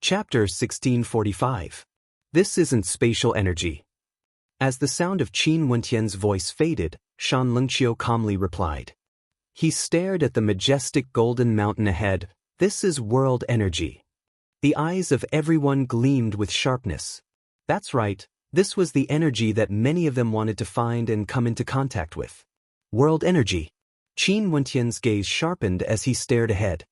Chapter 1645. This isn't spatial energy. As the sound of Qin Wentian's voice faded, Shan Lingqiu calmly replied. He stared at the majestic golden mountain ahead. This is world energy. The eyes of everyone gleamed with sharpness. That's right, this was the energy that many of them wanted to find and come into contact with. World energy. Qin Wentian's gaze sharpened as he stared ahead.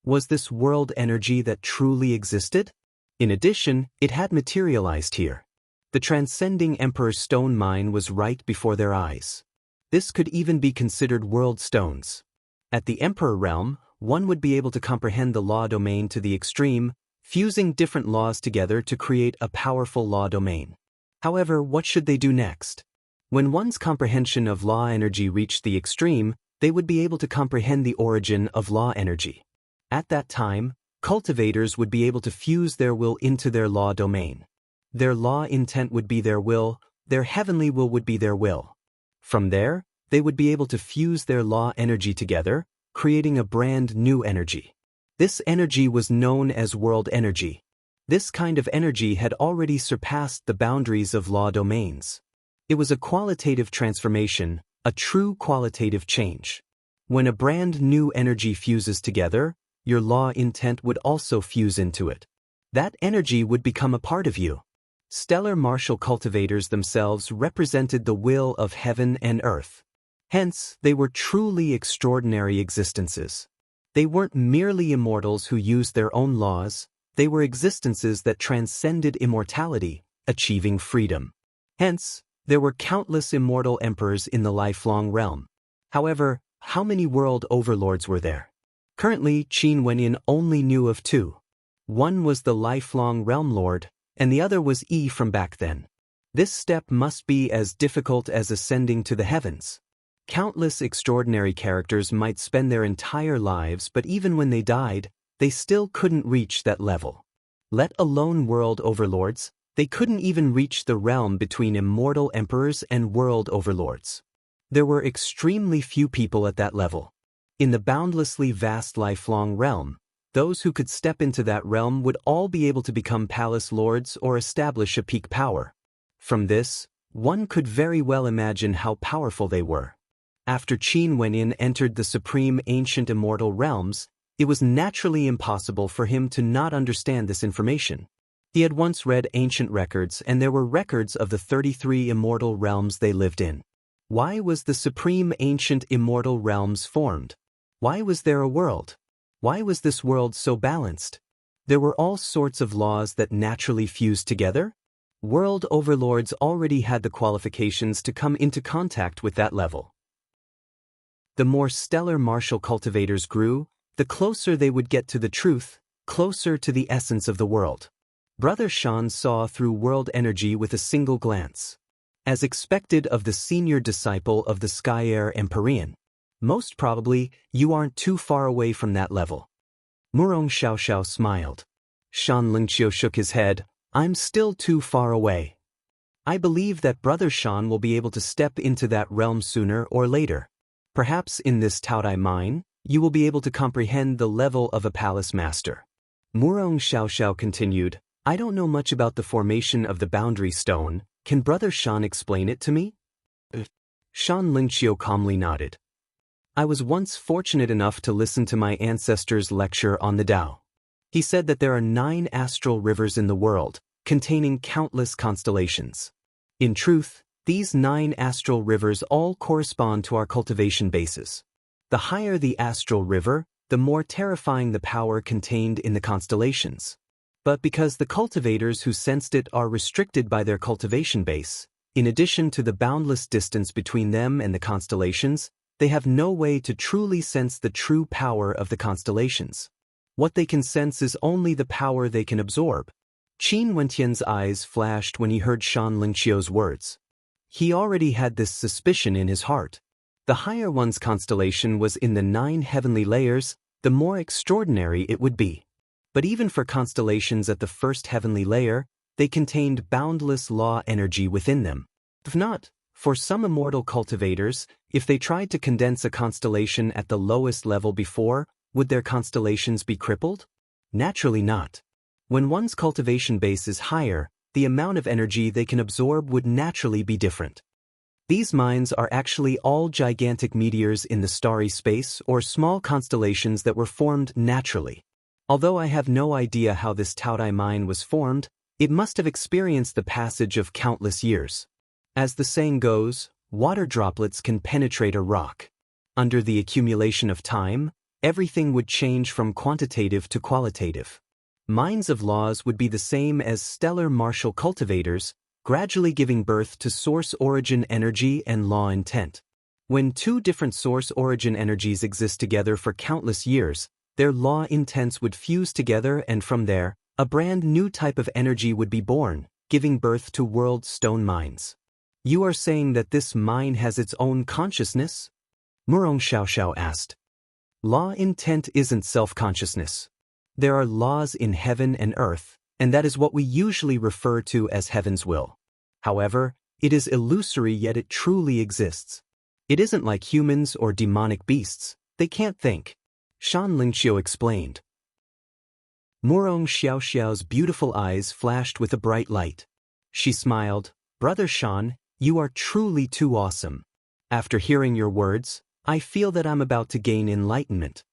Was this world energy that truly existed? In addition, it had materialized here. The transcending Emperor's stone mine was right before their eyes. This could even be considered world stones. At the Emperor realm, one would be able to comprehend the law domain to the extreme, fusing different laws together to create a powerful law domain. However, what should they do next? When one's comprehension of law energy reached the extreme, they would be able to comprehend the origin of law energy. At that time, cultivators would be able to fuse their will into their law domain. Their law intent would be their will, their heavenly will would be their will. From there, they would be able to fuse their law energy together, creating a brand new energy. This energy was known as world energy. This kind of energy had already surpassed the boundaries of law domains. It was a qualitative transformation, a true qualitative change. When a brand new energy fuses together, your law intent would also fuse into it. That energy would become a part of you. Stellar martial cultivators themselves represented the will of heaven and earth. Hence, they were truly extraordinary existences. They weren't merely immortals who used their own laws, they were existences that transcended immortality, achieving freedom. Hence, there were countless immortal emperors in the lifelong realm. However, how many world overlords were there? Currently, Qin Wenyan only knew of two. One was the lifelong realm lord, and the other was Yi from back then. This step must be as difficult as ascending to the heavens. Countless extraordinary characters might spend their entire lives, but even when they died, they still couldn't reach that level. Let alone world overlords, they couldn't even reach the realm between immortal emperors and world overlords. There were extremely few people at that level. In the boundlessly vast lifelong realm, those who could step into that realm would all be able to become palace lords or establish a peak power. From this, one could very well imagine how powerful they were. After Qin Wenyan entered the supreme ancient immortal realms, it was naturally impossible for him to not understand this information. He had once read ancient records, and there were records of the 33 immortal realms they lived in. Why was the supreme ancient immortal realms formed? Why was there a world? Why was this world so balanced? There were all sorts of laws that naturally fused together. World overlords already had the qualifications to come into contact with that level. The more stellar martial cultivators grew, the closer they would get to the truth, closer to the essence of the world. Brother Shan saw through world energy with a single glance. As expected of the senior disciple of the Sky Heir Empyrean. Most probably, you aren't too far away from that level. Murong Xiaoxiao smiled. Shan Lingqiu shook his head. I'm still too far away. I believe that Brother Shan will be able to step into that realm sooner or later. Perhaps in this Taodai mine, you will be able to comprehend the level of a palace master. Murong Xiaoxiao continued, I don't know much about the formation of the boundary stone. Can Brother Shan explain it to me? Shan Lingqiu calmly nodded. I was once fortunate enough to listen to my ancestor's lecture on the Tao. He said that there are 9 astral rivers in the world, containing countless constellations. In truth, these 9 astral rivers all correspond to our cultivation bases. The higher the astral river, the more terrifying the power contained in the constellations. But because the cultivators who sensed it are restricted by their cultivation base, in addition to the boundless distance between them and the constellations, they have no way to truly sense the true power of the constellations. What they can sense is only the power they can absorb. Qin Wentian's eyes flashed when he heard Shan Lingqiu's words. He already had this suspicion in his heart. The higher one's constellation was in the 9 heavenly layers, the more extraordinary it would be. But even for constellations at the first heavenly layer, they contained boundless law energy within them. If not, for some immortal cultivators, if they tried to condense a constellation at the lowest level before, would their constellations be crippled? Naturally not. When one's cultivation base is higher, the amount of energy they can absorb would naturally be different. These mines are actually all gigantic meteors in the starry space or small constellations that were formed naturally. Although I have no idea how this Taodai mine was formed, it must have experienced the passage of countless years. As the saying goes, water droplets can penetrate a rock. Under the accumulation of time, everything would change from quantitative to qualitative. Mines of laws would be the same as stellar martial cultivators, gradually giving birth to source origin energy and law intent. When two different source origin energies exist together for countless years, their law intents would fuse together, and from there, a brand new type of energy would be born, giving birth to world stone mines. You are saying that this mine has its own consciousness? Murong Xiaoxiao asked. Law intent isn't self-consciousness. There are laws in heaven and earth, and that is what we usually refer to as heaven's will. However, it is illusory, yet it truly exists. It isn't like humans or demonic beasts. They can't think. Shan Lingqiu explained. Murong Xiaoxiao's beautiful eyes flashed with a bright light. She smiled. Brother Shan, you are truly too awesome. After hearing your words, I feel that I'm about to gain enlightenment.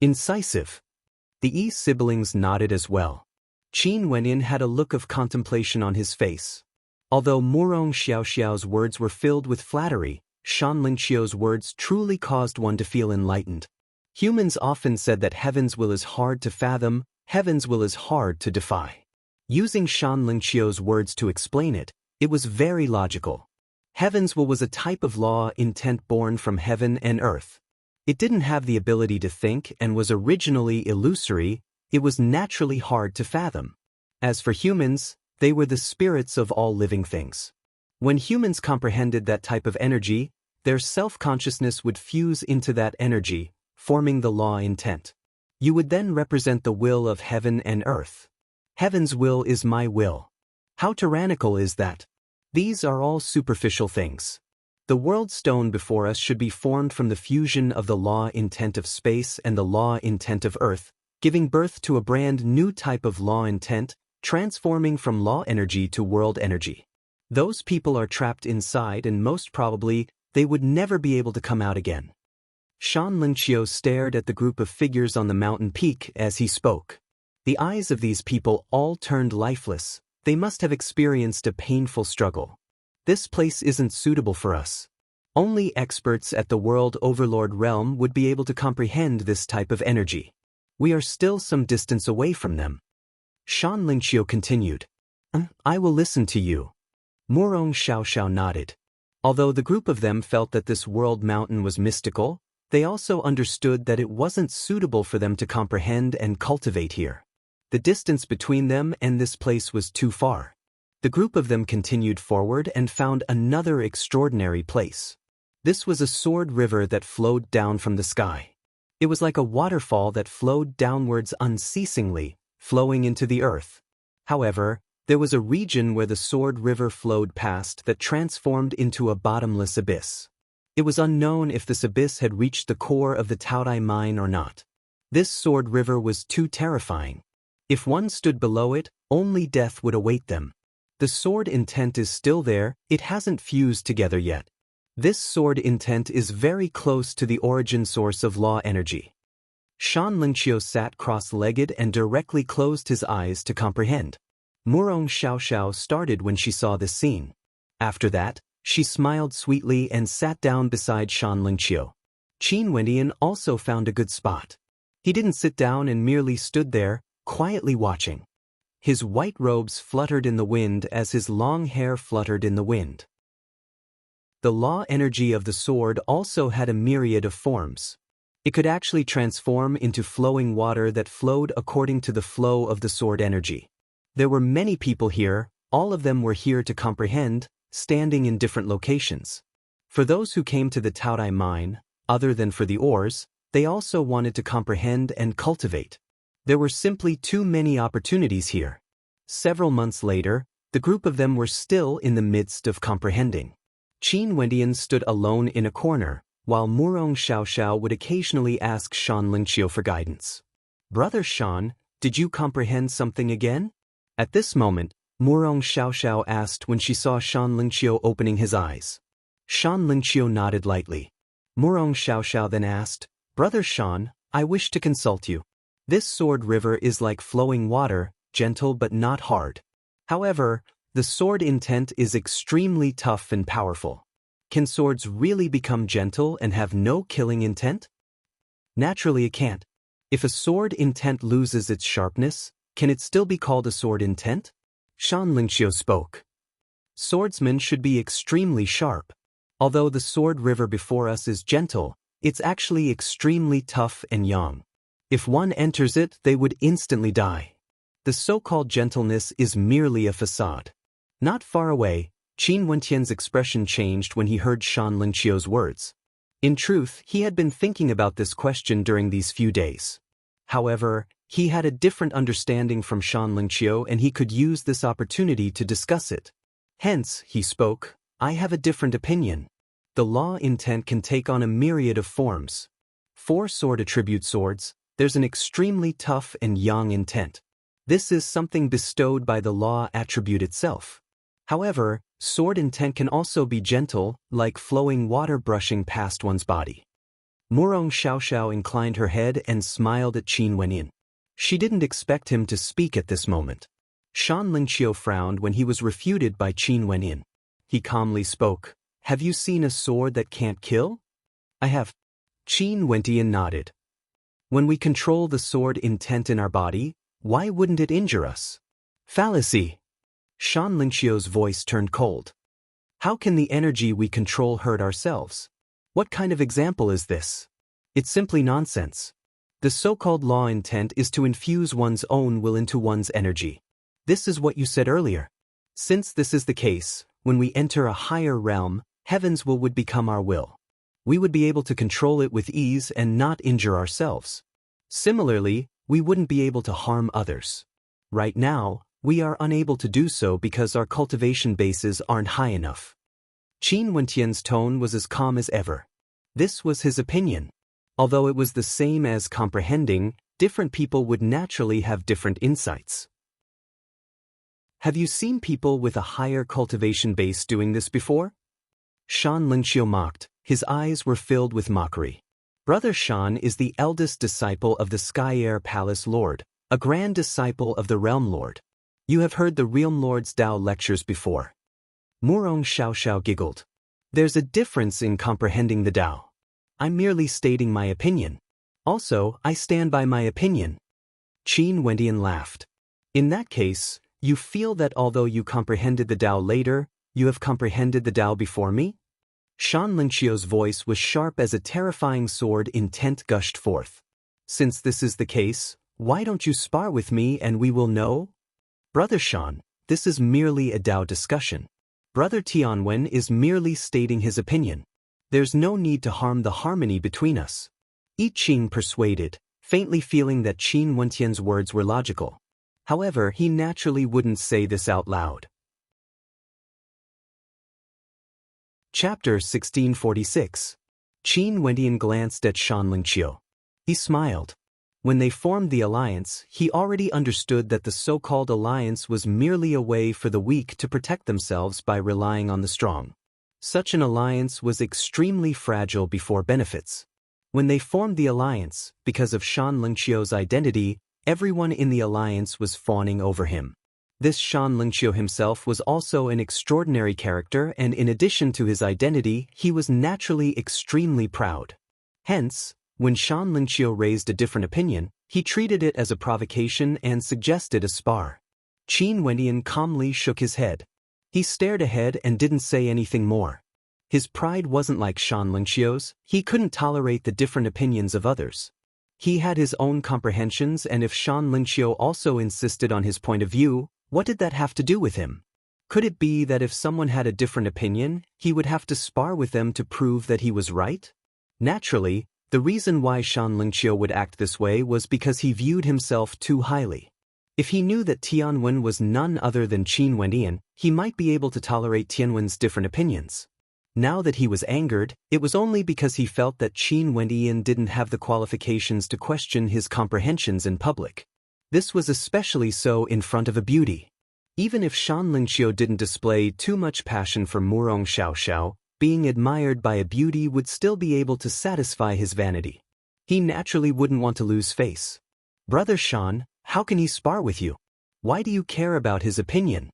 Incisive. The Yi siblings nodded as well. Qin Wenyin had a look of contemplation on his face. Although Murong Xiaoxiao's words were filled with flattery, Shan Lingqiu's words truly caused one to feel enlightened. Humans often said that heaven's will is hard to fathom, heaven's will is hard to defy. Using Shan Lingqiu's words to explain it, it was very logical. Heaven's will was a type of law intent born from heaven and earth. It didn't have the ability to think and was originally illusory. It was naturally hard to fathom. As for humans, they were the spirits of all living things. When humans comprehended that type of energy, their self-consciousness would fuse into that energy, forming the law intent. You would then represent the will of heaven and earth. Heaven's will is my will. How tyrannical is that? These are all superficial things. The world stone before us should be formed from the fusion of the law intent of space and the law intent of earth, giving birth to a brand new type of law intent, transforming from law energy to world energy. Those people are trapped inside, and most probably, they would never be able to come out again. Shan Lingqiu stared at the group of figures on the mountain peak as he spoke. The eyes of these people all turned lifeless. They must have experienced a painful struggle. This place isn't suitable for us. Only experts at the World Overlord realm would be able to comprehend this type of energy. We are still some distance away from them. Shan Lingqiu continued. I will listen to you. Murong Xiaoxiao nodded. Although the group of them felt that this world mountain was mystical, they also understood that it wasn't suitable for them to comprehend and cultivate here. The distance between them and this place was too far. The group of them continued forward and found another extraordinary place. This was a sword river that flowed down from the sky. It was like a waterfall that flowed downwards unceasingly, flowing into the earth. However, there was a region where the sword river flowed past that transformed into a bottomless abyss. It was unknown if this abyss had reached the core of the Taodai mine or not. This sword river was too terrifying. If one stood below it, only death would await them. The sword intent is still there, it hasn't fused together yet. This sword intent is very close to the origin source of law energy. Shan Lingqiu sat cross-legged and directly closed his eyes to comprehend. Murong Xiaoxiao started when she saw this scene. After that, she smiled sweetly and sat down beside Shan Lingqiu. Qin Wendian also found a good spot. He didn't sit down and merely stood there, quietly watching. His white robes fluttered in the wind as his long hair fluttered in the wind. The law energy of the sword also had a myriad of forms. It could actually transform into flowing water that flowed according to the flow of the sword energy. There were many people here, all of them were here to comprehend, standing in different locations. For those who came to the Taodai mine, other than for the ores, they also wanted to comprehend and cultivate. There were simply too many opportunities here. Several months later, the group of them were still in the midst of comprehending. Qin Wendian stood alone in a corner, while Murong Xiaoxiao would occasionally ask Shan Lingqiu for guidance. Brother Shan, Did you comprehend something again? At this moment, Murong Xiaoxiao asked when she saw Shan Lingqiu opening his eyes. Shan Lingqiu nodded lightly. Murong Xiaoxiao then asked, Brother Shan, I wish to consult you. This sword river is like flowing water, gentle but not hard. However, the sword intent is extremely tough and powerful. Can swords really become gentle and have no killing intent? Naturally it can't. If a sword intent loses its sharpness, can it still be called a sword intent? Shan Lingqiu spoke. Swordsmen should be extremely sharp. Although the sword river before us is gentle, it's actually extremely tough and young. If one enters it, they would instantly die. The so-called gentleness is merely a facade. Not far away, Qin Wentian's expression changed when he heard Shan Lingqiu's words. In truth, he had been thinking about this question during these few days. However, he had a different understanding from Shan Lingqiu and he could use this opportunity to discuss it. Hence, he spoke, I have a different opinion. The law intent can take on a myriad of forms. For sword attribute swords, there's an extremely tough and young intent. This is something bestowed by the law attribute itself. However, sword intent can also be gentle, like flowing water brushing past one's body. Murong Xiaoxiao inclined her head and smiled at Qin Wenyin. She didn't expect him to speak at this moment. Shan Lingqiu frowned when he was refuted by Qin Wenyin. He calmly spoke, Have you seen a sword that can't kill? I have. Qin Wenyin nodded. When we control the sword intent in our body, why wouldn't it injure us? Fallacy. Shan Lingqiu's voice turned cold. How can the energy we control hurt ourselves? What kind of example is this? It's simply nonsense. The so-called law intent is to infuse one's own will into one's energy. This is what you said earlier. Since this is the case, when we enter a higher realm, heaven's will would become our will. We would be able to control it with ease and not injure ourselves. Similarly, we wouldn't be able to harm others. Right now, we are unable to do so because our cultivation bases aren't high enough. Qin Wentian's tone was as calm as ever. This was his opinion. Although it was the same as comprehending, different people would naturally have different insights. Have you seen people with a higher cultivation base doing this before? Shan Lingqiu mocked. His eyes were filled with mockery. Brother Shan is the eldest disciple of the Sky Air Palace Lord, a grand disciple of the Realm Lord. You have heard the Realm Lord's Tao lectures before. Murong Xiaoxiao giggled. There's a difference in comprehending the Tao. I'm merely stating my opinion. Also, I stand by my opinion. Qin Wendian laughed. In that case, you feel that although you comprehended the Tao later, you have comprehended the Tao before me? Shan Lingqiu's voice was sharp as a terrifying sword intent gushed forth. Since this is the case, why don't you spar with me and we will know? Brother Shan, this is merely a Tao discussion. Brother Tianwen is merely stating his opinion. There's no need to harm the harmony between us. Yi Qing persuaded, faintly feeling that Qin Wentian's words were logical. However, he naturally wouldn't say this out loud. Chapter 1646. Qin Wentian glanced at Shan Lingqiu. He smiled. When they formed the alliance, he already understood that the so-called alliance was merely a way for the weak to protect themselves by relying on the strong. Such an alliance was extremely fragile before benefits. When they formed the alliance, because of Shan Lingqiu's identity, everyone in the alliance was fawning over him. This Shan Lingqiu himself was also an extraordinary character, and in addition to his identity, he was naturally extremely proud. Hence, when Shan Lingqiu raised a different opinion, he treated it as a provocation and suggested a spar. Qin Wendian calmly shook his head. He stared ahead and didn't say anything more. His pride wasn't like Shan Lingqiu's. He couldn't tolerate the different opinions of others. He had his own comprehensions, and if Shan Lingqiu also insisted on his point of view, what did that have to do with him? Could it be that if someone had a different opinion, he would have to spar with them to prove that he was right? Naturally, the reason why Shan Lingqiu would act this way was because he viewed himself too highly. If he knew that Tianwen was none other than Qin Wendian, he might be able to tolerate Tianwen's different opinions. Now that he was angered, it was only because he felt that Qin Wendian didn't have the qualifications to question his comprehensions in public. This was especially so in front of a beauty. Even if Shan Lingqiu didn't display too much passion for Murong Xiaoxiao, being admired by a beauty would still be able to satisfy his vanity. He naturally wouldn't want to lose face. Brother Shan, how can he spar with you? Why do you care about his opinion?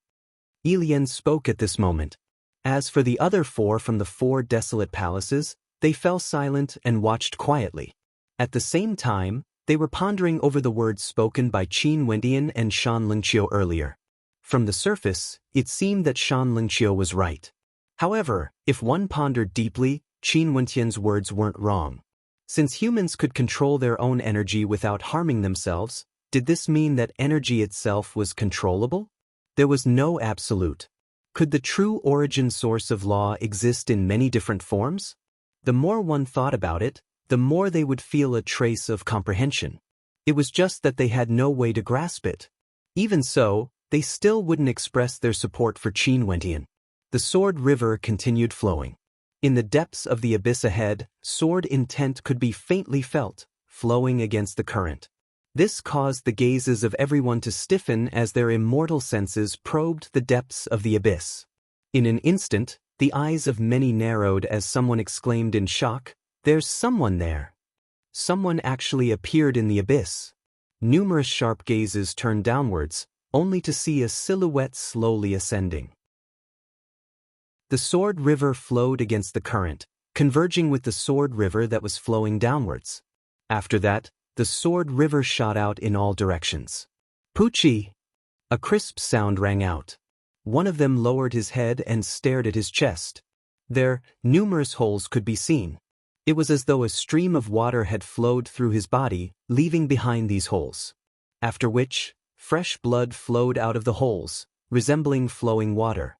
Elian spoke at this moment. As for the other four from the 4 desolate palaces, they fell silent and watched quietly. At the same time, they were pondering over the words spoken by Qin Wendian and Shan Lingqiu earlier. From the surface, it seemed that Shan Lingqiu was right. However, if one pondered deeply, Qin Wendian's words weren't wrong. Since humans could control their own energy without harming themselves, did this mean that energy itself was controllable? There was no absolute. Could the true origin source of law exist in many different forms? The more one thought about it, the more they would feel a trace of comprehension. It was just that they had no way to grasp it. Even so, they still wouldn't express their support for Qin Wendian. The Sword River continued flowing. In the depths of the abyss ahead, sword intent could be faintly felt, flowing against the current. This caused the gazes of everyone to stiffen as their immortal senses probed the depths of the abyss. In an instant, the eyes of many narrowed as someone exclaimed in shock, "There's someone there!" Someone actually appeared in the abyss. Numerous sharp gazes turned downwards, only to see a silhouette slowly ascending. The Sword River flowed against the current, converging with the Sword River that was flowing downwards. After that, the Sword River shot out in all directions. "Pucci!" A crisp sound rang out. One of them lowered his head and stared at his chest. There, numerous holes could be seen. It was as though a stream of water had flowed through his body, leaving behind these holes. After which, fresh blood flowed out of the holes, resembling flowing water.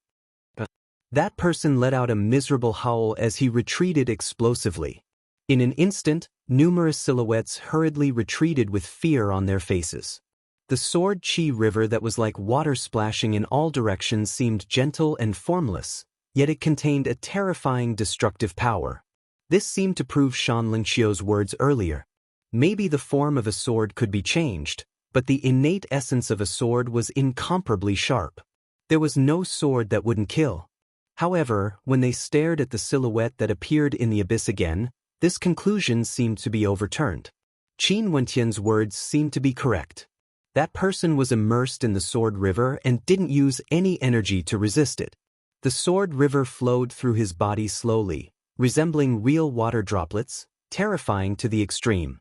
That person let out a miserable howl as he retreated explosively. In an instant, numerous silhouettes hurriedly retreated with fear on their faces. The Sword Qi River that was like water splashing in all directions seemed gentle and formless, yet it contained a terrifying destructive power. This seemed to prove Shan Lingqiu's words earlier. Maybe the form of a sword could be changed, but the innate essence of a sword was incomparably sharp. There was no sword that wouldn't kill. However, when they stared at the silhouette that appeared in the abyss again, this conclusion seemed to be overturned. Qin Wendian's words seemed to be correct. That person was immersed in the Sword River and didn't use any energy to resist it. The Sword River flowed through his body slowly, resembling real water droplets, terrifying to the extreme.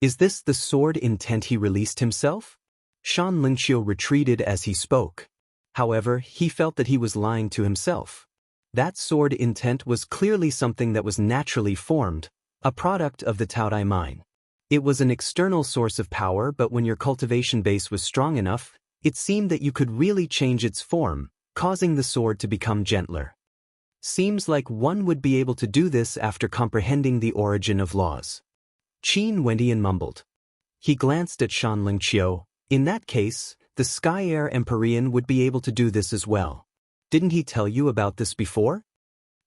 Is this the sword intent he released himself? Shan Lingqiu retreated as he spoke. However, he felt that he was lying to himself. That sword intent was clearly something that was naturally formed, a product of the Taodai mine. It was an external source of power, but when your cultivation base was strong enough, it seemed that you could really change its form, causing the sword to become gentler. Seems like one would be able to do this after comprehending the origin of laws. Qin Wendian mumbled. He glanced at Shan Lingqiu. In that case, the Sky Air Empyrean would be able to do this as well. Didn't he tell you about this before?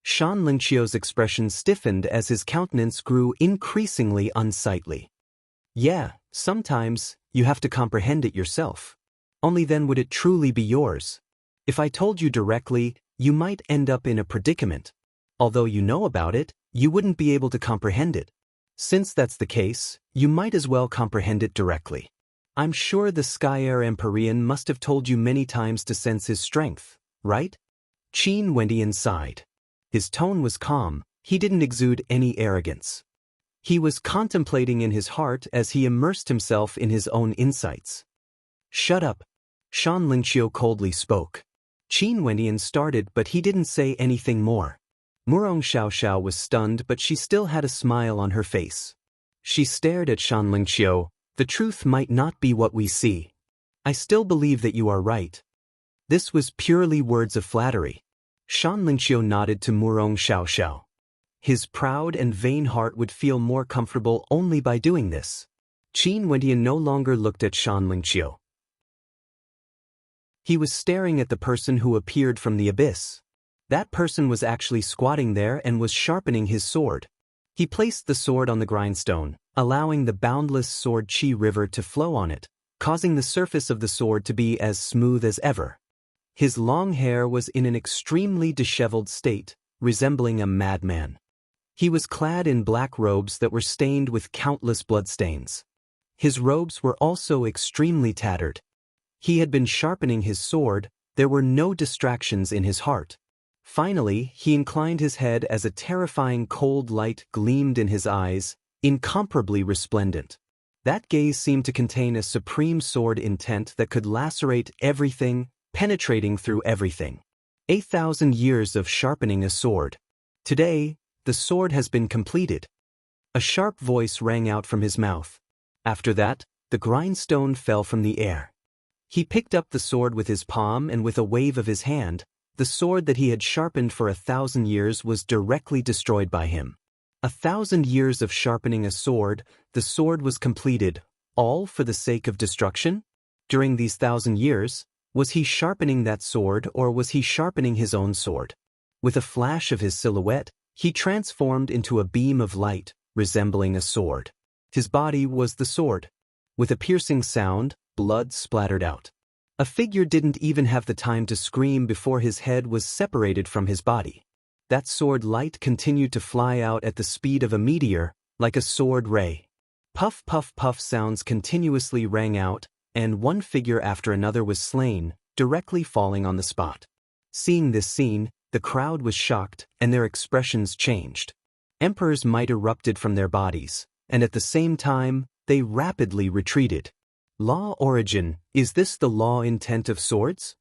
Shan Lingqiu's expression stiffened as his countenance grew increasingly unsightly. Yeah, sometimes, you have to comprehend it yourself. Only then would it truly be yours. If I told you directly, you might end up in a predicament. Although you know about it, you wouldn't be able to comprehend it. Since that's the case, you might as well comprehend it directly. I'm sure the Sky Air Empyrean must have told you many times to sense his strength, right? Qin Wendian sighed. His tone was calm, he didn't exude any arrogance. He was contemplating in his heart as he immersed himself in his own insights. Shut up. Shan Lingqiu coldly spoke. Qin Wendian started, but he didn't say anything more. Murong Xiaoxiao was stunned, but she still had a smile on her face. She stared at Shan Lingqiu. The truth might not be what we see. I still believe that you are right. This was purely words of flattery. Shan Lingqiu nodded to Murong Xiaoxiao. His proud and vain heart would feel more comfortable only by doing this. Qin Wendian no longer looked at Shan Lingqiu. He was staring at the person who appeared from the abyss. That person was actually squatting there and was sharpening his sword. He placed the sword on the grindstone, allowing the boundless Sword Qi River to flow on it, causing the surface of the sword to be as smooth as ever. His long hair was in an extremely disheveled state, resembling a madman. He was clad in black robes that were stained with countless bloodstains. His robes were also extremely tattered. He had been sharpening his sword. There were no distractions in his heart. Finally, he inclined his head as a terrifying cold light gleamed in his eyes, incomparably resplendent. That gaze seemed to contain a supreme sword intent that could lacerate everything, penetrating through everything. 8,000 years of sharpening a sword. Today, the sword has been completed. A sharp voice rang out from his mouth. After that, the grindstone fell from the air. He picked up the sword with his palm, and with a wave of his hand, the sword that he had sharpened for 1,000 years was directly destroyed by him. 1,000 years of sharpening a sword, the sword was completed, all for the sake of destruction? During these 1,000 years, was he sharpening that sword, or was he sharpening his own sword? With a flash of his silhouette, he transformed into a beam of light, resembling a sword. His body was the sword. With a piercing sound, blood splattered out. A figure didn't even have the time to scream before his head was separated from his body. That sword light continued to fly out at the speed of a meteor, like a sword ray. Puff, puff, puff sounds continuously rang out, and one figure after another was slain, directly falling on the spot. Seeing this scene, the crowd was shocked, and their expressions changed. Emperor's might erupted from their bodies, and at the same time, they rapidly retreated. Law origin, is this the law intent of swords?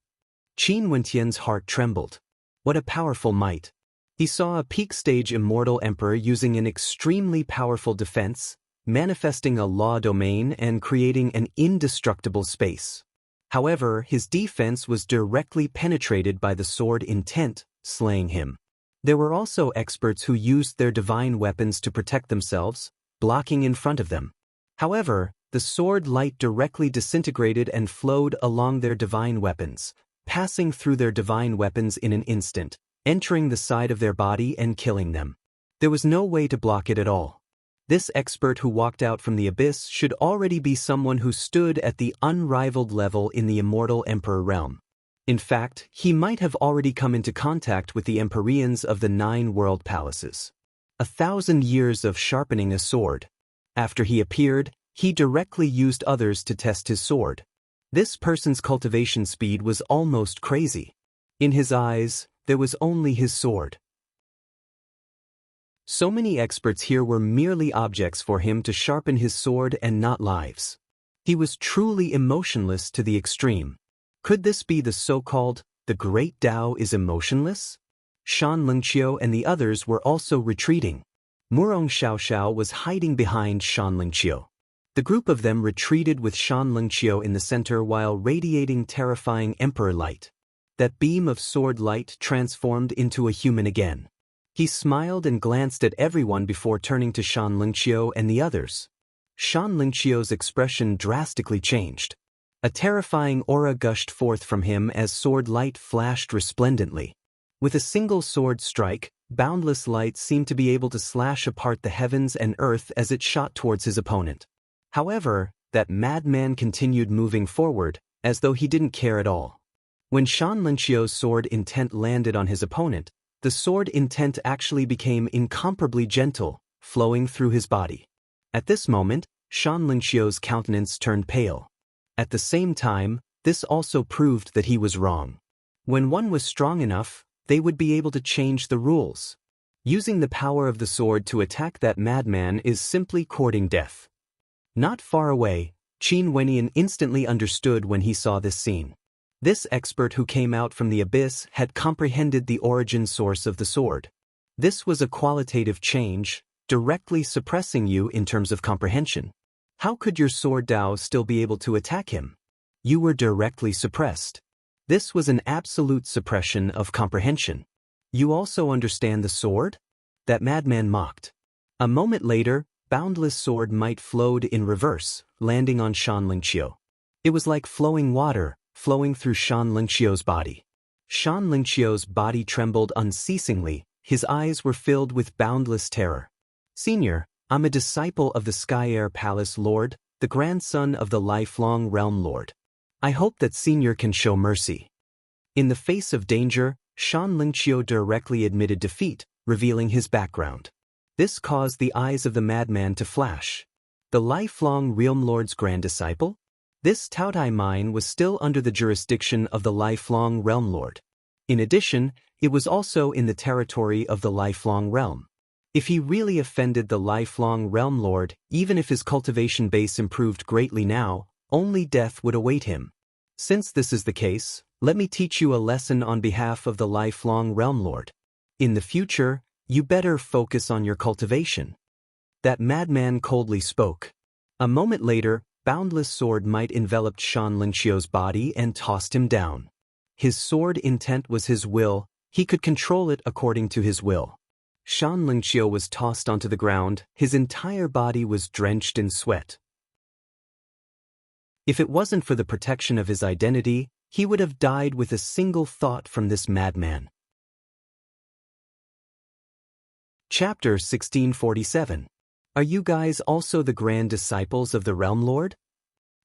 Qin Wentian's heart trembled. What a powerful might. He saw a peak-stage immortal emperor using an extremely powerful defense, manifesting a law domain and creating an indestructible space. However, his defense was directly penetrated by the sword intent, slaying him. There were also experts who used their divine weapons to protect themselves, blocking in front of them. However, the sword light directly disintegrated and flowed along their divine weapons, passing through their divine weapons in an instant, entering the side of their body and killing them. There was no way to block it at all. This expert who walked out from the abyss should already be someone who stood at the unrivaled level in the immortal emperor realm. In fact, he might have already come into contact with the empyreans of the 9 world palaces. 1,000 years of sharpening a sword. After he appeared, he directly used others to test his sword. This person's cultivation speed was almost crazy. In his eyes, there was only his sword. So many experts here were merely objects for him to sharpen his sword and not lives. He was truly emotionless to the extreme. Could this be the so-called, the great Tao is emotionless? Shan Lingqiu and the others were also retreating. Murong Xiaoxiao was hiding behind Shan Lingqiu. The group of them retreated with Shan Lingqiu in the center while radiating terrifying emperor light. That beam of sword light transformed into a human again. He smiled and glanced at everyone before turning to Shan Lingqiu and the others. Shan Lingqiu's expression drastically changed. A terrifying aura gushed forth from him as sword light flashed resplendently. With a single sword strike, boundless light seemed to be able to slash apart the heavens and earth as it shot towards his opponent. However, that madman continued moving forward, as though he didn't care at all. When Shan Lingqiu's sword intent landed on his opponent, the sword intent actually became incomparably gentle, flowing through his body. At this moment, Shan Lingqiu's countenance turned pale. At the same time, this also proved that he was wrong. When one was strong enough, they would be able to change the rules. Using the power of the sword to attack that madman is simply courting death. Not far away, Qin Wentian instantly understood when he saw this scene. This expert who came out from the abyss had comprehended the origin source of the sword. This was a qualitative change, directly suppressing you in terms of comprehension. How could your sword Dao still be able to attack him? You were directly suppressed. This was an absolute suppression of comprehension. You also understand the sword? That madman mocked. A moment later, boundless sword might flowed in reverse, landing on Shan Lingqiu. It was like flowing water, flowing through Shan Lingqiu's body. Shan Lingqiu's body trembled unceasingly, his eyes were filled with boundless terror. Senior, I'm a disciple of the Sky Air Palace Lord, the grandson of the lifelong Realm Lord. I hope that Senior can show mercy. In the face of danger, Shan Lingqiu directly admitted defeat, revealing his background. This caused the eyes of the madman to flash. The lifelong Realm Lord's grand disciple? This Taotai mine was still under the jurisdiction of the lifelong Realm Lord. In addition, it was also in the territory of the lifelong realm. If he really offended the lifelong Realm Lord, even if his cultivation base improved greatly now, only death would await him. Since this is the case, let me teach you a lesson on behalf of the lifelong Realm Lord. In the future, you better focus on your cultivation. That madman coldly spoke. A moment later, boundless sword might enveloped Shan Lingqiu's body and tossed him down. His sword intent was his will, he could control it according to his will. Shan Lingqiu was tossed onto the ground, his entire body was drenched in sweat. If it wasn't for the protection of his identity, he would have died with a single thought from this madman. Chapter 1647. Are you guys also the grand disciples of the Realm Lord?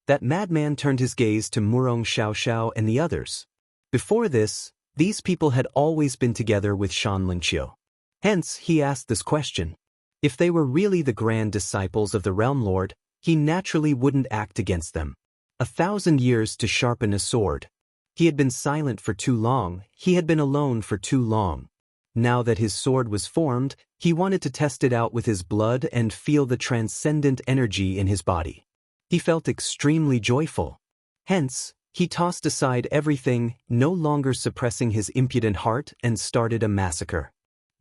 That madman turned his gaze to Murong Xiaoxiao and the others. Before this, these people had always been together with Shan Lingqiu. Hence, he asked this question. If they were really the grand disciples of the Realm Lord, he naturally wouldn't act against them. 1,000 years to sharpen a sword. He had been silent for too long, he had been alone for too long. Now that his sword was formed, he wanted to test it out with his blood and feel the transcendent energy in his body. He felt extremely joyful. Hence, he tossed aside everything, no longer suppressing his impudent heart, and started a massacre.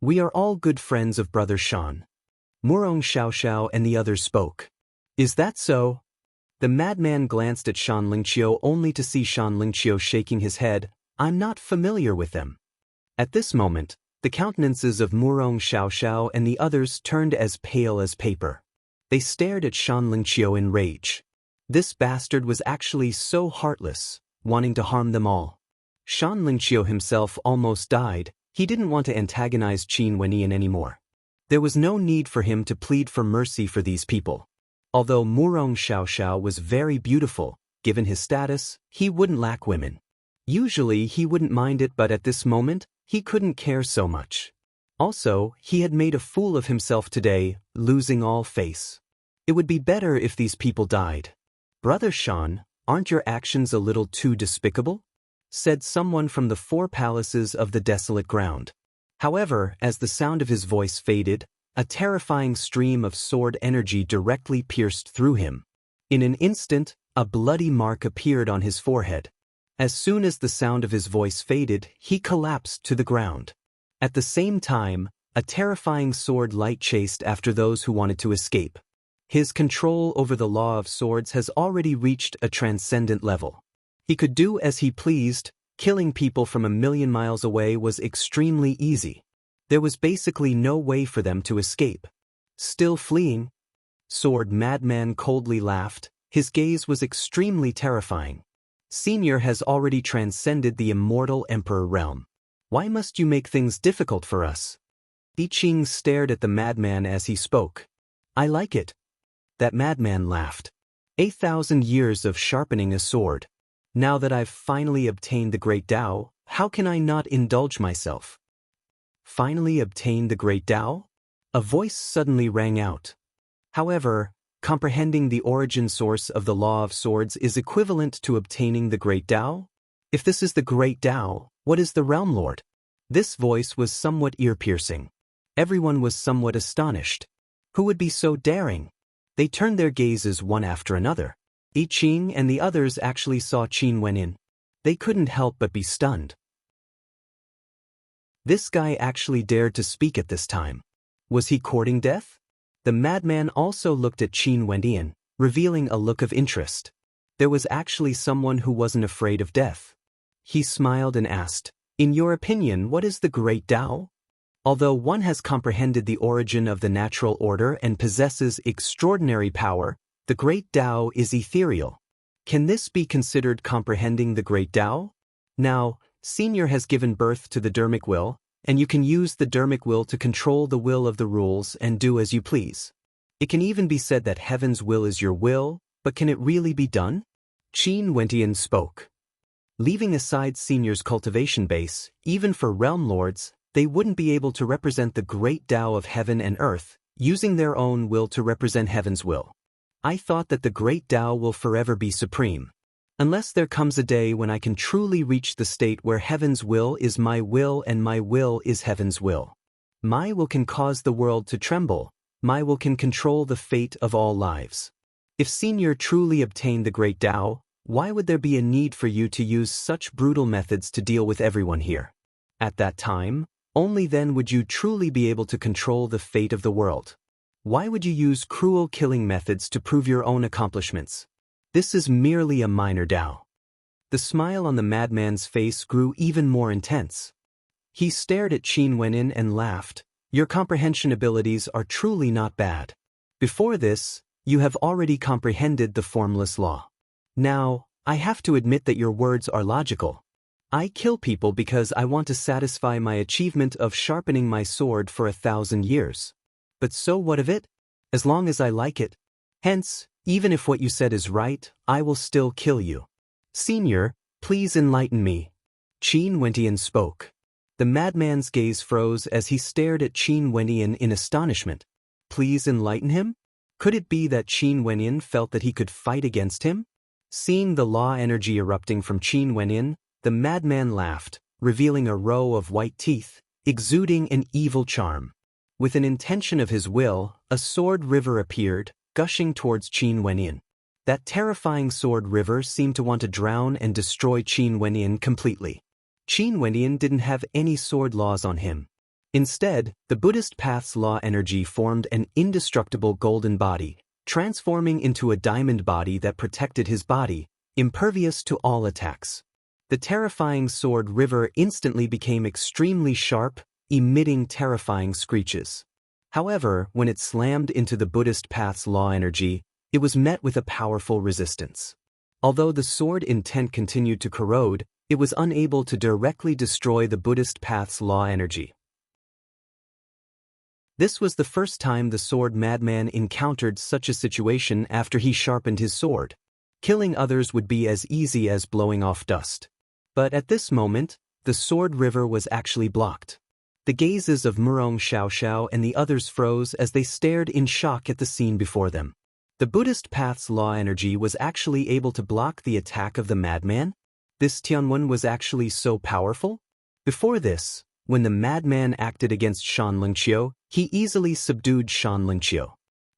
We are all good friends of Brother Shan. Murong Xiaoxiao and the others spoke. Is that so? The madman glanced at Shan Lingqiu only to see Shan Lingqiu shaking his head. I'm not familiar with them. At this moment, the countenances of Murong Xiaoxiao and the others turned as pale as paper. They stared at Shan Lingqiu in rage. This bastard was actually so heartless, wanting to harm them all. Shan Lingqiu himself almost died. He didn't want to antagonize Qin Wenyan anymore. There was no need for him to plead for mercy for these people. Although Murong Xiaoxiao was very beautiful, given his status, he wouldn't lack women. Usually he wouldn't mind it, but at this moment, he couldn't care so much. Also, he had made a fool of himself today, losing all face. It would be better if these people died. Brother Shan, aren't your actions a little too despicable? Said someone from the 4 palaces of the desolate ground. However, as the sound of his voice faded, a terrifying stream of sword energy directly pierced through him. In an instant, a bloody mark appeared on his forehead. As soon as the sound of his voice faded, he collapsed to the ground. At the same time, a terrifying sword light chased after those who wanted to escape. His control over the law of swords has already reached a transcendent level. He could do as he pleased, killing people from 1,000,000 miles away was extremely easy. There was basically no way for them to escape. Still fleeing? Sword madman coldly laughed, his gaze was extremely terrifying. Senior has already transcended the immortal Emperor realm. Why must you make things difficult for us? I Ching stared at the madman as he spoke. I like it. That madman laughed. 8,000 years of sharpening a sword. Now that I've finally obtained the Great Tao, how can I not indulge myself? Finally obtained the Great Tao? A voice suddenly rang out. However, comprehending the origin source of the law of swords is equivalent to obtaining the Great Tao? If this is the Great Tao, what is the Realm Lord? This voice was somewhat ear-piercing. Everyone was somewhat astonished. Who would be so daring? They turned their gazes one after another. I Ching and the others actually saw Qin Wenyan. They couldn't help but be stunned. This guy actually dared to speak at this time. Was he courting death? The madman also looked at Qin Wenyan, revealing a look of interest. There was actually someone who wasn't afraid of death. He smiled and asked, in your opinion, what is the Great Tao? Although one has comprehended the origin of the natural order and possesses extraordinary power, the Great Tao is ethereal. Can this be considered comprehending the Great Tao? Now, Senior has given birth to the Dharmic will, and you can use the Dharmic will to control the will of the rules and do as you please. It can even be said that heaven's will is your will, But can it really be done? Qin Wentian spoke. Leaving aside Senior's cultivation base, even for realm lords, they wouldn't be able to represent the great Tao of heaven and earth, using their own will to represent heaven's will. I thought that the great Tao will forever be supreme. Unless there comes a day when I can truly reach the state where heaven's will is my will and my will is heaven's will. My will can cause the world to tremble, my will can control the fate of all lives. If Senior truly obtained the great Tao, why would there be a need for you to use such brutal methods to deal with everyone here? At that time, only then would you truly be able to control the fate of the world. Why would you use cruel killing methods to prove your own accomplishments? This is merely a minor Tao. The smile on the madman's face grew even more intense. He stared at Qin Wenin and laughed. Your comprehension abilities are truly not bad. Before this, you have already comprehended the formless law. Now, I have to admit that your words are logical. I kill people because I want to satisfy my achievement of sharpening my sword for 1,000 years. But so what of it? As long as I like it. Hence, even if what you said is right, I will still kill you. Senior, please enlighten me. Qin Wentian spoke. The madman's gaze froze as he stared at Qin Wentian in astonishment. Please enlighten him? Could it be that Qin Wentian felt that he could fight against him? Seeing the law energy erupting from Qin Wentian, the madman laughed, revealing a row of white teeth, exuding an evil charm. With an intention of his will, a sword river appeared, gushing towards Qin Wentian. That terrifying sword river seemed to want to drown and destroy Qin Wentian completely. Qin Wentian didn't have any sword laws on him. Instead, the Buddhist path's law energy formed an indestructible golden body, transforming into a diamond body that protected his body, impervious to all attacks. The terrifying sword river instantly became extremely sharp, emitting terrifying screeches. However, when it slammed into the Buddhist path's law energy, it was met with a powerful resistance. Although the sword intent continued to corrode, it was unable to directly destroy the Buddhist path's law energy. This was the first time the sword madman encountered such a situation after he sharpened his sword. Killing others would be as easy as blowing off dust. But at this moment, the sword river was actually blocked. The gazes of Murong Xiaoxiao and the others froze as they stared in shock at the scene before them. The Buddhist path's law energy was actually able to block the attack of the madman? This Tianwen was actually so powerful? Before this, when the madman acted against Shan Lingqiu, he easily subdued Shan Lingqiu.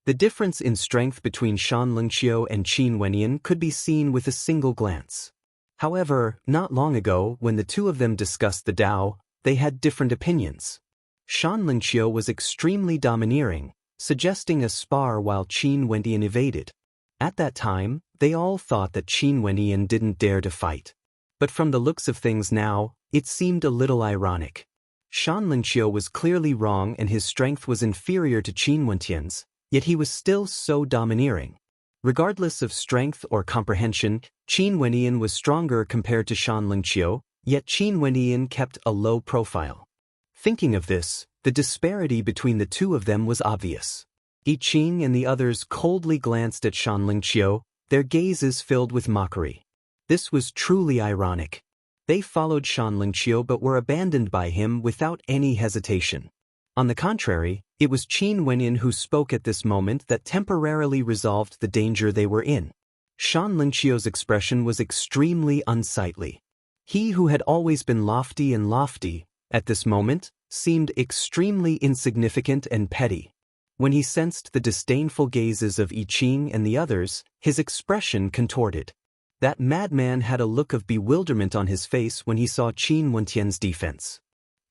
The difference in strength between Shan Lingqiu and Qin Wentian could be seen with a single glance. However, not long ago, when the two of them discussed the Tao, they had different opinions. Shan Lingqiu was extremely domineering, suggesting a spar while Qin Wentian evaded. At that time, they all thought that Qin Wentian didn't dare to fight. But from the looks of things now, it seemed a little ironic. Shan Lingqiu was clearly wrong and his strength was inferior to Qin Wentian's, yet he was still so domineering. Regardless of strength or comprehension, Qin Wentian was stronger compared to Shan Lingqiu, yet Qin Wentian kept a low profile. Thinking of this, the disparity between the two of them was obvious. I Ching and the others coldly glanced at Shan Lingqiu, their gazes filled with mockery. This was truly ironic. They followed Shan Lingqiu but were abandoned by him without any hesitation. On the contrary, it was Qin Wentian who spoke at this moment that temporarily resolved the danger they were in. Shan Lingqiu's expression was extremely unsightly. He who had always been lofty, at this moment, seemed extremely insignificant and petty. When he sensed the disdainful gazes of I Ching and the others, his expression contorted. That madman had a look of bewilderment on his face when he saw Qin Wentian's defense.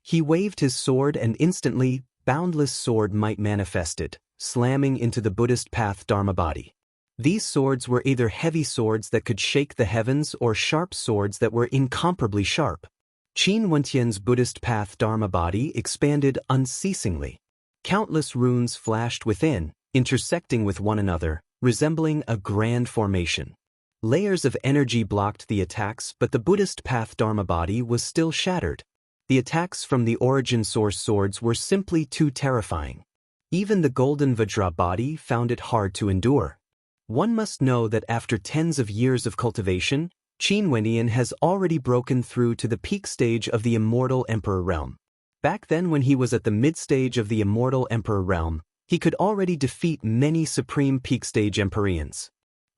He waved his sword and instantly, boundless sword might manifested, slamming into the Buddhist path Dharma body. These swords were either heavy swords that could shake the heavens or sharp swords that were incomparably sharp. Qin Wentian's Buddhist path Dharma body expanded unceasingly. Countless runes flashed within, intersecting with one another, resembling a grand formation. Layers of energy blocked the attacks, but the Buddhist path Dharma body was still shattered. The attacks from the origin source swords were simply too terrifying. Even the golden Vajra body found it hard to endure. One must know that after tens of years of cultivation, Qin Wenyan has already broken through to the peak stage of the Immortal Emperor realm. Back then when he was at the mid-stage of the Immortal Emperor realm, he could already defeat many Supreme Peak Stage Empyreans.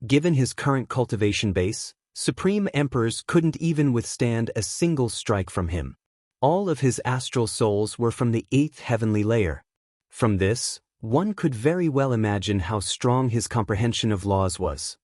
Given his current cultivation base, Supreme Emperors couldn't even withstand a single strike from him. All of his astral souls were from the 8th heavenly layer. From this, one could very well imagine how strong his comprehension of laws was.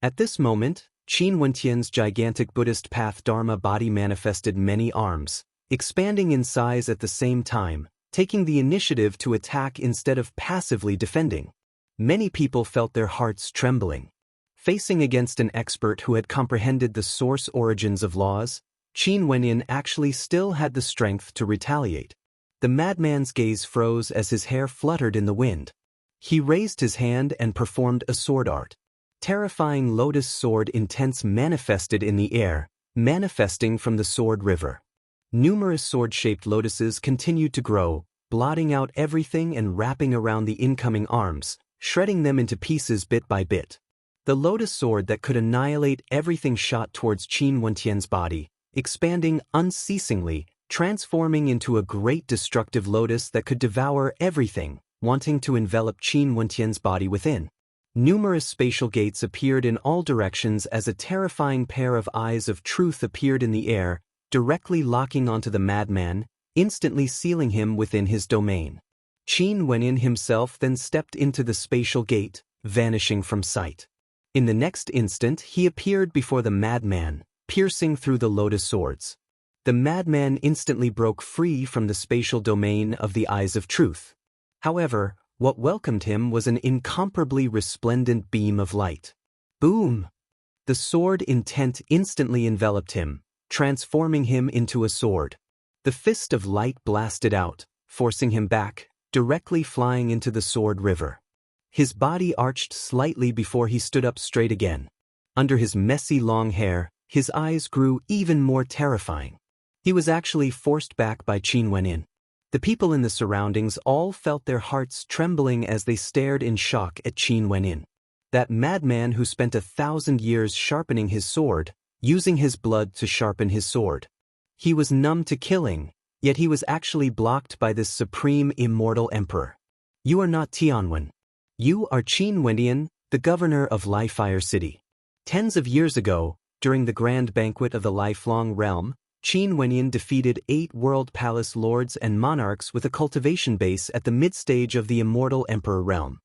At this moment, Qin Wentian's gigantic Buddhist path Dharma body manifested many arms, expanding in size at the same time, taking the initiative to attack instead of passively defending. Many people felt their hearts trembling. Facing against an expert who had comprehended the source origins of laws, Qin Wenyan actually still had the strength to retaliate. The madman's gaze froze as his hair fluttered in the wind. He raised his hand and performed a sword art. Terrifying lotus sword intense manifested in the air, manifesting from the sword river. Numerous sword-shaped lotuses continued to grow, blotting out everything and wrapping around the incoming arms, shredding them into pieces bit by bit. The lotus sword that could annihilate everything shot towards Qin Wentian's body, expanding unceasingly, transforming into a great destructive lotus that could devour everything, wanting to envelop Qin Wentian's body within. Numerous spatial gates appeared in all directions as a terrifying pair of eyes of truth appeared in the air, directly locking onto the madman, instantly sealing him within his domain. Qin Wenyan himself then stepped into the spatial gate, vanishing from sight. In the next instant he appeared before the madman, piercing through the lotus swords. The madman instantly broke free from the spatial domain of the eyes of truth. However, what welcomed him was an incomparably resplendent beam of light. Boom! The sword intent instantly enveloped him, transforming him into a sword. The fist of light blasted out, forcing him back, directly flying into the sword river. His body arched slightly before he stood up straight again. Under his messy long hair, his eyes grew even more terrifying. He was actually forced back by Qin Wenyan. The people in the surroundings all felt their hearts trembling as they stared in shock at Qin Wenyan. That madman who spent 1,000 years sharpening his sword, using his blood to sharpen his sword. He was numb to killing, yet he was actually blocked by this supreme immortal emperor. You are not Tianwen. You are Qin Wenyan, the governor of Lifefire City. Tens of years ago, during the grand banquet of the lifelong realm, Qin Wenyan defeated 8 world palace lords and monarchs with a cultivation base at the mid-stage of the Immortal Emperor realm.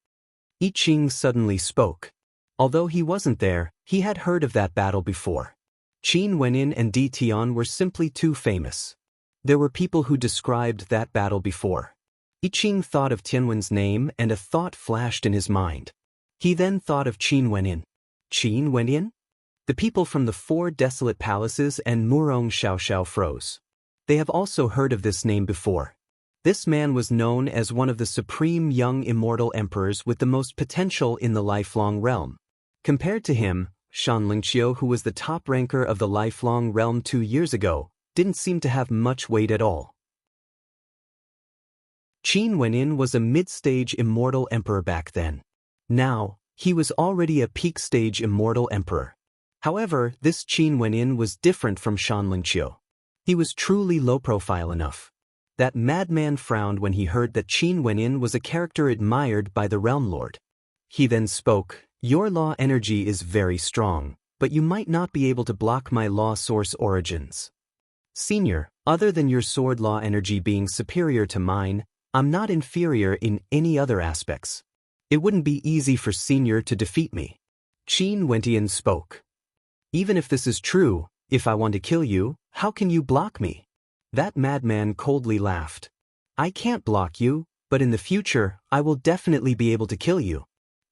I Ching suddenly spoke. Although he wasn't there, he had heard of that battle before. Qin Wenyan and Di Tian were simply too famous. There were people who described that battle before. I Ching thought of Tianwen's name and a thought flashed in his mind. He then thought of Qin Wenyan. Qin Wenyan? The people from the 4 desolate palaces and Murong Xiaoxiao froze. They have also heard of this name before. This man was known as one of the supreme young immortal emperors with the most potential in the lifelong realm. Compared to him, Shan Lingqiu, who was the top ranker of the lifelong realm 2 years ago, didn't seem to have much weight at all. Qin Wenyan was a mid-stage immortal emperor back then. Now, he was already a peak-stage immortal emperor. However, this Qin Wenyan was different from Shan Lingqiu. He was truly low-profile enough. That madman frowned when he heard that Qin Wenyan was a character admired by the Realm Lord. He then spoke, "Your law energy is very strong, but you might not be able to block my law source origins. Senior, other than your sword law energy being superior to mine, I'm not inferior in any other aspects. It wouldn't be easy for Senior to defeat me." Qin Wenyan spoke. "Even if this is true, if I want to kill you, how can you block me?" That madman coldly laughed. "I can't block you, but in the future, I will definitely be able to kill you."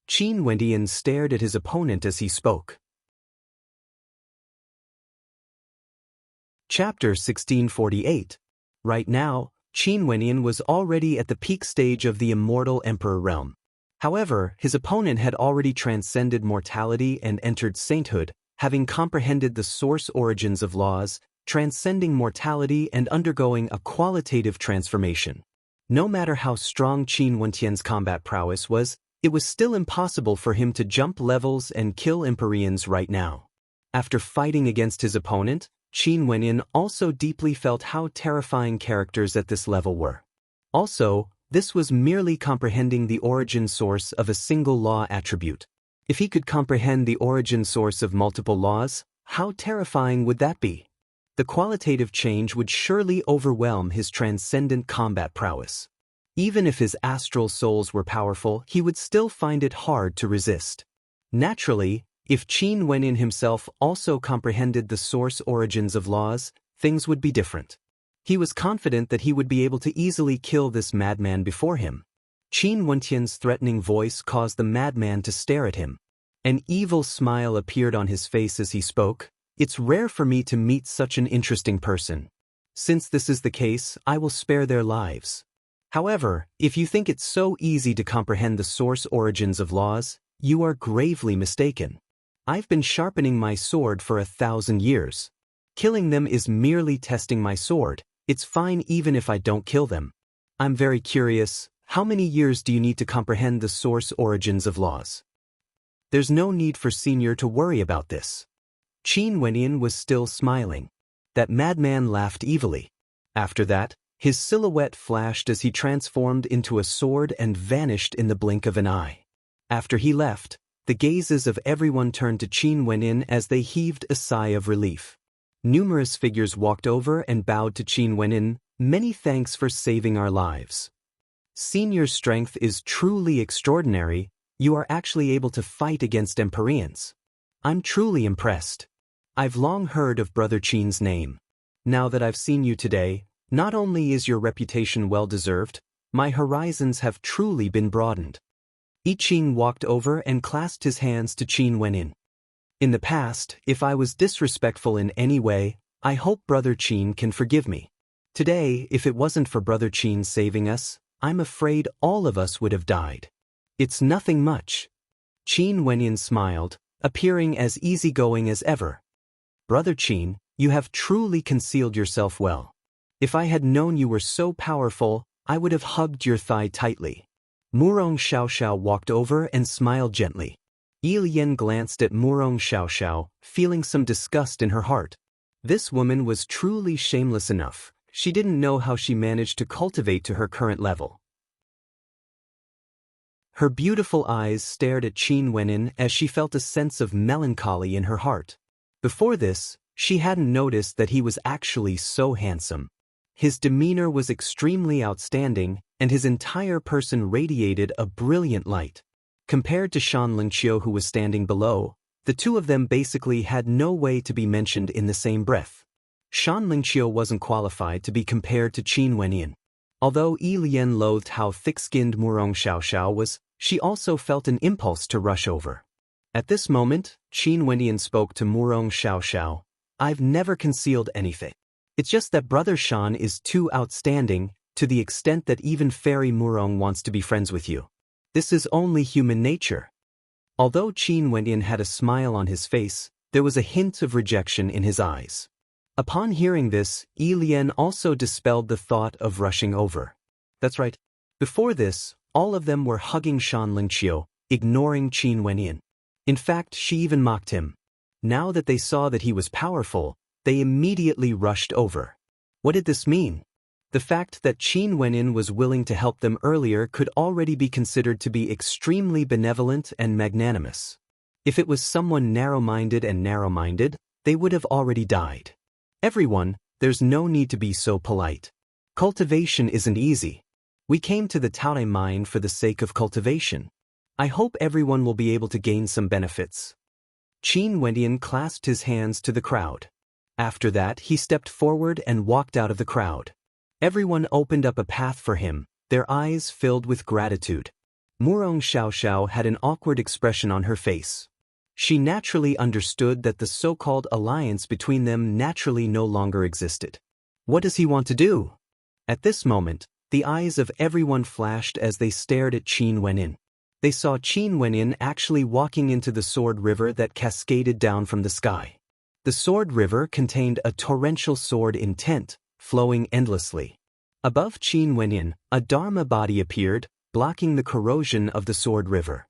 Qin Wenyan stared at his opponent as he spoke. Chapter 1648. Right now, Qin Wenyan was already at the peak stage of the Immortal Emperor realm. However, his opponent had already transcended mortality and entered sainthood, having comprehended the source origins of laws, transcending mortality and undergoing a qualitative transformation. No matter how strong Qin Wentian's combat prowess was, It was still impossible for him to jump levels and kill Empyreans right now. After fighting against his opponent, Qin Wenyin also deeply felt how terrifying characters at this level were. Also, this was merely comprehending the origin source of a single law attribute. If he could comprehend the origin source of multiple laws, how terrifying would that be? The qualitative change would surely overwhelm his transcendent combat prowess. Even if his astral souls were powerful, he would still find it hard to resist. Naturally, if Qin Wenyin himself also comprehended the source origins of laws, things would be different. He was confident that he would be able to easily kill this madman before him. Qin Wentian's threatening voice caused the madman to stare at him. An evil smile appeared on his face as he spoke. It's rare for me to meet such an interesting person. Since this is the case, I will spare their lives. However, if you think it's so easy to comprehend the source origins of laws, you are gravely mistaken. I've been sharpening my sword for 1,000 years. Killing them is merely testing my sword. It's fine even if I don't kill them. I'm very curious, how many years do you need to comprehend the source origins of laws? There's no need for Senior to worry about this. Qin Wenyin was still smiling. That madman laughed evilly. After that, his silhouette flashed as he transformed into a sword and vanished in the blink of an eye. After he left, the gazes of everyone turned to Qin Wenyin as they heaved a sigh of relief. Numerous figures walked over and bowed to Qin Wenyin. Many thanks for saving our lives. Senior's strength is truly extraordinary. You are actually able to fight against Empyreans. I'm truly impressed. I've long heard of Brother Qin's name. Now that I've seen you today, not only is your reputation well-deserved, my horizons have truly been broadened. I Ching walked over and clasped his hands to Qin Wenyin. In the past, if I was disrespectful in any way, I hope Brother Qin can forgive me. Today, if it wasn't for Brother Qin saving us, I'm afraid all of us would have died. It's nothing much. Qin Wenyin smiled, appearing as easygoing as ever. Brother Qin, you have truly concealed yourself well. If I had known you were so powerful, I would have hugged your thigh tightly. Murong Xiaoxiao walked over and smiled gently. Yi Lian glanced at Murong Xiaoxiao, feeling some disgust in her heart. This woman was truly shameless enough. She didn't know how she managed to cultivate to her current level. Her beautiful eyes stared at Qin Wenyin as she felt a sense of melancholy in her heart. Before this, she hadn't noticed that he was actually so handsome. His demeanor was extremely outstanding, and his entire person radiated a brilliant light. Compared to Shan Lingqiu, who was standing below, the two of them basically had no way to be mentioned in the same breath. Shan Lingqiu wasn't qualified to be compared to Qin Wenyin. Although Yi Lian loathed how thick-skinned Murong Xiaoxiao was, she also felt an impulse to rush over. At this moment, Qin Wenyin spoke to Murong Xiaoxiao. I've never concealed anything. It's just that Brother Shan is too outstanding, to the extent that even Fairy Murong wants to be friends with you. This is only human nature. Although Qin Wenyin had a smile on his face, there was a hint of rejection in his eyes. Upon hearing this, Yi Lian also dispelled the thought of rushing over. That's right. Before this, all of them were hugging Shan Lingqiu, ignoring Qin Wenyin. In fact, she even mocked him. Now that they saw that he was powerful, they immediately rushed over. What did this mean? The fact that Qin Wenyin was willing to help them earlier could already be considered to be extremely benevolent and magnanimous. If it was someone narrow-minded, they would have already died. Everyone, there's no need to be so polite. Cultivation isn't easy. We came to the Taorai mine for the sake of cultivation. I hope everyone will be able to gain some benefits. Qin Wenyin clasped his hands to the crowd. After that, he stepped forward and walked out of the crowd. Everyone opened up a path for him, their eyes filled with gratitude. Murong Xiaoxiao had an awkward expression on her face. She naturally understood that the so-called alliance between them naturally no longer existed. What does he want to do? At this moment, the eyes of everyone flashed as they stared at Qin Wenyin. They saw Qin Wenyin actually walking into the sword river that cascaded down from the sky. The sword river contained a torrential sword intent, flowing endlessly. Above Qin Wenyin, a Dharma body appeared, blocking the corrosion of the Sword River.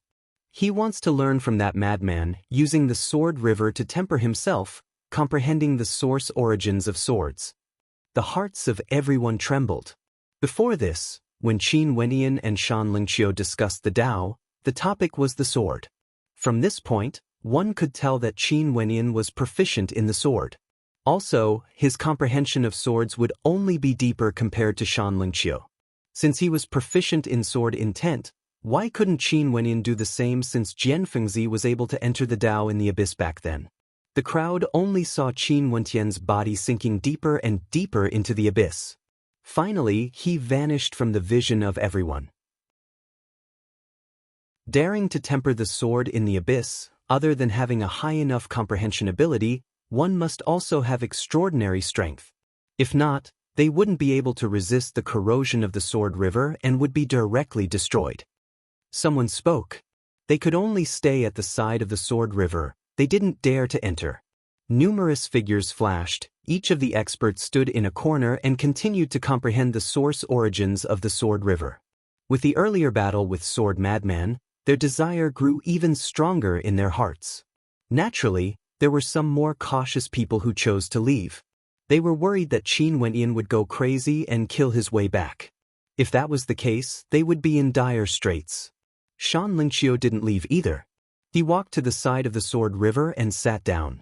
He wants to learn from that madman, using the Sword River to temper himself, comprehending the source origins of swords. The hearts of everyone trembled. Before this, when Qin Wenyan and Shan Lingqiu discussed the Tao, the topic was the sword. From this point, one could tell that Qin Wenyan was proficient in the sword. Also, his comprehension of swords would only be deeper compared to Shan Lingqiu. Since he was proficient in sword intent, why couldn't Qin Wenyan do the same, since Jian Fengzi was able to enter the Tao in the abyss back then? The crowd only saw Qin Wentian's body sinking deeper and deeper into the abyss. Finally, he vanished from the vision of everyone. Daring to temper the sword in the abyss, other than having a high enough comprehension ability, one must also have extraordinary strength. If not, they wouldn't be able to resist the corrosion of the Sword River and would be directly destroyed. Someone spoke. They could only stay at the side of the Sword River, they didn't dare to enter. Numerous figures flashed, each of the experts stood in a corner and continued to comprehend the source origins of the Sword River. With the earlier battle with Sword Madman, their desire grew even stronger in their hearts. Naturally, there were some more cautious people who chose to leave. They were worried that Qin Wenyan would go crazy and kill his way back. If that was the case, they would be in dire straits. Shan Lingqiu didn't leave either. He walked to the side of the Sword River and sat down.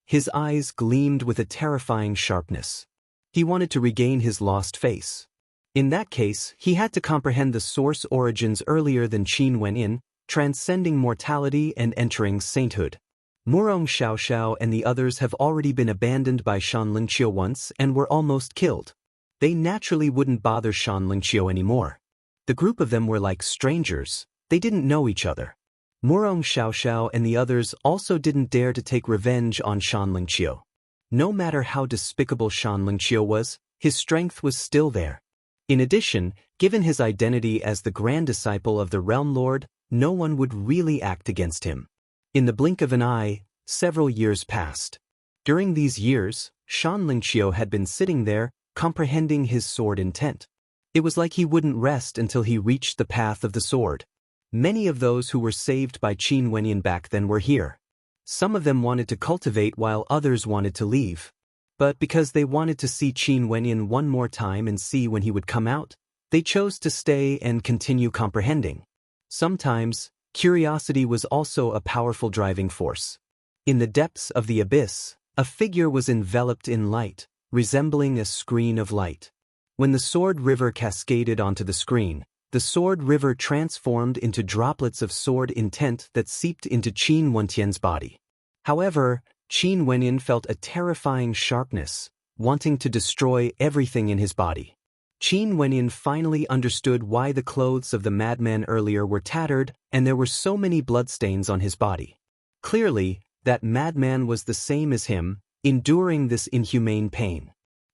His eyes gleamed with a terrifying sharpness. He wanted to regain his lost face. In that case, he had to comprehend the source origins earlier than Qin Wenyan, transcending mortality and entering sainthood. Murong Xiaoxiao and the others have already been abandoned by Shan Lingqiu once and were almost killed. They naturally wouldn't bother Shan Lingqiu anymore. The group of them were like strangers, they didn't know each other. Murong Xiaoxiao and the others also didn't dare to take revenge on Shan Lingqiu. No matter how despicable Shan Lingqiu was, his strength was still there. In addition, given his identity as the grand disciple of the Realm Lord, no one would really act against him. In the blink of an eye, several years passed. During these years, Shan Lingqiu had been sitting there, comprehending his sword intent. It was like he wouldn't rest until he reached the path of the sword. Many of those who were saved by Qin Wenyan back then were here. Some of them wanted to cultivate while others wanted to leave. But because they wanted to see Qin Wenyan one more time and see when he would come out, they chose to stay and continue comprehending. Sometimes, curiosity was also a powerful driving force. In the depths of the abyss, a figure was enveloped in light, resembling a screen of light. When the Sword River cascaded onto the screen, the Sword River transformed into droplets of sword intent that seeped into Qin Wentian's body. However, Qin Wenyan felt a terrifying sharpness, wanting to destroy everything in his body. Qin Wenyan finally understood why the clothes of the madman earlier were tattered and there were so many bloodstains on his body. Clearly, that madman was the same as him, enduring this inhumane pain.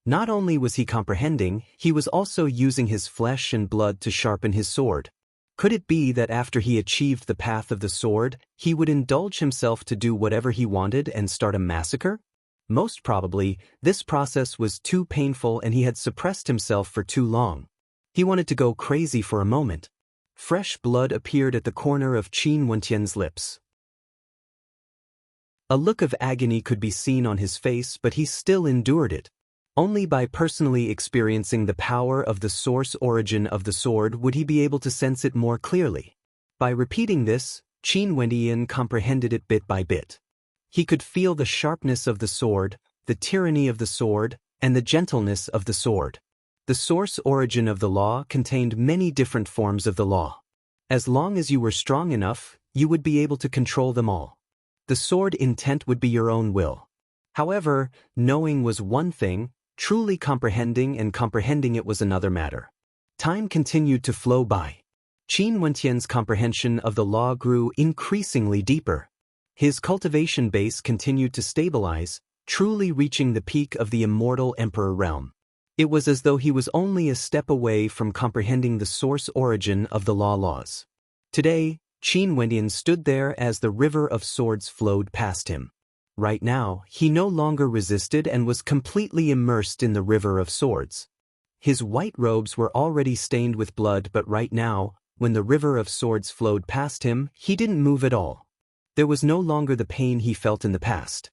Not only was he comprehending, he was also using his flesh and blood to sharpen his sword. Could it be that after he achieved the path of the sword, he would indulge himself to do whatever he wanted and start a massacre? Most probably, this process was too painful and he had suppressed himself for too long. He wanted to go crazy for a moment. Fresh blood appeared at the corner of Qin Wentian's lips. A look of agony could be seen on his face, but he still endured it. Only by personally experiencing the power of the source origin of the sword would he be able to sense it more clearly. By repeating this, Qin Wenyan comprehended it bit by bit. He could feel the sharpness of the sword, the tyranny of the sword, and the gentleness of the sword. The source origin of the law contained many different forms of the law. As long as you were strong enough, you would be able to control them all. The sword intent would be your own will. However, knowing was one thing, truly comprehending it was another matter. Time continued to flow by. Qin Wentian's comprehension of the law grew increasingly deeper. His cultivation base continued to stabilize, truly reaching the peak of the immortal emperor realm. It was as though he was only a step away from comprehending the source origin of the laws. Today, Qin Wenyan stood there as the river of swords flowed past him. Right now, he no longer resisted and was completely immersed in the river of swords. His white robes were already stained with blood, but right now, when the river of swords flowed past him, he didn't move at all. There was no longer the pain he felt in the past.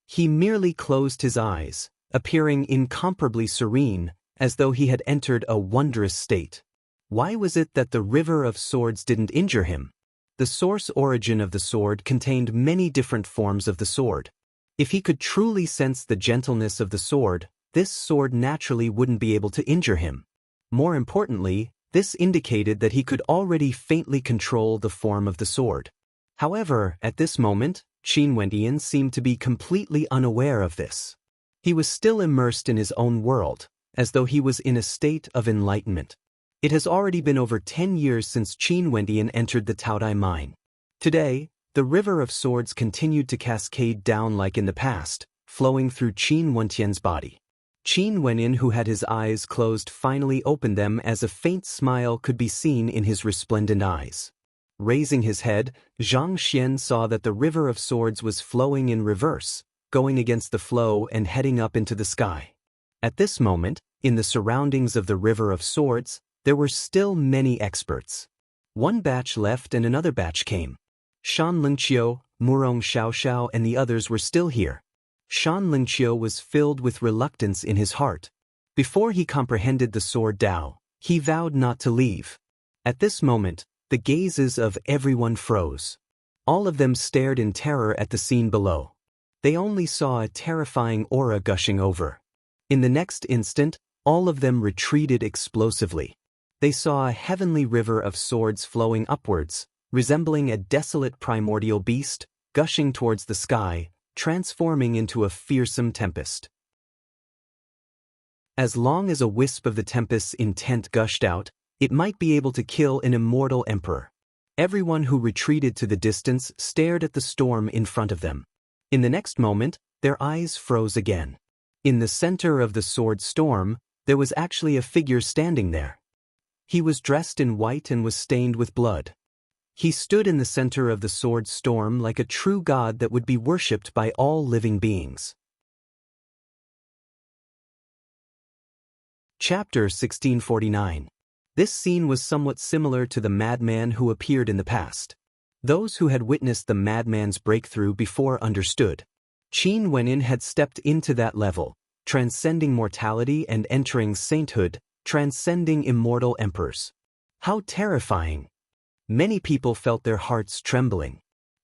He merely closed his eyes, appearing incomparably serene, as though he had entered a wondrous state. Why was it that the river of swords didn't injure him? The source origin of the sword contained many different forms of the sword. If he could truly sense the gentleness of the sword, this sword naturally wouldn't be able to injure him. More importantly, this indicated that he could already faintly control the form of the sword. However, at this moment, Qin Wendian seemed to be completely unaware of this. He was still immersed in his own world, as though he was in a state of enlightenment. It has already been over 10 years since Qin Wendian entered the Taodai mine. Today, the river of swords continued to cascade down like in the past, flowing through Qin Wentian's body. Qin Wendian, who had his eyes closed, finally opened them as a faint smile could be seen in his resplendent eyes. Raising his head, Zhang Xian saw that the river of swords was flowing in reverse, going against the flow and heading up into the sky. At this moment, in the surroundings of the river of swords, there were still many experts. One batch left and another batch came. Shan Lingqiu, Murong Xiaoxiao and the others were still here. Shan Lingqiu was filled with reluctance in his heart. Before he comprehended the sword Dao, he vowed not to leave. At this moment, the gazes of everyone froze. All of them stared in terror at the scene below. They only saw a terrifying aura gushing over. In the next instant, all of them retreated explosively. They saw a heavenly river of swords flowing upwards, resembling a desolate primordial beast, gushing towards the sky, transforming into a fearsome tempest. As long as a wisp of the tempest's intent gushed out, it might be able to kill an immortal emperor. Everyone who retreated to the distance stared at the storm in front of them. In the next moment, their eyes froze again. In the center of the sword storm, there was actually a figure standing there. He was dressed in white and was stained with blood. He stood in the center of the sword storm like a true god that would be worshipped by all living beings. Chapter 1649. This scene was somewhat similar to the madman who appeared in the past. Those who had witnessed the madman's breakthrough before understood. Qin Wendian had stepped into that level, transcending mortality and entering sainthood, transcending immortal emperors. How terrifying! Many people felt their hearts trembling.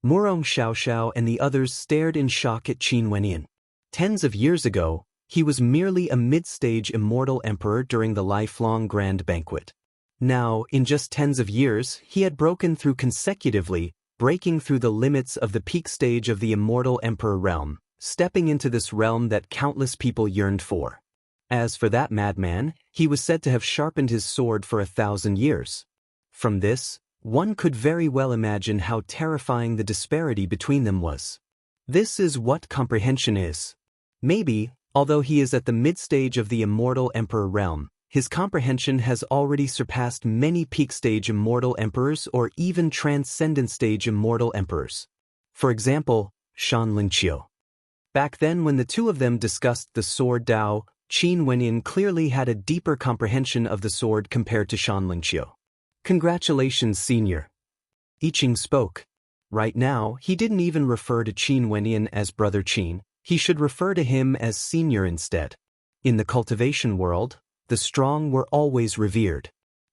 Murong Xiaoxiao and the others stared in shock at Qin Wendian. Tens of years ago, he was merely a mid-stage immortal emperor during the lifelong grand banquet. Now, in just tens of years, he had broken through consecutively, breaking through the limits of the peak stage of the immortal emperor realm, stepping into this realm that countless people yearned for. As for that madman, he was said to have sharpened his sword for 1,000 years. From this, one could very well imagine how terrifying the disparity between them was. This is what comprehension is. Maybe, although he is at the mid-stage of the immortal emperor realm, his comprehension has already surpassed many peak-stage immortal emperors or even transcendent-stage immortal emperors. For example, Shan Lingqiu. Back then when the two of them discussed the sword Dao, Qin Wendian clearly had a deeper comprehension of the sword compared to Shan Lingqiu. Congratulations, senior. I Ching spoke. Right now, he didn't even refer to Qin Wendian as Brother Qin, he should refer to him as senior instead. In the cultivation world, the strong were always revered.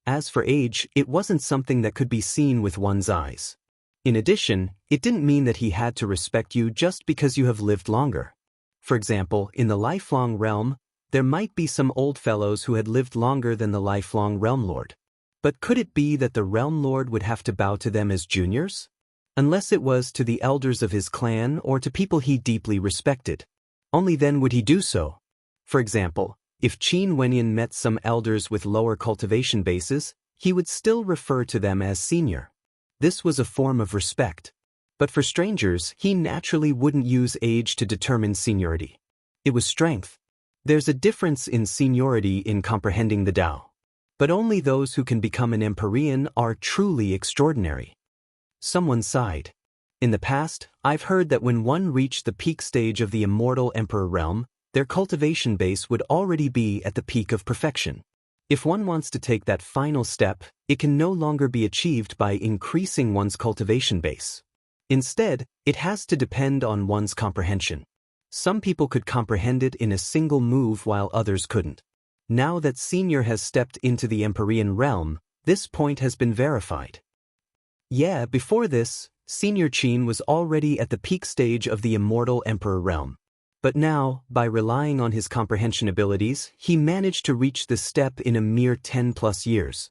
As for age, it wasn't something that could be seen with one's eyes. In addition, it didn't mean that he had to respect you just because you have lived longer. For example, in the lifelong realm, there might be some old fellows who had lived longer than the lifelong realm lord. But could it be that the realm lord would have to bow to them as juniors? Unless it was to the elders of his clan or to people he deeply respected. Only then would he do so. For example, if Qin Wendian met some elders with lower cultivation bases, he would still refer to them as senior. This was a form of respect. But for strangers, he naturally wouldn't use age to determine seniority. It was strength. There's a difference in seniority in comprehending the Tao. But only those who can become an Empyrean are truly extraordinary. Someone sighed. In the past, I've heard that when one reached the peak stage of the immortal emperor realm, their cultivation base would already be at the peak of perfection. If one wants to take that final step, it can no longer be achieved by increasing one's cultivation base. Instead, it has to depend on one's comprehension. Some people could comprehend it in a single move while others couldn't. Now that Senior has stepped into the Empyrean realm, this point has been verified. Yeah, before this, Senior Qin was already at the peak stage of the immortal Emperor realm. But now, by relying on his comprehension abilities, he managed to reach this step in a mere 10+ years.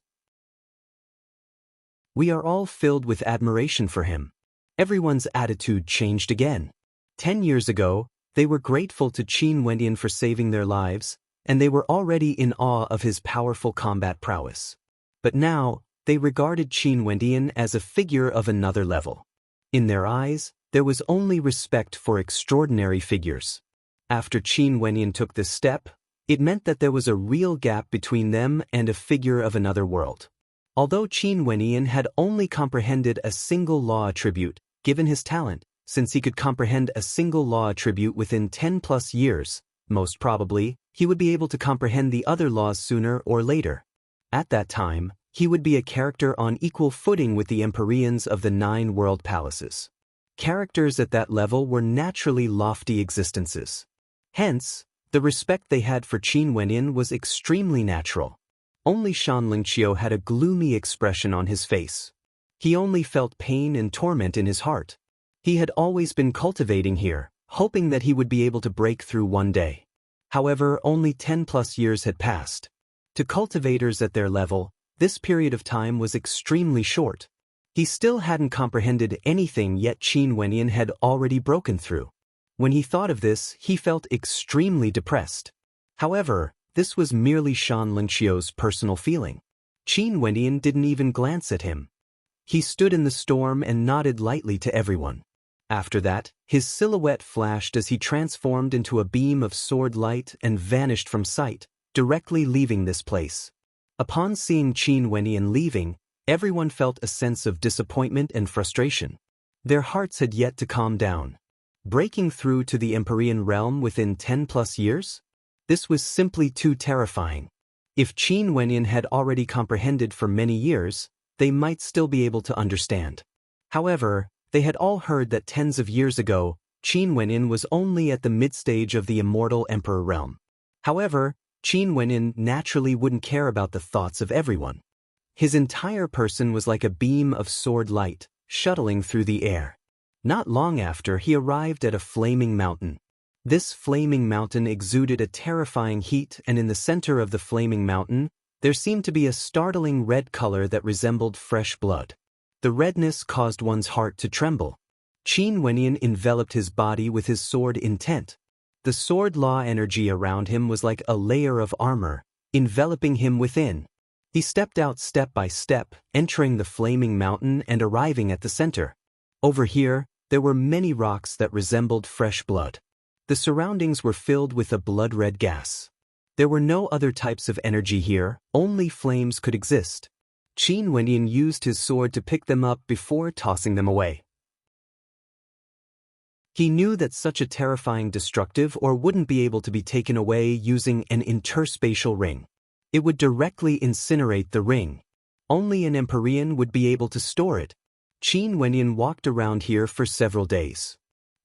We are all filled with admiration for him. Everyone's attitude changed again. 10 years ago, they were grateful to Qin Wendian for saving their lives, and they were already in awe of his powerful combat prowess. But now, they regarded Qin Wendian as a figure of another level. In their eyes, there was only respect for extraordinary figures. After Qin Wendian took this step, it meant that there was a real gap between them and a figure of another world. Although Qin Wendian had only comprehended a single law attribute, given his talent, since he could comprehend a single law attribute within 10+ years, most probably, he would be able to comprehend the other laws sooner or later. At that time, he would be a character on equal footing with the Empyreans of the 9 world palaces. Characters at that level were naturally lofty existences. Hence, the respect they had for Qin Wendian was extremely natural. Only Shan Lingqiu had a gloomy expression on his face. He only felt pain and torment in his heart. He had always been cultivating here, hoping that he would be able to break through one day. However, only 10+ years had passed. To cultivators at their level, this period of time was extremely short. He still hadn't comprehended anything, yet Qin Wendian had already broken through. When he thought of this, he felt extremely depressed. However, this was merely Shan Lingqiu's personal feeling. Qin Wendian didn't even glance at him. He stood in the storm and nodded lightly to everyone. After that, his silhouette flashed as he transformed into a beam of sword light and vanished from sight, directly leaving this place. Upon seeing Qin Wendian leaving, everyone felt a sense of disappointment and frustration. Their hearts had yet to calm down. Breaking through to the Empyrean realm within 10+ years? This was simply too terrifying. If Qin Wendian had already comprehended for many years, they might still be able to understand. However, they had all heard that tens of years ago, Qin Wendian was only at the mid-stage of the immortal Emperor realm. However, Qin Wendian naturally wouldn't care about the thoughts of everyone. His entire person was like a beam of sword light, shuttling through the air. Not long after, he arrived at a flaming mountain. This flaming mountain exuded a terrifying heat, and in the center of the flaming mountain, there seemed to be a startling red color that resembled fresh blood. The redness caused one's heart to tremble. Qin Wendian enveloped his body with his sword intent. The sword law energy around him was like a layer of armor, enveloping him within. He stepped out step by step, entering the flaming mountain and arriving at the center. Over here, there were many rocks that resembled fresh blood. The surroundings were filled with a blood-red gas. There were no other types of energy here, only flames could exist. Qin Wendian used his sword to pick them up before tossing them away. He knew that such a terrifying destructive ore wouldn't be able to be taken away using an interspatial ring. It would directly incinerate the ring. Only an Empyrean would be able to store it. Qin Wendian walked around here for several days.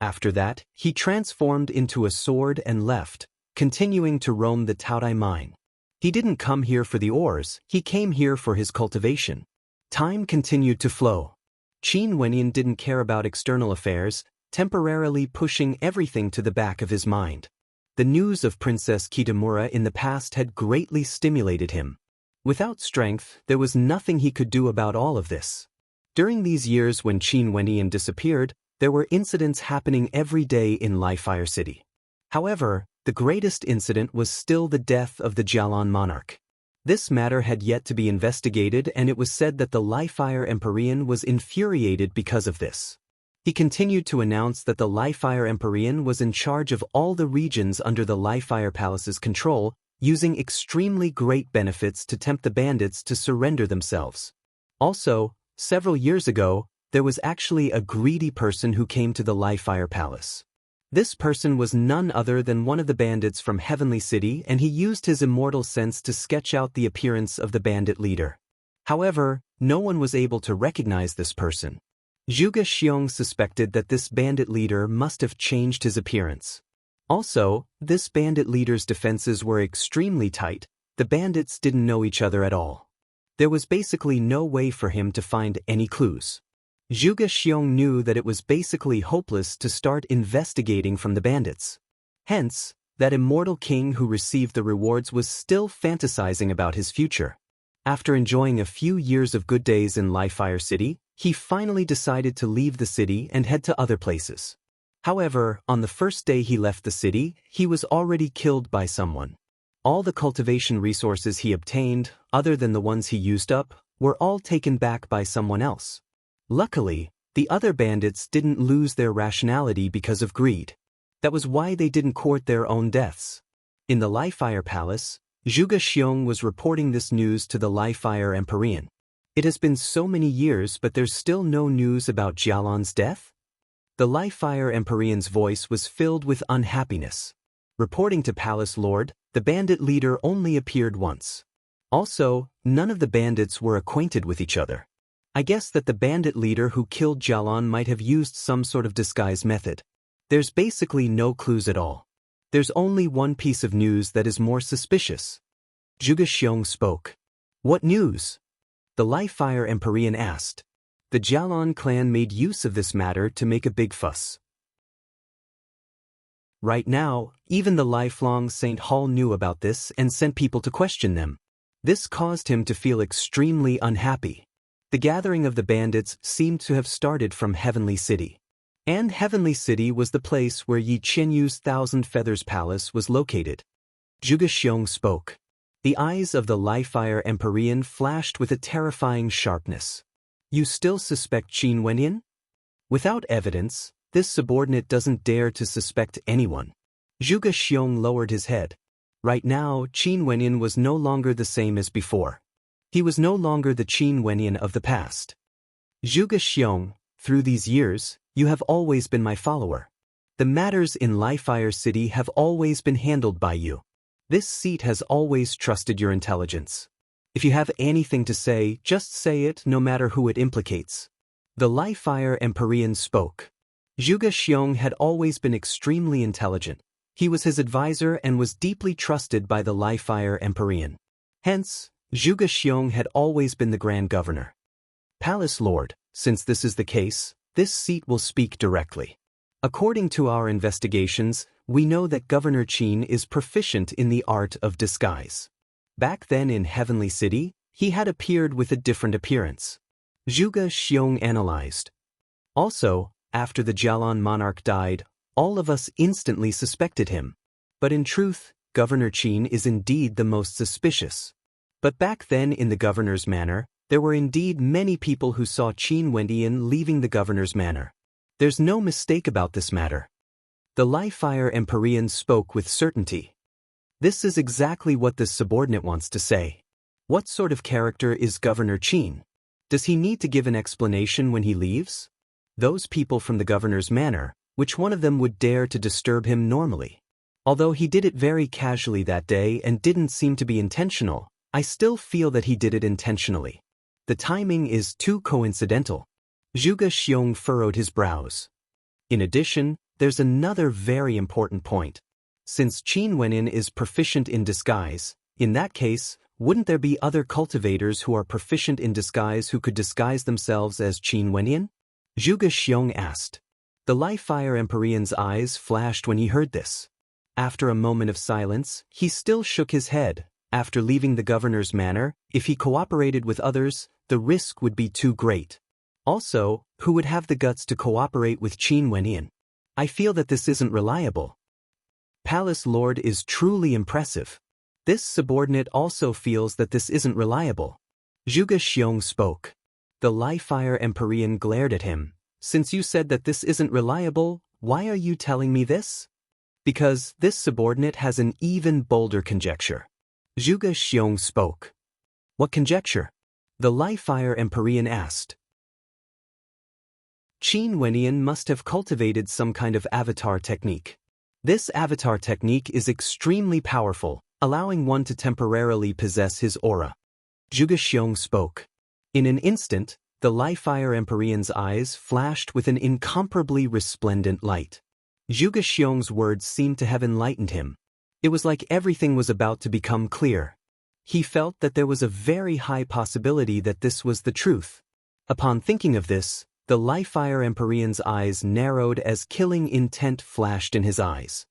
After that, he transformed into a sword and left, continuing to roam the Taodai mine. He didn't come here for the ores, he came here for his cultivation. Time continued to flow. Qin Wendian didn't care about external affairs, temporarily pushing everything to the back of his mind. The news of Princess Kitamura in the past had greatly stimulated him. Without strength, there was nothing he could do about all of this. During these years when Qin Wendian disappeared, there were incidents happening every day in Lifefire City. However, the greatest incident was still the death of the Jialan monarch. This matter had yet to be investigated, and it was said that the Lifefire Empyrean was infuriated because of this. He continued to announce that the Lifefire Empyrean was in charge of all the regions under the Lifefire Palace's control, using extremely great benefits to tempt the bandits to surrender themselves. Also, several years ago, there was actually a greedy person who came to the Lifefire Palace. This person was none other than one of the bandits from Heavenly City, and he used his immortal sense to sketch out the appearance of the bandit leader. However, no one was able to recognize this person. Zhuge Xiong suspected that this bandit leader must have changed his appearance. Also, this bandit leader's defenses were extremely tight. The bandits didn't know each other at all. There was basically no way for him to find any clues. Zhuge Xiong knew that it was basically hopeless to start investigating from the bandits. Hence, that immortal king who received the rewards was still fantasizing about his future. After enjoying a few years of good days in Lifefire City, he finally decided to leave the city and head to other places. However, on the first day he left the city, he was already killed by someone. All the cultivation resources he obtained, other than the ones he used up, were all taken back by someone else. Luckily, the other bandits didn't lose their rationality because of greed. That was why they didn't court their own deaths. In the Lifefire Palace, Zhuge Xiong was reporting this news to the Lifefire Empyrean. It has been so many years, but there's still no news about Jialan's death? The Lifefire Empyrean's voice was filled with unhappiness. Reporting to Palace Lord, the bandit leader only appeared once. Also, none of the bandits were acquainted with each other. I guess that the bandit leader who killed Jialan might have used some sort of disguise method. There's basically no clues at all. There's only one piece of news that is more suspicious. Zhuge Xiong spoke. What news? The Lifefire Empyrean asked. The Jialan clan made use of this matter to make a big fuss. Right now, even the lifelong St. Hall knew about this and sent people to question them. This caused him to feel extremely unhappy. The gathering of the bandits seemed to have started from Heavenly City. And Heavenly City was the place where Yi Qianyu's Thousand Feathers Palace was located. Zhuge Xiong spoke. The eyes of the Lifefire Empyrean flashed with a terrifying sharpness. You still suspect Qin Wenyan? Without evidence, this subordinate doesn't dare to suspect anyone. Zhuge Xiong lowered his head. Right now, Qin Wenyan was no longer the same as before. He was no longer the Qin Wenyan of the past. Zhuge Xiong, through these years, you have always been my follower. The matters in Lifefire City have always been handled by you. This seat has always trusted your intelligence. If you have anything to say, just say it, no matter who it implicates. The Lifefire Empyrean spoke. Zhuge Xiong had always been extremely intelligent. He was his advisor and was deeply trusted by the Lifefire Empyrean. Hence, Zhuge Xiong had always been the Grand Governor. Palace Lord, since this is the case, this seat will speak directly. According to our investigations, we know that Governor Qin is proficient in the art of disguise. Back then in Heavenly City, he had appeared with a different appearance. Zhuge Xiong analyzed. Also, after the Jialan monarch died, all of us instantly suspected him. But in truth, Governor Qin is indeed the most suspicious. But back then in the governor's manor, there were indeed many people who saw Qin Wenyan leaving the governor's manor. There's no mistake about this matter. The Lifefire Empyrean spoke with certainty. This is exactly what this subordinate wants to say. What sort of character is Governor Qin? Does he need to give an explanation when he leaves? Those people from the governor's manor, which one of them would dare to disturb him normally? Although he did it very casually that day and didn't seem to be intentional, I still feel that he did it intentionally. The timing is too coincidental. Zhuge Xiong furrowed his brows. In addition, there's another very important point. Since Qin Wenyan is proficient in disguise, in that case, wouldn't there be other cultivators who are proficient in disguise who could disguise themselves as Qin Wenyan? Zhuge Xiong asked. The Lifefire Empyrean's eyes flashed when he heard this. After a moment of silence, he still shook his head. After leaving the governor's manor, if he cooperated with others, the risk would be too great. Also, who would have the guts to cooperate with Qin Wenyan? I feel that this isn't reliable. Palace Lord is truly impressive. This subordinate also feels that this isn't reliable. Zhuge Xiong spoke. The Lifefire Empyrean glared at him. Since you said that this isn't reliable, why are you telling me this? Because this subordinate has an even bolder conjecture. Zhuge Xiong spoke. What conjecture? The Lifefire Empyrean asked. Qin Wenyan must have cultivated some kind of avatar technique. This avatar technique is extremely powerful, allowing one to temporarily possess his aura. Zhuge Xiong spoke. In an instant, the Li-Fire Empyrean's eyes flashed with an incomparably resplendent light. Zhuge Xiong's words seemed to have enlightened him. It was like everything was about to become clear. He felt that there was a very high possibility that this was the truth. Upon thinking of this, the Li-Fire Empyrean's eyes narrowed as killing intent flashed in his eyes.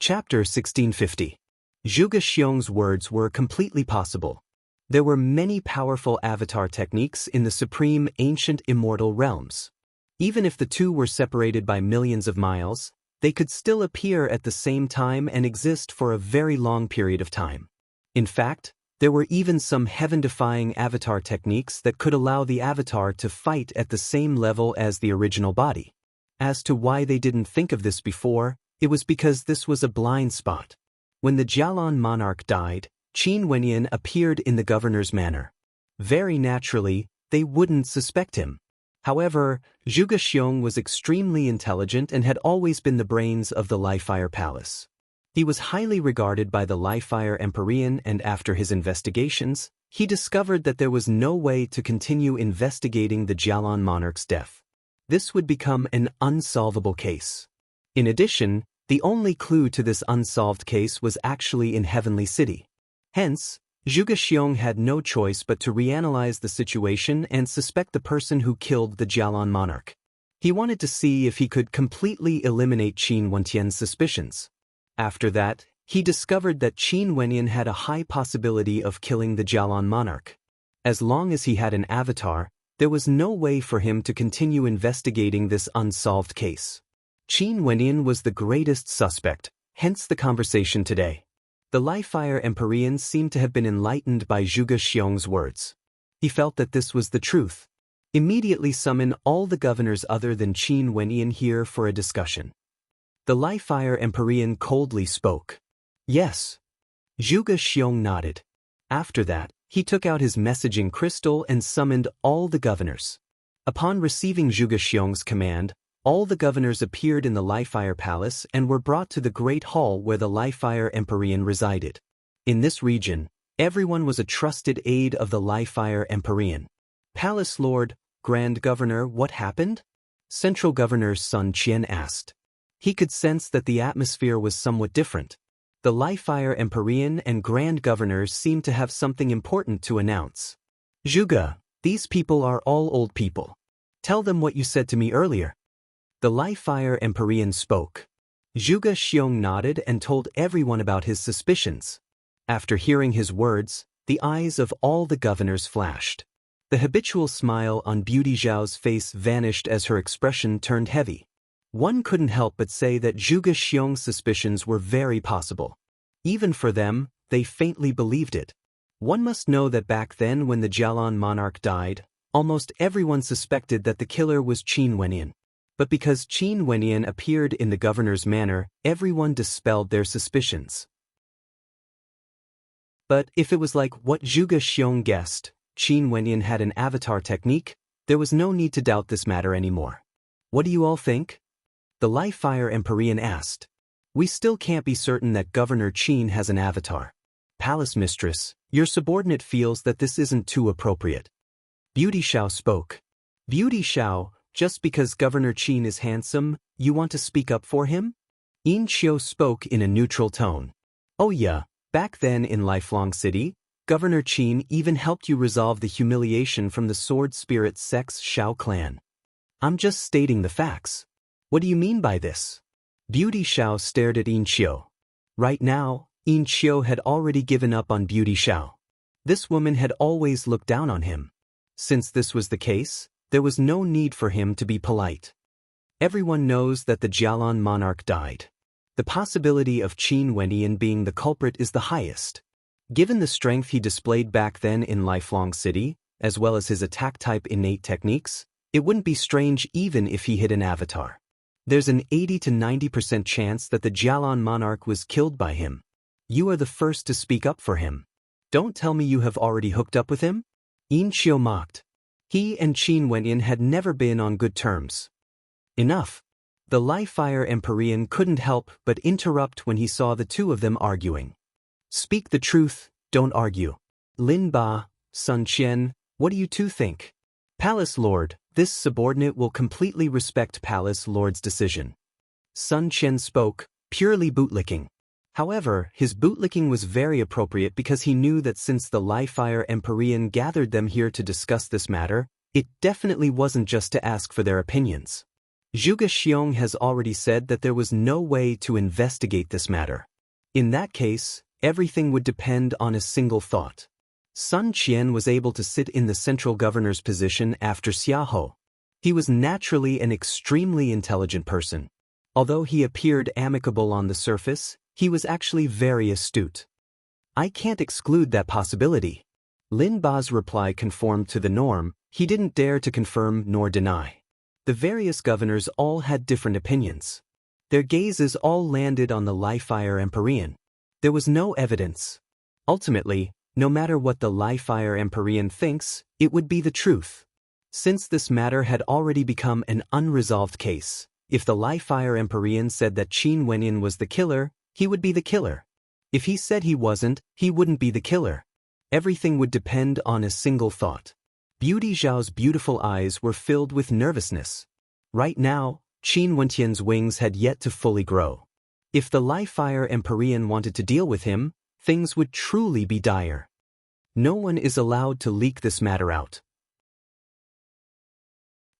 Chapter 1650. Zhuge Xiong's words were completely possible. There were many powerful avatar techniques in the supreme ancient immortal realms. Even if the two were separated by millions of miles, they could still appear at the same time and exist for a very long period of time. In fact, there were even some heaven-defying avatar techniques that could allow the avatar to fight at the same level as the original body. As to why they didn't think of this before, it was because this was a blind spot. When the Jialan monarch died, Qin Wenyan appeared in the governor's manor. Very naturally, they wouldn't suspect him. However, Zhuge Xiong was extremely intelligent and had always been the brains of the Li-Fire Palace. He was highly regarded by the Li-Fire Empyrean, and after his investigations, he discovered that there was no way to continue investigating the Jialan monarch's death. This would become an unsolvable case. In addition, the only clue to this unsolved case was actually in Heavenly City. Hence, Zhuge Xiong had no choice but to reanalyze the situation and suspect the person who killed the Jialan monarch. He wanted to see if he could completely eliminate Qin Wentian's suspicions. After that, he discovered that Qin Wenyan had a high possibility of killing the Jialan monarch. As long as he had an avatar, there was no way for him to continue investigating this unsolved case. Qin Wenyan was the greatest suspect, hence the conversation today. The Li-Fire Empyrean seemed to have been enlightened by Zhuge Xiong's words. He felt that this was the truth. Immediately summon all the governors other than Qin Wenyan here for a discussion. The Li-Fire Empyrean coldly spoke. Yes. Zhuge Xiong nodded. After that, he took out his messaging crystal and summoned all the governors. Upon receiving Zhuge Xiong's command, all the governors appeared in the Li-Fire Palace and were brought to the great hall where the Li-Fire Empyrean resided. In this region, everyone was a trusted aide of the Li-Fire Empyrean. Palace Lord, Grand Governor, what happened? Central Governor Sun Qian asked. He could sense that the atmosphere was somewhat different. The Li-Fire Empyrean and Grand Governors seemed to have something important to announce. Zhuge, these people are all old people. Tell them what you said to me earlier. The Li-Fire Empyrean spoke. Zhuge Xiong nodded and told everyone about his suspicions. After hearing his words, the eyes of all the governors flashed. The habitual smile on Beauty Zhao's face vanished as her expression turned heavy. One couldn't help but say that Zhuge Xiong's suspicions were very possible. Even for them, they faintly believed it. One must know that back then when the Jialan monarch died, almost everyone suspected that the killer was Qin Wenyan. But because Qin Wenyan appeared in the governor's manor, everyone dispelled their suspicions. But if it was like what Zhuge Xiong guessed, Qin Wenyan had an avatar technique, there was no need to doubt this matter anymore. What do you all think? The Li-Fire Empyrean asked. We still can't be certain that Governor Qin has an avatar. Palace Mistress, your subordinate feels that this isn't too appropriate. Beauty Zhao spoke. Beauty Zhao, just because Governor Qin is handsome, you want to speak up for him? Yin Qiu spoke in a neutral tone. Oh yeah, back then in Lifelong City, Governor Qin even helped you resolve the humiliation from the Sword Spirit Sect's Shao clan. I'm just stating the facts. What do you mean by this? Beauty Zhao stared at Yin Qiu. Right now, Yin Qiu had already given up on Beauty Zhao. This woman had always looked down on him. Since this was the case, there was no need for him to be polite. Everyone knows that the Jialan monarch died. The possibility of Qin Wenyan being the culprit is the highest. Given the strength he displayed back then in Lifelong City, as well as his attack-type innate techniques, it wouldn't be strange even if he hid an avatar. There's an 80 to 90% chance that the Jialan monarch was killed by him. You are the first to speak up for him. Don't tell me you have already hooked up with him? Yin Qiu mocked. He and Qin Wenyin had never been on good terms. Enough. The Li-Fire Empyrean couldn't help but interrupt when he saw the two of them arguing. Speak the truth, don't argue. Lin Ba, Sun Qian, what do you two think? Palace Lord, this subordinate will completely respect Palace Lord's decision. Sun Qian spoke, purely bootlicking. However, his bootlicking was very appropriate because he knew that since the Li-Fire Empyrean gathered them here to discuss this matter, it definitely wasn't just to ask for their opinions. Zhuge Xiong has already said that there was no way to investigate this matter. In that case, everything would depend on a single thought. Sun Qian was able to sit in the central governor's position after Xiaohou. He was naturally an extremely intelligent person. Although he appeared amicable on the surface, he was actually very astute. I can't exclude that possibility. Lin Ba's reply conformed to the norm. He didn't dare to confirm nor deny. The various governors all had different opinions. Their gazes all landed on the Li-Fire Empyrean. There was no evidence. Ultimately, no matter what the Li-Fire Empyrean thinks, it would be the truth. Since this matter had already become an unresolved case, if the Li-Fire Empyrean said that Qin Wenyin was the killer, he would be the killer. If he said he wasn't, he wouldn't be the killer. Everything would depend on a single thought. Beauty Zhao's beautiful eyes were filled with nervousness. Right now, Qin Wentian's wings had yet to fully grow. If the Li-Fire Empyrean wanted to deal with him, things would truly be dire. No one is allowed to leak this matter out.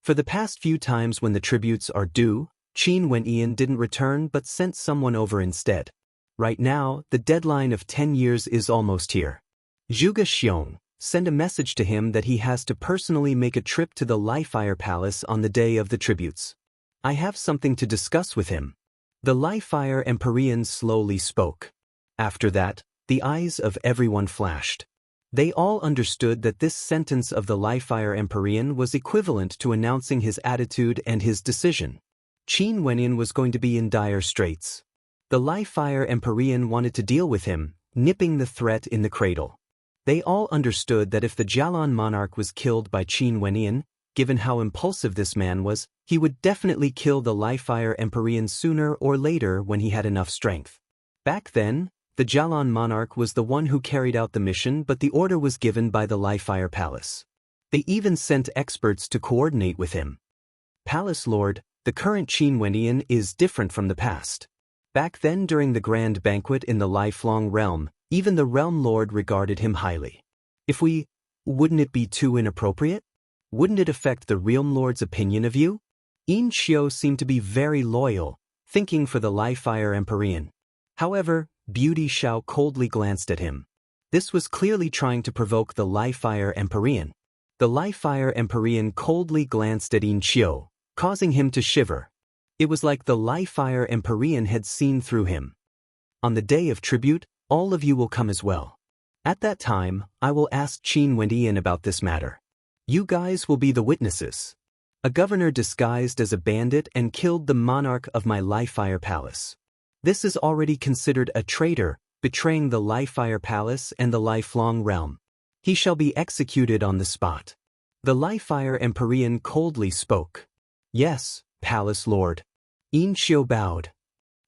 For the past few times when the tributes are due, Qin Wenyin didn't return but sent someone over instead. Right now, the deadline of 10 years is almost here. Zhuge Xiong, send a message to him that he has to personally make a trip to the Li-Fire Palace on the day of the tributes. I have something to discuss with him. The Li-Fire Empyrean slowly spoke. After that, the eyes of everyone flashed. They all understood that this sentence of the Li-Fire Empyrean was equivalent to announcing his attitude and his decision. Qin Wenyin was going to be in dire straits. The Li-Fire Empyrean wanted to deal with him, nipping the threat in the cradle. They all understood that if the Jialan monarch was killed by Qin Wenyin, given how impulsive this man was, he would definitely kill the Li-Fire Empyrean sooner or later when he had enough strength. Back then, the Jialan monarch was the one who carried out the mission, but the order was given by the Li-Fire Palace. They even sent experts to coordinate with him. Palace Lord, the current Qin Wenyin is different from the past. Back then during the grand banquet in the Lifelong Realm, even the Realm Lord regarded him highly. Wouldn't it be too inappropriate? Wouldn't it affect the Realm Lord's opinion of you? Yin Qiu seemed to be very loyal, thinking for the Li-Fire Empyrean. However, Beauty Xiao coldly glanced at him. This was clearly trying to provoke the Li-Fire Empyrean. The Li-Fire Empyrean coldly glanced at Yin Qiu, causing him to shiver. It was like the Li-Fire Empyrean had seen through him. On the day of tribute, all of you will come as well. At that time, I will ask Qin Wenyin about this matter. You guys will be the witnesses. A governor disguised as a bandit and killed the monarch of my Li-Fire Palace. This is already considered a traitor, betraying the Li-Fire Palace and the Lifelong Realm. He shall be executed on the spot. The Li-Fire Empyrean coldly spoke. Yes, Palace Lord. Yin Qiu bowed.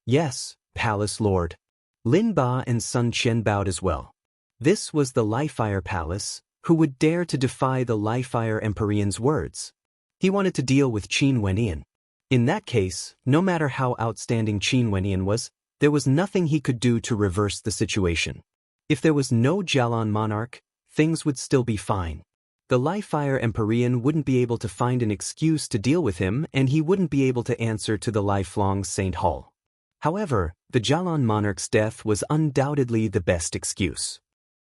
Yes, Palace Lord. Lin Ba and Sun Qian bowed as well. This was the Li-Fire Palace, who would dare to defy the Li-Fire Empyrean's words. He wanted to deal with Qin Wenyin. In that case, no matter how outstanding Qin Wenyin was, there was nothing he could do to reverse the situation. If there was no Jialan monarch, things would still be fine. The Li-Fire Empyrean wouldn't be able to find an excuse to deal with him, and he wouldn't be able to answer to the Lifelong Saint Hall. However, the Jialan monarch's death was undoubtedly the best excuse.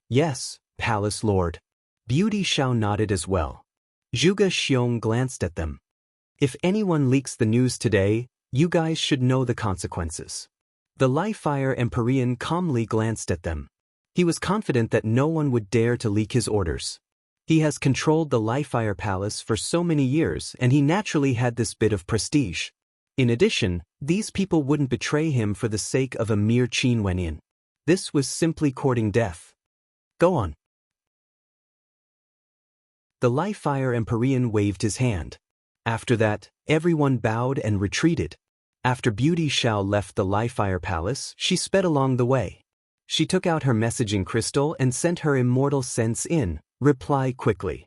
Yes, Palace Lord. Beauty Xiao nodded as well. Zhuge Xiong glanced at them. If anyone leaks the news today, you guys should know the consequences. The Li-Fire Empyrean calmly glanced at them. He was confident that no one would dare to leak his orders. He has controlled the Li-Fire Palace for so many years, and he naturally had this bit of prestige. In addition, these people wouldn't betray him for the sake of a mere Qin Wenyin. This was simply courting death. Go on. the Life-Fire Empyrean waved his hand. After that, everyone bowed and retreated. After Beauty Xiao left the Life-Fire Palace, she sped along the way. She took out her messaging crystal and sent her immortal sense in, reply quickly.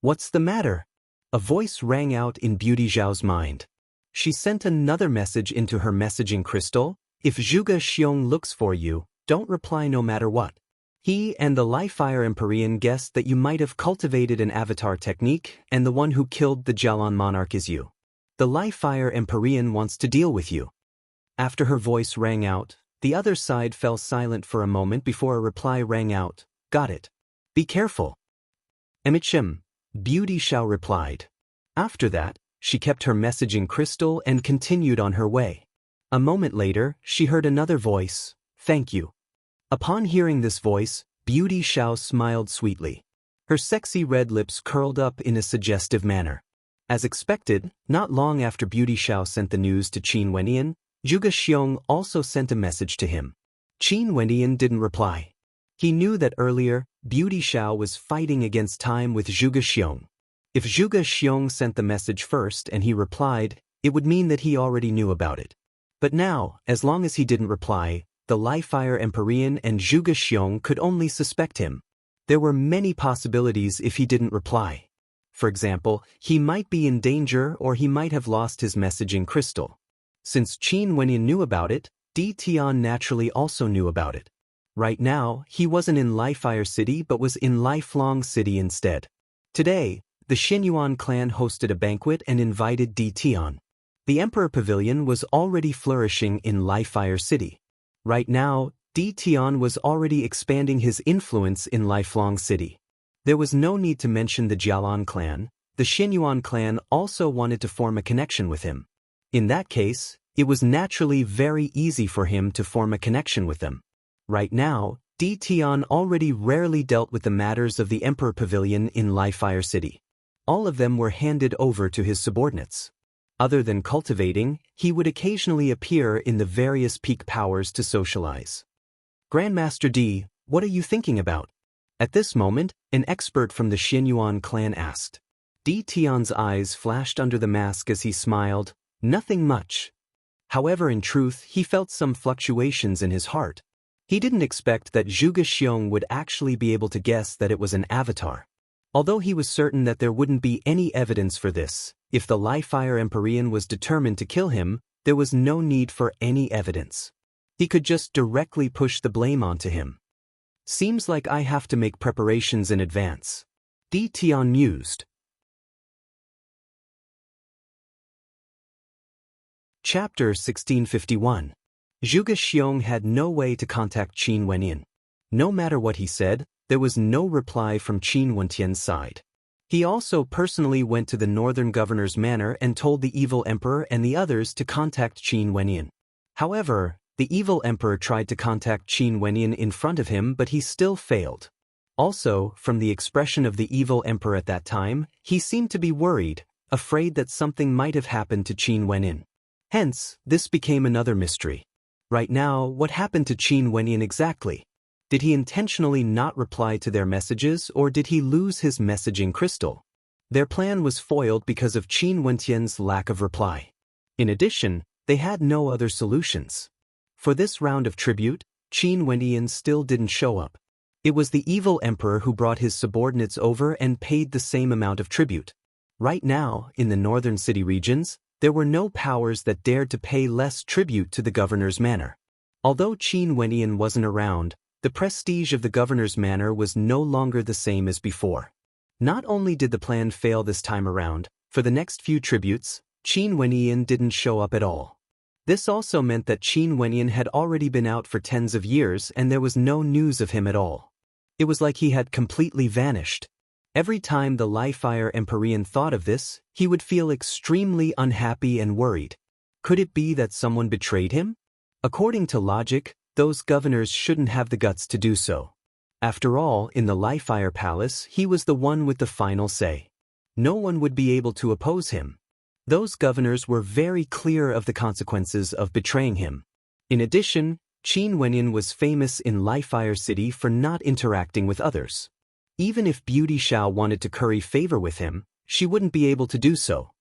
What's the matter? A voice rang out in Beauty Xiao's mind. She sent another message into her messaging crystal. If Zhuge Xiong looks for you, don't reply no matter what. He and the Life-Fire Empyrean guessed that you might have cultivated an avatar technique, and the one who killed the Jialan monarch is you. The Life-Fire Empyrean wants to deal with you. After her voice rang out, the other side fell silent for a moment before a reply rang out. Got it. Be careful. Emichim, Beauty Xiao replied. After that, she kept her messaging crystal and continued on her way. A moment later, she heard another voice. Thank you. Upon hearing this voice, Beauty Xiao smiled sweetly. Her sexy red lips curled up in a suggestive manner. As expected, not long after Beauty Xiao sent the news to Qin Wenyan, Zhuge Xiong also sent a message to him. Qin Wenyan didn't reply. He knew that earlier, Beauty Xiao was fighting against time with Zhuge Xiong. If Zhuge Xiong sent the message first and he replied, it would mean that he already knew about it. But now, as long as he didn't reply, the Life-Fire Empyrean and Zhuge Xiong could only suspect him. There were many possibilities if he didn't reply. For example, he might be in danger or he might have lost his messaging crystal. Since Qin Wenyan knew about it, Di Tian naturally also knew about it. Right now, he wasn't in Life-Fire City but was in Lifelong City instead. Today, the Xinyuan clan hosted a banquet and invited Di Tian. The Emperor Pavilion was already flourishing in Life-Fire City. Right now, Di Tian was already expanding his influence in Lifelong City. There was no need to mention the Jialan clan. The Xinyuan clan also wanted to form a connection with him. In that case, it was naturally very easy for him to form a connection with them. Right now, Di Tian already rarely dealt with the matters of the Emperor Pavilion in Life-Fire City. All of them were handed over to his subordinates. Other than cultivating, he would occasionally appear in the various peak powers to socialize. Grandmaster Di, what are you thinking about? At this moment, an expert from the Xinyuan clan asked. Di Tian's eyes flashed under the mask as he smiled. Nothing much. However, in truth, he felt some fluctuations in his heart. He didn't expect that Zhuge Xiong would actually be able to guess that it was an avatar. Although he was certain that there wouldn't be any evidence for this, if the Life-Fire Empyrean was determined to kill him, there was no need for any evidence. He could just directly push the blame onto him. Seems like I have to make preparations in advance. Di Tian mused. Chapter 1651. Zhuge Xiong had no way to contact Qin Wenyan. No matter what he said, there was no reply from Qin Wentian's side. He also personally went to the northern governor's manor and told the evil emperor and the others to contact Qin Wenyan. However, the evil emperor tried to contact Qin Wenyan in front of him, but he still failed. Also, from the expression of the evil emperor at that time, he seemed to be worried, afraid that something might have happened to Qin Wenyan. Hence, this became another mystery. Right now, what happened to Qin Wenyan exactly? Did he intentionally not reply to their messages, or did he lose his messaging crystal? Their plan was foiled because of Qin Wentian's lack of reply. In addition, they had no other solutions. For this round of tribute, Qin Wenyan still didn't show up. It was the evil emperor who brought his subordinates over and paid the same amount of tribute. Right now, in the northern city regions, there were no powers that dared to pay less tribute to the governor's manor. Although Qin Wenyan wasn't around, the prestige of the governor's manor was no longer the same as before. Not only did the plan fail this time around, for the next few tributes, Qin Wenyan didn't show up at all. This also meant that Qin Wenyan had already been out for tens of years and there was no news of him at all. It was like he had completely vanished. Every time the Life-Fire Empyrean thought of this, he would feel extremely unhappy and worried. Could it be that someone betrayed him? According to logic, those governors shouldn't have the guts to do so. After all, in the Life-Fire Palace, he was the one with the final say. No one would be able to oppose him. Those governors were very clear of the consequences of betraying him. In addition, Qin Wenyan was famous in Life-Fire City for not interacting with others. Even if Beauty Zhao wanted to curry favor with him, she wouldn't be able to do so.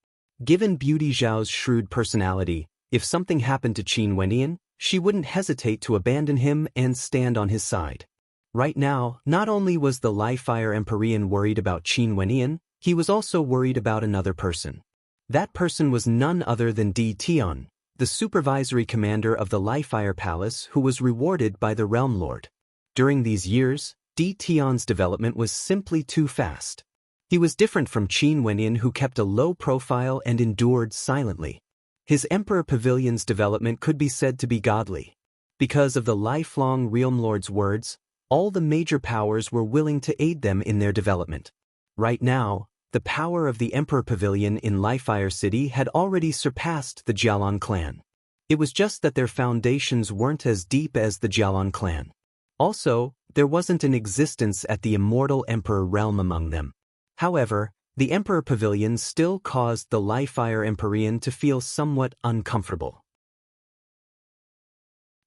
Given Beauty Zhao's shrewd personality, if something happened to Qin Wenyan, she wouldn't hesitate to abandon him and stand on his side. Right now, not only was the Li-Fire Empyrean worried about Qin Wenyan, he was also worried about another person. That person was none other than Di Tian, the supervisory commander of the Li-Fire Palace who was rewarded by the Realm Lord. During these years, Di Tian's development was simply too fast. He was different from Qin Wenyan, who kept a low profile and endured silently. His Emperor Pavilion's development could be said to be godly. Because of the lifelong Realm Lord's words, all the major powers were willing to aid them in their development. Right now, the power of the Emperor Pavilion in Li-Fire City had already surpassed the Jialan clan. It was just that their foundations weren't as deep as the Jialan clan. Also, there wasn't an existence at the immortal Emperor realm among them. However, the Emperor Pavilion still caused the Li-Fire Empyrean to feel somewhat uncomfortable.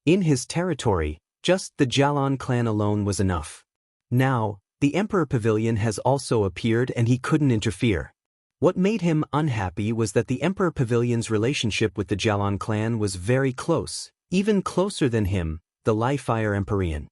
In his territory, just the Jialan clan alone was enough. Now, the Emperor Pavilion has also appeared and he couldn't interfere. What made him unhappy was that the Emperor Pavilion's relationship with the Jialan clan was very close, even closer than him, the Li-Fire Empyrean.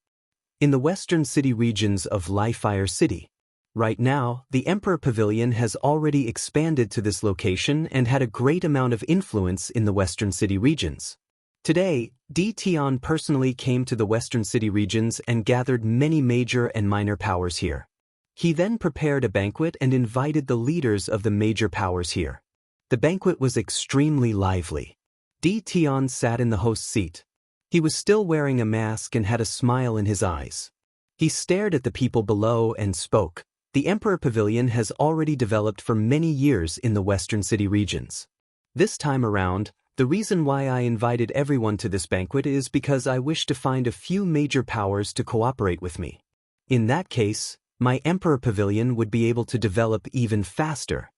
In the western city regions of Li-Fire City. Right now, the Emperor Pavilion has already expanded to this location and had a great amount of influence in the western city regions. Today, Di Tian personally came to the western city regions and gathered many major and minor powers here. He then prepared a banquet and invited the leaders of the major powers here. The banquet was extremely lively. Di Tian sat in the host's seat. He was still wearing a mask and had a smile in his eyes. He stared at the people below and spoke. The Emperor Pavilion has already developed for many years in the western city regions. This time around, the reason why I invited everyone to this banquet is because I wish to find a few major powers to cooperate with me. In that case, my Emperor Pavilion would be able to develop even faster.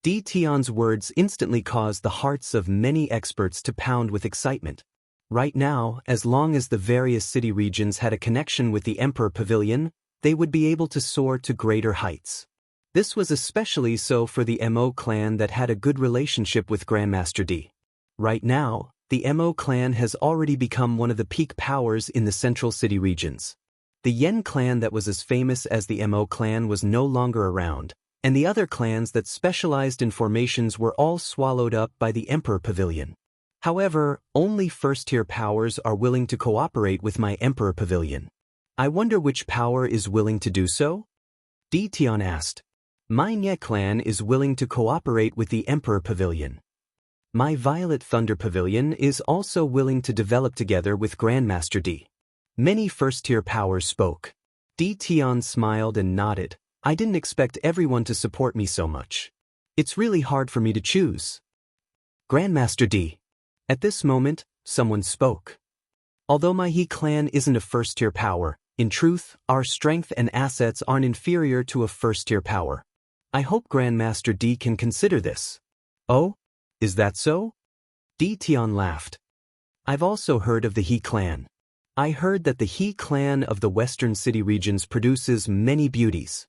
Di Tian's words instantly caused the hearts of many experts to pound with excitement. Right now, as long as the various city regions had a connection with the Emperor Pavilion, they would be able to soar to greater heights. This was especially so for the Mo clan that had a good relationship with Grandmaster D. Right now, the Mo clan has already become one of the peak powers in the central city regions. The Yen clan that was as famous as the Mo clan was no longer around, and the other clans that specialized in formations were all swallowed up by the Emperor Pavilion. However, only first-tier powers are willing to cooperate with my Emperor Pavilion. I wonder which power is willing to do so? Di Tian asked. My Nye clan is willing to cooperate with the Emperor Pavilion. My Violet Thunder Pavilion is also willing to develop together with Grandmaster D. Many first-tier powers spoke. Di Tian smiled and nodded. I didn't expect everyone to support me so much. It's really hard for me to choose. Grandmaster D. At this moment, someone spoke. Although my He clan isn't a first-tier power, in truth, our strength and assets aren't inferior to a first-tier power. I hope Grandmaster D can consider this. Oh? Is that so? Di Tian laughed. I've also heard of the He clan. I heard that the He clan of the western city regions produces many beauties.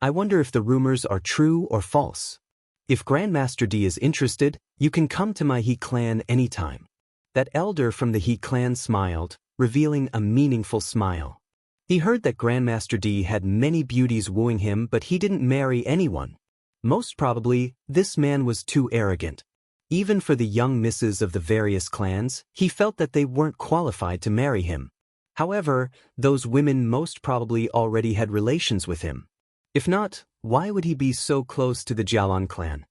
I wonder if the rumors are true or false. If Grandmaster D is interested, you can come to my He clan anytime. That elder from the He clan smiled, revealing a meaningful smile. He heard that Grandmaster D had many beauties wooing him, but he didn't marry anyone. Most probably, this man was too arrogant. Even for the young misses of the various clans, he felt that they weren't qualified to marry him. However, those women most probably already had relations with him. If not, why would he be so close to the Jialan clan?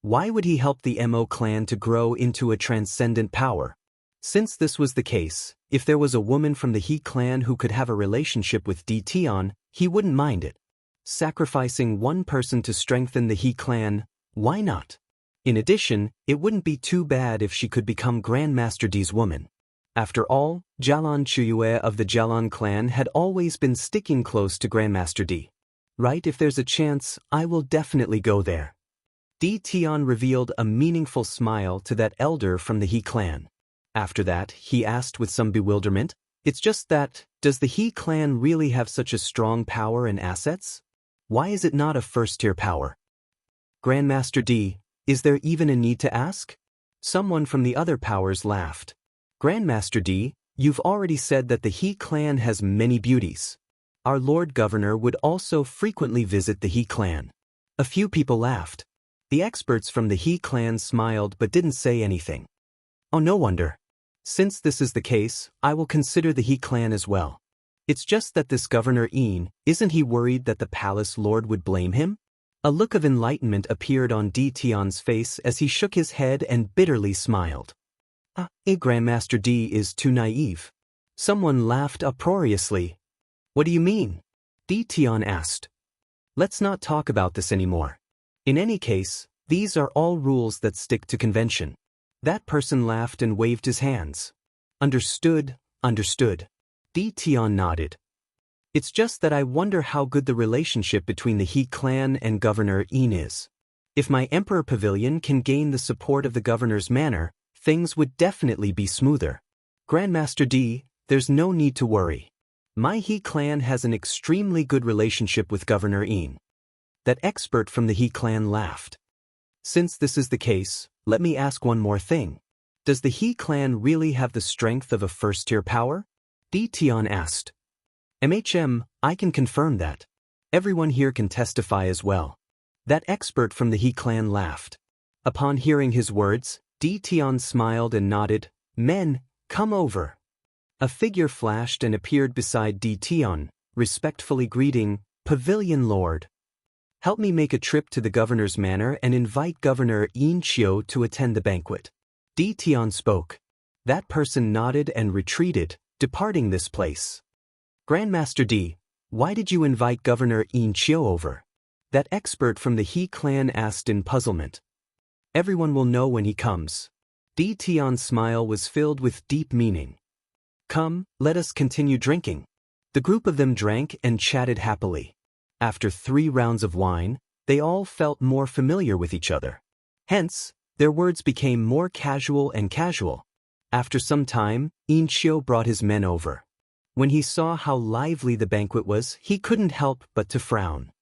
Why would he help the Mo clan to grow into a transcendent power? Since this was the case, if there was a woman from the He clan who could have a relationship with Di Tian, he wouldn't mind it. Sacrificing one person to strengthen the He clan, why not? In addition, it wouldn't be too bad if she could become Grandmaster D's woman. After all, Jialan Chuyue of the Jialan clan had always been sticking close to Grandmaster D. Right, if there's a chance, I will definitely go there. Di Tian revealed a meaningful smile to that elder from the He clan. After that, he asked with some bewilderment, It's just that, does the He clan really have such a strong power and assets? Why is it not a first-tier power? Grandmaster D, is there even a need to ask? Someone from the other powers laughed. Grandmaster D, you've already said that the He clan has many beauties. Our Lord Governor would also frequently visit the He clan. A few people laughed. The experts from the He clan smiled but didn't say anything. Oh, no wonder. Since this is the case, I will consider the He clan as well. It's just that this Governor Een, isn't he worried that the palace lord would blame him? A look of enlightenment appeared on D. Tion's face as he shook his head and bitterly smiled. Grandmaster D is too naive. Someone laughed uproariously. What do you mean? D. Tion asked. Let's not talk about this anymore. In any case, these are all rules that stick to convention. That person laughed and waved his hands. Understood, understood. D. Tion nodded. It's just that I wonder how good the relationship between the He clan and Governor Een is. If my Emperor Pavilion can gain the support of the Governor's manor, things would definitely be smoother. Grandmaster D, there's no need to worry. My He clan has an extremely good relationship with Governor Een. That expert from the He clan laughed. Since this is the case, let me ask one more thing. Does the He clan really have the strength of a first-tier power? D. Tion asked. I can confirm that. Everyone here can testify as well. That expert from the He clan laughed. Upon hearing his words, D. Tion smiled and nodded. Men, come over. A figure flashed and appeared beside D. Tion, respectfully greeting, Pavilion Lord. Help me make a trip to the governor's manor and invite Governor Een Chio to attend the banquet. D. Tion spoke. That person nodded and retreated, departing this place. Grandmaster D, why did you invite Governor Een Chio over? That expert from the He clan asked in puzzlement. Everyone will know when he comes. D. Tion's smile was filled with deep meaning. Come, let us continue drinking. The group of them drank and chatted happily. After 3 rounds of wine, they all felt more familiar with each other. Hence, their words became more casual and casual. After some time, Een Chio brought his men over. When he saw how lively the banquet was, he couldn't help but to frown.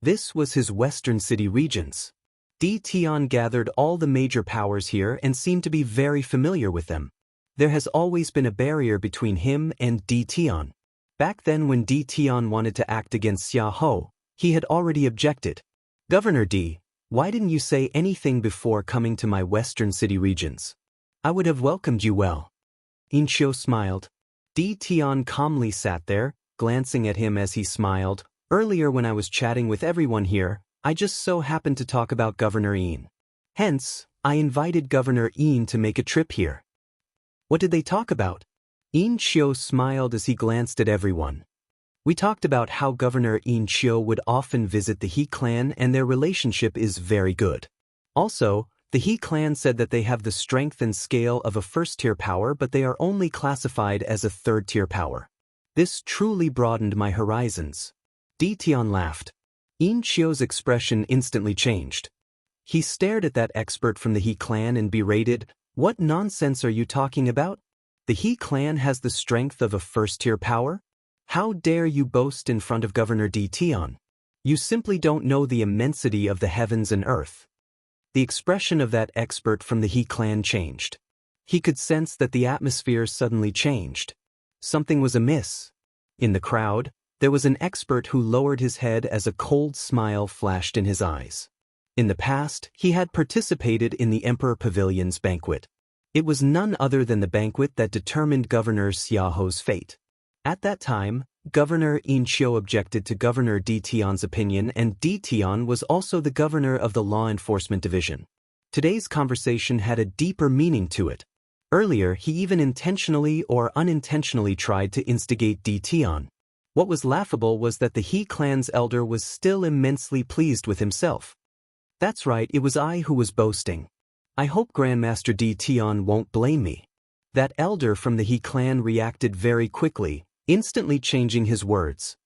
This was his western city regions. D. Tion gathered all the major powers here and seemed to be very familiar with them. There has always been a barrier between him and D. Tion. Back then when D. Tion wanted to act against Xia Ho, he had already objected. Governor D, why didn't you say anything before coming to my western city regions? I would have welcomed you well. Een Chio smiled. D. Tion calmly sat there, glancing at him as he smiled. Earlier when I was chatting with everyone here, I just so happened to talk about Governor Een. Hence, I invited Governor Een to make a trip here. What did they talk about? Een Chio smiled as he glanced at everyone. We talked about how Governor Een Chio would often visit the He clan and their relationship is very good. Also, the He clan said that they have the strength and scale of a first-tier power but they are only classified as a third-tier power. This truly broadened my horizons. D. Tion laughed. Een Chio's expression instantly changed. He stared at that expert from the He clan and berated, What nonsense are you talking about? The He clan has the strength of a first-tier power? How dare you boast in front of Governor D. Tion? You simply don't know the immensity of the heavens and earth. The expression of that expert from the He clan changed. He could sense that the atmosphere suddenly changed. Something was amiss. In the crowd, there was an expert who lowered his head as a cold smile flashed in his eyes. In the past, he had participated in the Emperor Pavilion's banquet. It was none other than the banquet that determined Governor Xia Ho's fate. At that time, Governor Een Chio objected to Governor D. Tion's opinion and D. Tion was also the governor of the Law Enforcement Division. Today's conversation had a deeper meaning to it. Earlier, he even intentionally or unintentionally tried to instigate D. Tion. What was laughable was that the He clan's elder was still immensely pleased with himself. That's right, it was I who was boasting. I hope Grandmaster D. Tion won't blame me. That elder from the He clan reacted very quickly, instantly changing his words.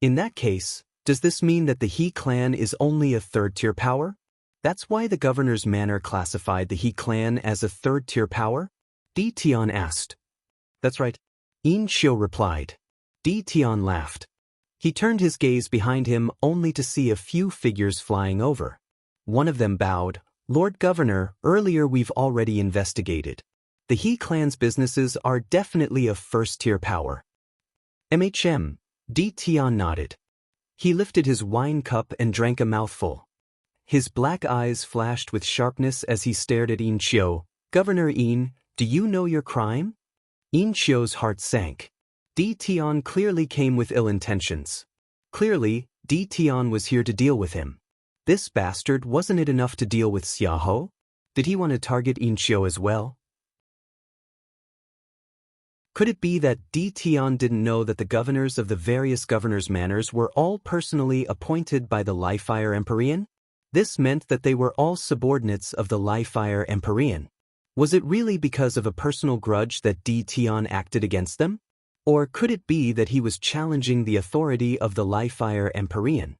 In that case, does this mean that the He clan is only a third-tier power? That's why the governor's manor classified the He clan as a third-tier power? D. Tion asked. That's right. Yin Xiu replied. Di Tian laughed. He turned his gaze behind him only to see a few figures flying over. One of them bowed. Lord Governor, earlier we've already investigated. The He clan's businesses are definitely a first-tier power. Di Tian nodded. He lifted his wine cup and drank a mouthful. His black eyes flashed with sharpness as he stared at Yin Xiu. Governor Yin, do you know your crime? Yin Xiu's heart sank. Di Tian clearly came with ill intentions. Clearly, Di Tian was here to deal with him. This bastard, wasn't it enough to deal with Xiaohou? Did he want to target Yin Xiu as well? Could it be that Di Tian didn't know that the governors of the various governors' manors were all personally appointed by the Li-Fire Empyrean? This meant that they were all subordinates of the Li-Fire Empyrean. Was it really because of a personal grudge that Di Tian acted against them? Or could it be that he was challenging the authority of the Li-Fire Empyrean?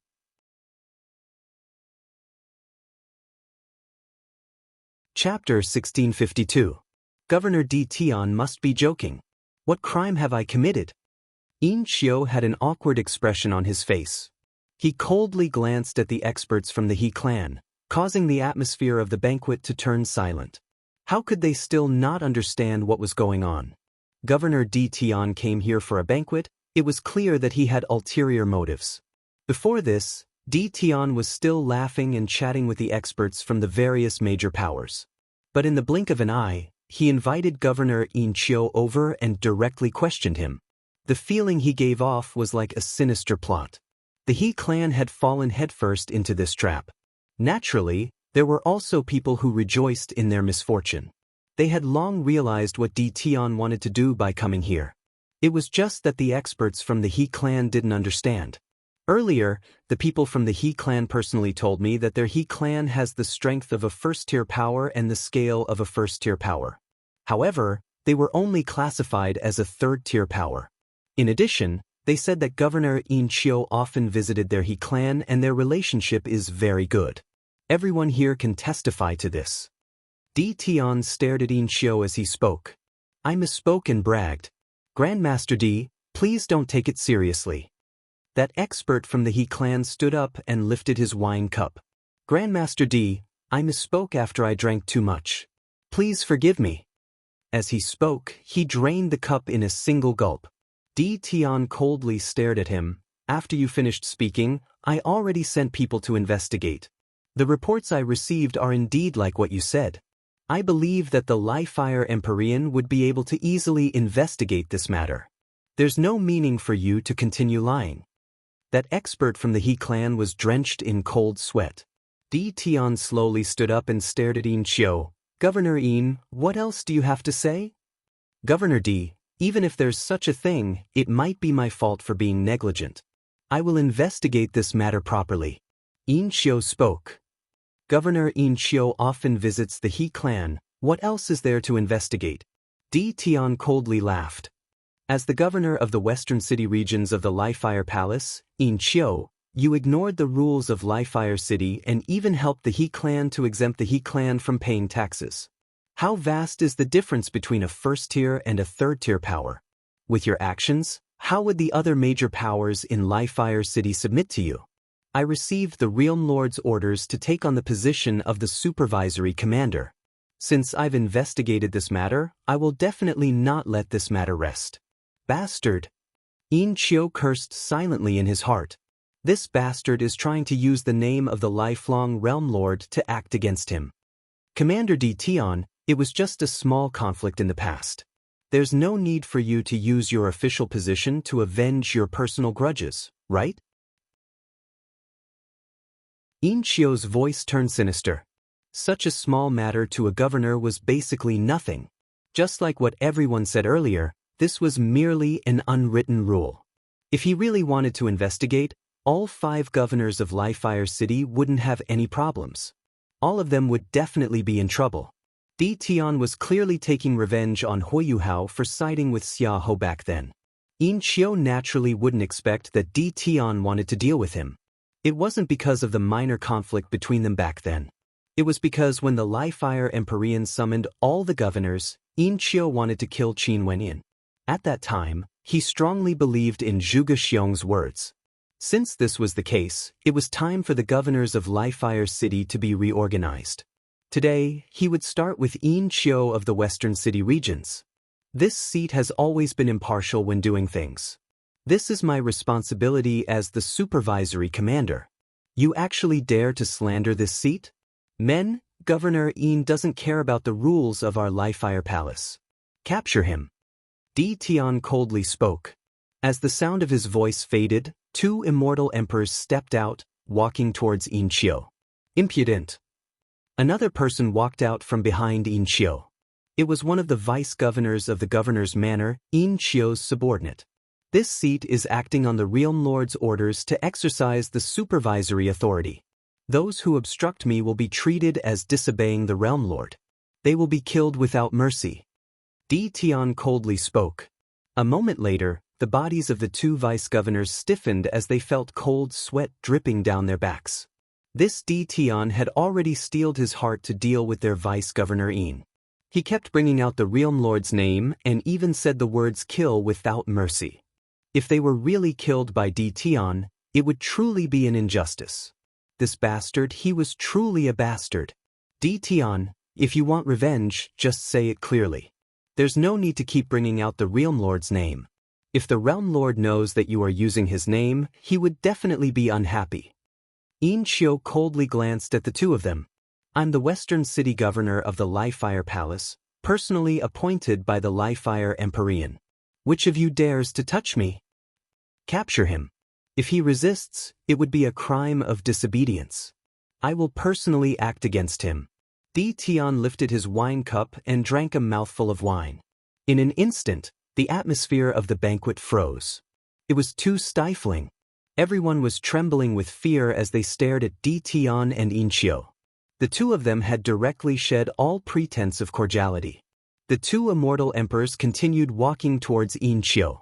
Chapter 1652. Governor Di Tian must be joking. What crime have I committed? Yin Xiu had an awkward expression on his face. He coldly glanced at the experts from the He clan, causing the atmosphere of the banquet to turn silent. How could they still not understand what was going on? Governor Di Tian came here for a banquet. It was clear that he had ulterior motives. Before this, Di Tian was still laughing and chatting with the experts from the various major powers. But in the blink of an eye, he invited Governor Yin Xiu over and directly questioned him. The feeling he gave off was like a sinister plot. The He clan had fallen headfirst into this trap. Naturally, there were also people who rejoiced in their misfortune. They had long realized what Di Tian wanted to do by coming here. It was just that the experts from the He clan didn't understand. Earlier, the people from the He clan personally told me that their He clan has the strength of a first-tier power and the scale of a first-tier power. However, they were only classified as a third-tier power. In addition, they said that Governor Yin Xiu often visited their He clan and their relationship is very good. Everyone here can testify to this. Di Tian stared at Yin Xiu as he spoke. I misspoke and bragged. Grandmaster Di, please don't take it seriously. That expert from the He clan stood up and lifted his wine cup. Grandmaster Di, I misspoke after I drank too much. Please forgive me. As he spoke, he drained the cup in a single gulp. Di Tian coldly stared at him. After you finished speaking, I already sent people to investigate. The reports I received are indeed like what you said. I believe that the Li-Fire Empyrean would be able to easily investigate this matter. There's no meaning for you to continue lying. That expert from the He clan was drenched in cold sweat. Di Tian slowly stood up and stared at Yin Xiu. Governor Yin, what else do you have to say? Governor Di, even if there's such a thing, it might be my fault for being negligent. I will investigate this matter properly. Yin Xiu spoke. Governor Yin Xiu often visits the He clan. What else is there to investigate? Di Tian coldly laughed. As the governor of the western city regions of the Li-Fire Palace, Yin Xiu, you ignored the rules of Li-Fire City and even helped the He clan to exempt the He clan from paying taxes. How vast is the difference between a first-tier and a third-tier power? With your actions, how would the other major powers in Li-Fire City submit to you? I received the Realm Lord's orders to take on the position of the supervisory commander. Since I've investigated this matter, I will definitely not let this matter rest. Bastard! Yin Xiu cursed silently in his heart. This bastard is trying to use the name of the lifelong Realm Lord to act against him. Commander Di Tian, it was just a small conflict in the past. There's no need for you to use your official position to avenge your personal grudges, right? Yin Xiu's voice turned sinister. Such a small matter to a governor was basically nothing. Just like what everyone said earlier, this was merely an unwritten rule. If he really wanted to investigate, all 5 governors of Li-Fire City wouldn't have any problems. All of them would definitely be in trouble. Di Tian was clearly taking revenge on Huiyuhao for siding with Xiaohou back then. Yin Xiu naturally wouldn't expect that Di Tian wanted to deal with him. It wasn't because of the minor conflict between them back then. It was because when the Li-Fire Empyrean summoned all the governors, Yin Xiu wanted to kill Qin Wenyin. At that time, he strongly believed in Zhuge Xiong's words. Since this was the case, it was time for the governors of Lifire City to be reorganized. Today, he would start with Yin Qiu of the Western City regions. This seat has always been impartial when doing things. This is my responsibility as the supervisory commander. You actually dare to slander this seat? Men, Governor Yin doesn't care about the rules of our Lifire Palace. Capture him. Di Tian coldly spoke. As the sound of his voice faded, two immortal emperors stepped out, walking towards Yin Qiu. Impudent. Another person walked out from behind Yin Qiu. It was one of the vice-governors of the governor's manor, Yin Qiu's subordinate. This seat is acting on the Realm Lord's orders to exercise the supervisory authority. Those who obstruct me will be treated as disobeying the Realm Lord. They will be killed without mercy. Di Tian coldly spoke. A moment later, the bodies of the two vice-governors stiffened as they felt cold sweat dripping down their backs. This Di Tian had already steeled his heart to deal with their vice-governor Yin. He kept bringing out the Realm Lord's name and even said the words kill without mercy. If they were really killed by Di Tian, it would truly be an injustice. This bastard, he was truly a bastard. Di Tian, if you want revenge, just say it clearly. There's no need to keep bringing out the Realm Lord's name. If the Realm Lord knows that you are using his name, he would definitely be unhappy. Yin Qiu coldly glanced at the two of them. I'm the Western City Governor of the Lifire Palace, personally appointed by the Lifire Empyrean. Which of you dares to touch me? Capture him. If he resists, it would be a crime of disobedience. I will personally act against him. Di Tian lifted his wine cup and drank a mouthful of wine. In an instant, the atmosphere of the banquet froze. It was too stifling. Everyone was trembling with fear as they stared at Di Tian and Yin Qiu. The two of them had directly shed all pretense of cordiality. The two immortal emperors continued walking towards Yin Qiu.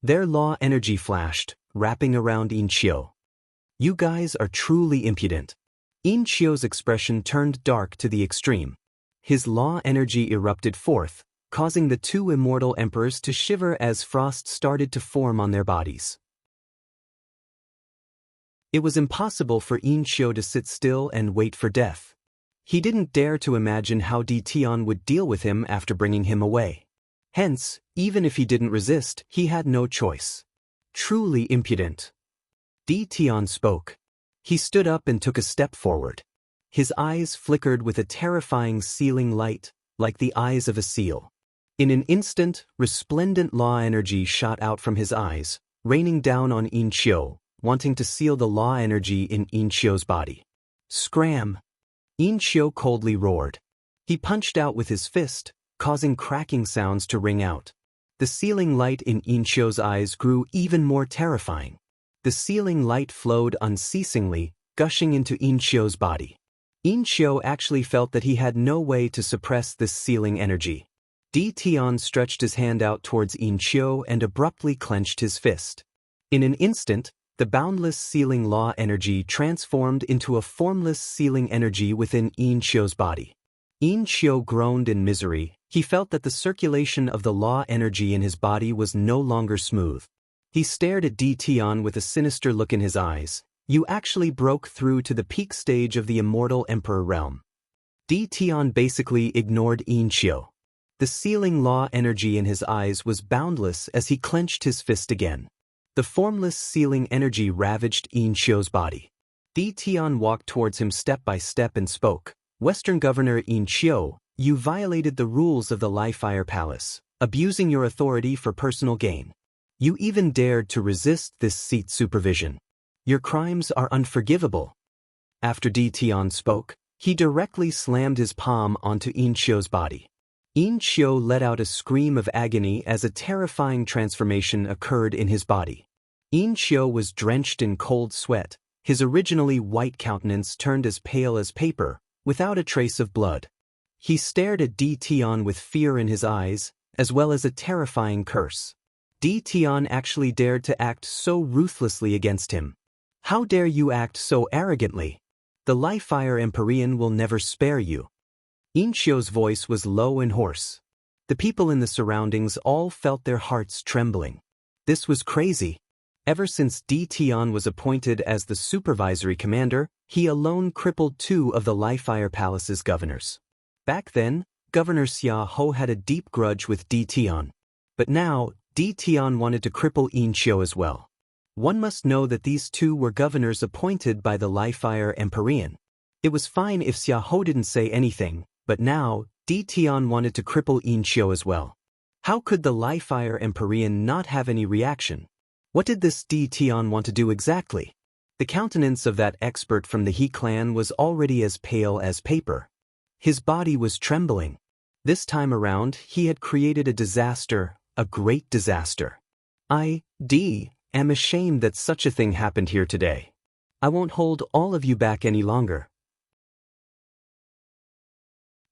Their law energy flashed, wrapping around Yin Qiu. You guys are truly impudent. Yin Qiu's expression turned dark to the extreme. His law energy erupted forth, causing the two immortal emperors to shiver as frost started to form on their bodies. It was impossible for Yin Qiu to sit still and wait for death. He didn't dare to imagine how Di Tian would deal with him after bringing him away. Hence, even if he didn't resist, he had no choice. Truly impudent. Di Tian spoke. He stood up and took a step forward. His eyes flickered with a terrifying sealing light, like the eyes of a seal. In an instant, resplendent law energy shot out from his eyes, raining down on Yin Qiu, wanting to seal the law energy in Yin Qiu's body. Scram! Yin Qiu coldly roared. He punched out with his fist, causing cracking sounds to ring out. The sealing light in Yin Qiu's eyes grew even more terrifying. The sealing light flowed unceasingly, gushing into Yin Qiu's body. Yin Qiu actually felt that he had no way to suppress this sealing energy. Di Tian stretched his hand out towards Yin Qiu and abruptly clenched his fist. In an instant, the boundless sealing law energy transformed into a formless sealing energy within Yin Qiu's body. Yin Qiu groaned in misery. He felt that the circulation of the law energy in his body was no longer smooth. He stared at Di Tian with a sinister look in his eyes. You actually broke through to the peak stage of the immortal emperor realm. Di Tian basically ignored Yin Qiu. The sealing law energy in his eyes was boundless as he clenched his fist again. The formless sealing energy ravaged Yin Qiu's body. Di Tian walked towards him step by step and spoke. Western Governor Yin Qiu, you violated the rules of the Lifire Palace, abusing your authority for personal gain. You even dared to resist this seat's supervision. Your crimes are unforgivable. After Di Tian spoke, he directly slammed his palm onto Yin Qiu's body. Yin Qiu let out a scream of agony as a terrifying transformation occurred in his body. Yin Qiu was drenched in cold sweat, his originally white countenance turned as pale as paper, without a trace of blood. He stared at Di Tian with fear in his eyes, as well as a terrifying curse. Di Tian actually dared to act so ruthlessly against him. How dare you act so arrogantly? The Lifire Empyrean will never spare you. Yin Qiu's voice was low and hoarse. The people in the surroundings all felt their hearts trembling. This was crazy. Ever since Di Tian was appointed as the supervisory commander, he alone crippled 2 of the Lifefire Palace's governors. Back then, Governor Xia Ho had a deep grudge with Di Tian. But now, Di Tian wanted to cripple Yin Qiu as well. One must know that these 2 were governors appointed by the Lifefire Empyrean. It was fine if Xia Ho didn't say anything, but now, Di Tian wanted to cripple Yin Qiu as well. How could the Lifefire Empyrean not have any reaction? What did this Di Tian want to do exactly? The countenance of that expert from the He clan was already as pale as paper. His body was trembling. This time around, he had created a disaster, a great disaster. I am ashamed that such a thing happened here today. I won't hold all of you back any longer.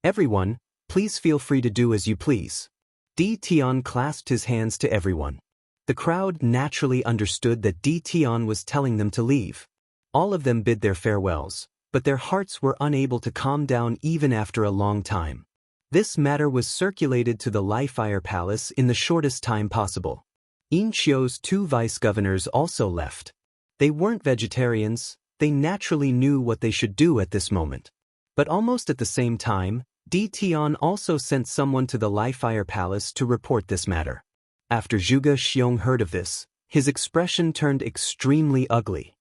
Everyone, please feel free to do as you please. Di Tian clasped his hands to everyone. The crowd naturally understood that Di Tian was telling them to leave. All of them bid their farewells, but their hearts were unable to calm down even after a long time. This matter was circulated to the Lifefire Palace in the shortest time possible. Yin Qiu's 2 vice-governors also left. They weren't vegetarians, they naturally knew what they should do at this moment. But almost at the same time, Di Tian also sent someone to the Lifefire Palace to report this matter. After Zhuge Xiong heard of this, his expression turned extremely ugly.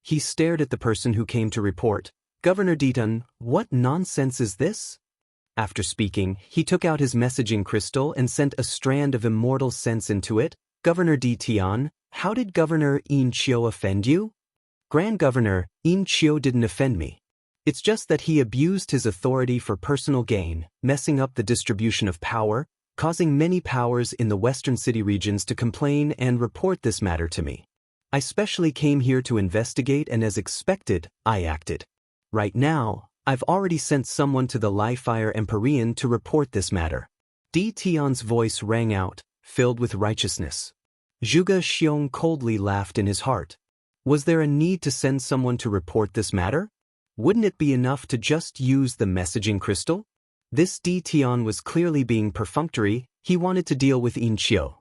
He stared at the person who came to report. Governor Ditan, what nonsense is this? After speaking, he took out his messaging crystal and sent a strand of immortal sense into it. Governor Di Tian, how did Governor Yin Qiu offend you? Grand Governor, Yin Qiu didn't offend me. It's just that he abused his authority for personal gain, messing up the distribution of power, causing many powers in the western city regions to complain and report this matter to me. I specially came here to investigate, and as expected, I acted. Right now, I've already sent someone to the Lifefire Empyrean to report this matter. Di Tian's voice rang out, filled with righteousness. Zhuge Xiong coldly laughed in his heart. Was there a need to send someone to report this matter? Wouldn't it be enough to just use the messaging crystal? This Di Tian was clearly being perfunctory. He wanted to deal with Yin Qiu.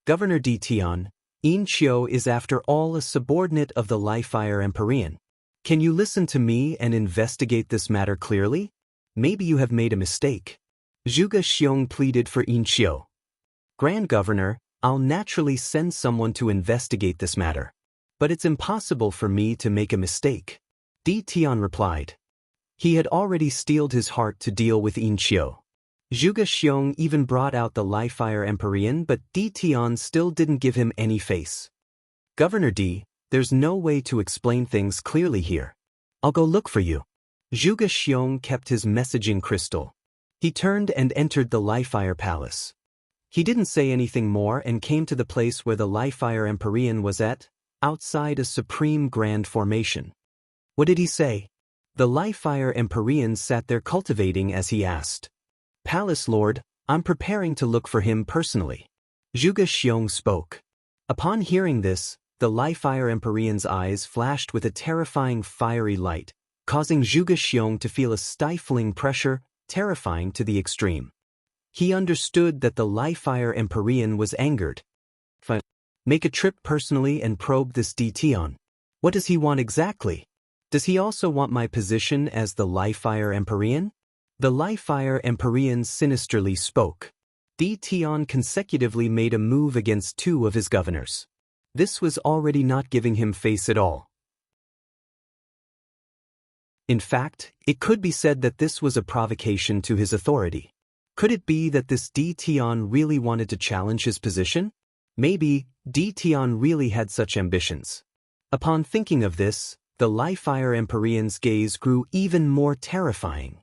Governor Di Tian, Yin Qiu is after all a subordinate of the Lifefire Empyrean. Can you listen to me and investigate this matter clearly? Maybe you have made a mistake. Zhuge Xiong pleaded for Yin Qiu. Grand Governor, I'll naturally send someone to investigate this matter. But it's impossible for me to make a mistake. Di Tian replied. He had already steeled his heart to deal with Yin Qiu. Zhuge Xiong even brought out the Lifefire Empyrean, but Di Tian still didn't give him any face. Governor Di, there's no way to explain things clearly here. I'll go look for you. Zhuge Xiong kept his messaging crystal. He turned and entered the Lifefire Palace. He didn't say anything more and came to the place where the Lifefire Empyrean was at, outside a supreme grand formation. What did he say? The Lifefire Empyrean sat there cultivating as he asked. Palace Lord, I'm preparing to look for him personally. Zhuge Xiong spoke. Upon hearing this, the Lifefire Empyrean's eyes flashed with a terrifying fiery light, causing Zhuge Xiong to feel a stifling pressure, terrifying to the extreme. He understood that the Lifefire Empyrean was angered. Make a trip personally and probe this Di Tian. What does he want exactly? Does he also want my position as the Lifefire Empyrean? The Lifefire Empyrean sinisterly spoke. Di Tian consecutively made a move against 2 of his governors. This was already not giving him face at all. In fact, it could be said that this was a provocation to his authority. Could it be that this Di Tian really wanted to challenge his position? Maybe, Di Tian really had such ambitions. Upon thinking of this, the Lifefire Empyrean's gaze grew even more terrifying.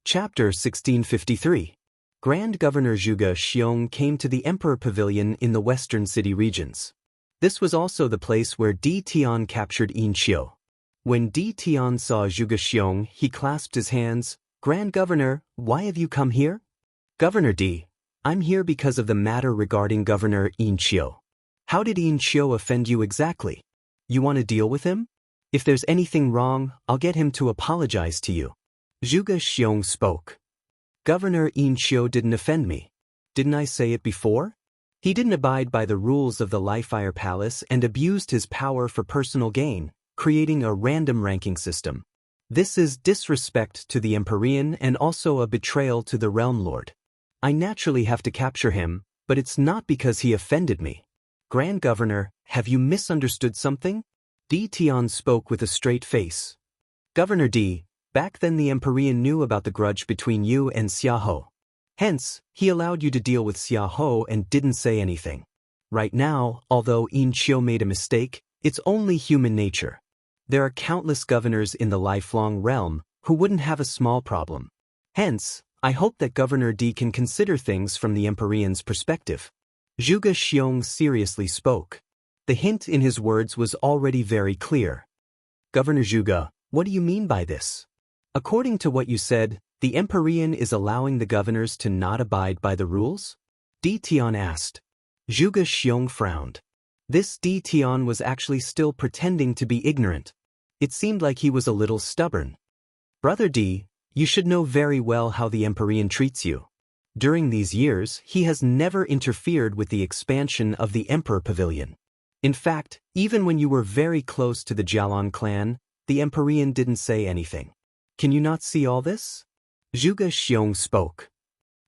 Chapter 1653. Grand Governor Zhuge Xiong came to the Emperor Pavilion in the western city regions. This was also the place where Di Tian captured Yin Qiu. When Di Tian saw Zhuge Xiong, he clasped his hands. Grand Governor, why have you come here? Governor Di, I'm here because of the matter regarding Governor Yin Qiu. How did Yin Qiu offend you exactly? You want to deal with him? If there's anything wrong, I'll get him to apologize to you. Zhuge Xiong spoke. Governor Yin Qiu didn't offend me. Didn't I say it before? He didn't abide by the rules of the Lifefire Palace and abused his power for personal gain, creating a random ranking system. This is disrespect to the Empyrean and also a betrayal to the Realm Lord. I naturally have to capture him, but it's not because he offended me. Grand Governor, have you misunderstood something? Di Tian spoke with a straight face. Governor Di, back then the Empyrean knew about the grudge between you and Xiaohou. Hence, he allowed you to deal with Xiaohou and didn't say anything. Right now, although Yin Qiu made a mistake, it's only human nature. There are countless governors in the lifelong realm who wouldn't have a small problem. Hence, I hope that Governor Di can consider things from the Empyrean's perspective. Zhuge Xiong seriously spoke. The hint in his words was already very clear. Governor Zhuge, what do you mean by this? According to what you said, the Empyrean is allowing the governors to not abide by the rules? Di Tian asked. Zhuge Xiong frowned. This Di Tian was actually still pretending to be ignorant. It seemed like he was a little stubborn. Brother Di, you should know very well how the Empyrean treats you. During these years, he has never interfered with the expansion of the Emperor Pavilion. In fact, even when you were very close to the Jialan clan, the Empyrean didn't say anything. Can you not see all this? Zhuge Xiong spoke.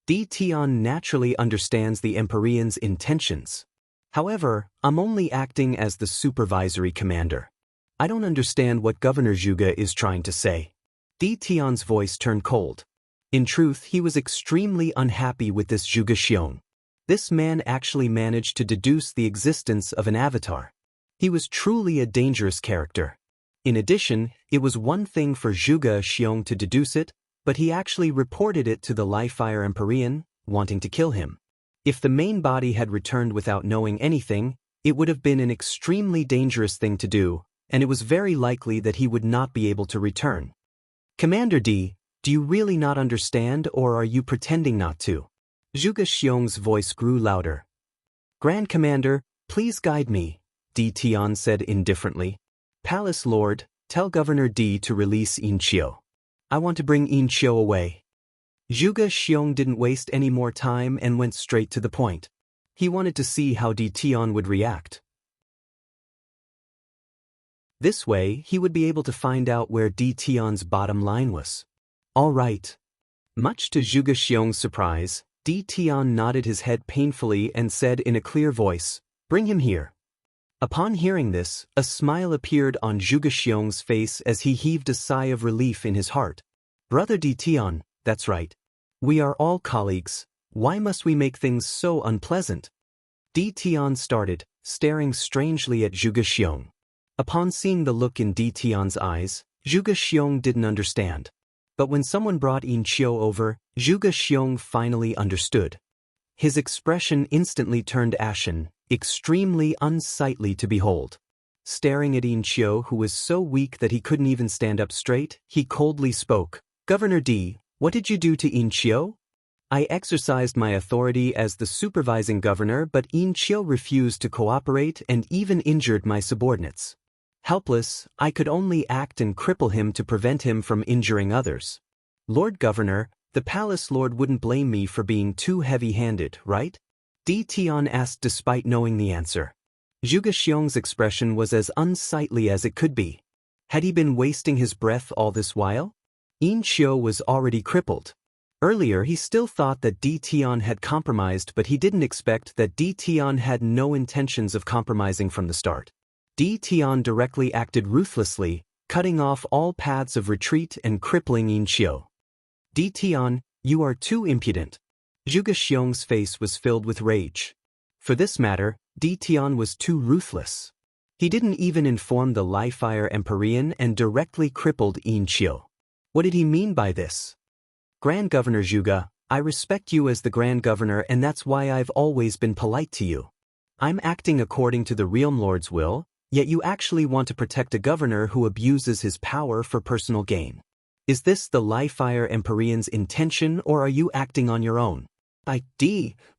Di Tian naturally understands the Empyrean's intentions. However, I'm only acting as the supervisory commander. I don't understand what Governor Zhuge is trying to say. Di Tian's voice turned cold. In truth, he was extremely unhappy with this Zhuge Xiong. This man actually managed to deduce the existence of an avatar. He was truly a dangerous character. In addition, it was one thing for Zhuge Xiong to deduce it, but he actually reported it to the Lifefire Empyrean, wanting to kill him. If the main body had returned without knowing anything, it would have been an extremely dangerous thing to do, and it was very likely that he would not be able to return. Commander Di, do you really not understand or are you pretending not to? Zhuge Xiong's voice grew louder. Grand Commander, please guide me, Di Tian said indifferently. Palace Lord, tell Governor Di to release Yin Qiu. I want to bring Yin Qiu away. Zhuge Xiong didn't waste any more time and went straight to the point. He wanted to see how Di Tian would react. This way, he would be able to find out where Di Tian's bottom line was. All right. Much to Zhuge Xiong's surprise, Di Tian nodded his head painfully and said in a clear voice, "Bring him here." Upon hearing this, a smile appeared on Zhuge Xiong's face as he heaved a sigh of relief in his heart. Brother Di Tian, that's right. We are all colleagues. Why must we make things so unpleasant? Di Tian started, staring strangely at Zhuge Xiong. Upon seeing the look in Di Tian's eyes, Zhuge Xiong didn't understand. But when someone brought Yin Qiu over, Zhuge Xiong finally understood. His expression instantly turned ashen, extremely unsightly to behold. Staring at Yin Qiu, who was so weak that he couldn't even stand up straight, he coldly spoke. Governor Di, what did you do to Yin Qiu? I exercised my authority as the supervising governor, but Yin Qiu refused to cooperate and even injured my subordinates. Helpless, I could only act and cripple him to prevent him from injuring others. Lord Governor, the Palace Lord wouldn't blame me for being too heavy-handed, right? Di Tian asked despite knowing the answer. Zhuge Xiong's expression was as unsightly as it could be. Had he been wasting his breath all this while? Yin Qiu was already crippled. Earlier he still thought that Di Tian had compromised, but he didn't expect that Di Tian had no intentions of compromising from the start. Di Tian directly acted ruthlessly, cutting off all paths of retreat and crippling Yin Qiu. Di Tian, you are too impudent. Zhuge Xiong's face was filled with rage. For this matter, Di Tian was too ruthless. He didn't even inform the Lifefire Empyrean and directly crippled Yin Qiu. What did he mean by this? Grand Governor Zhuge, I respect you as the Grand Governor, and that's why I've always been polite to you. I'm acting according to the Realm Lord's will, yet you actually want to protect a governor who abuses his power for personal gain. Is this the Lifefire Empyrean's intention, or are you acting on your own? I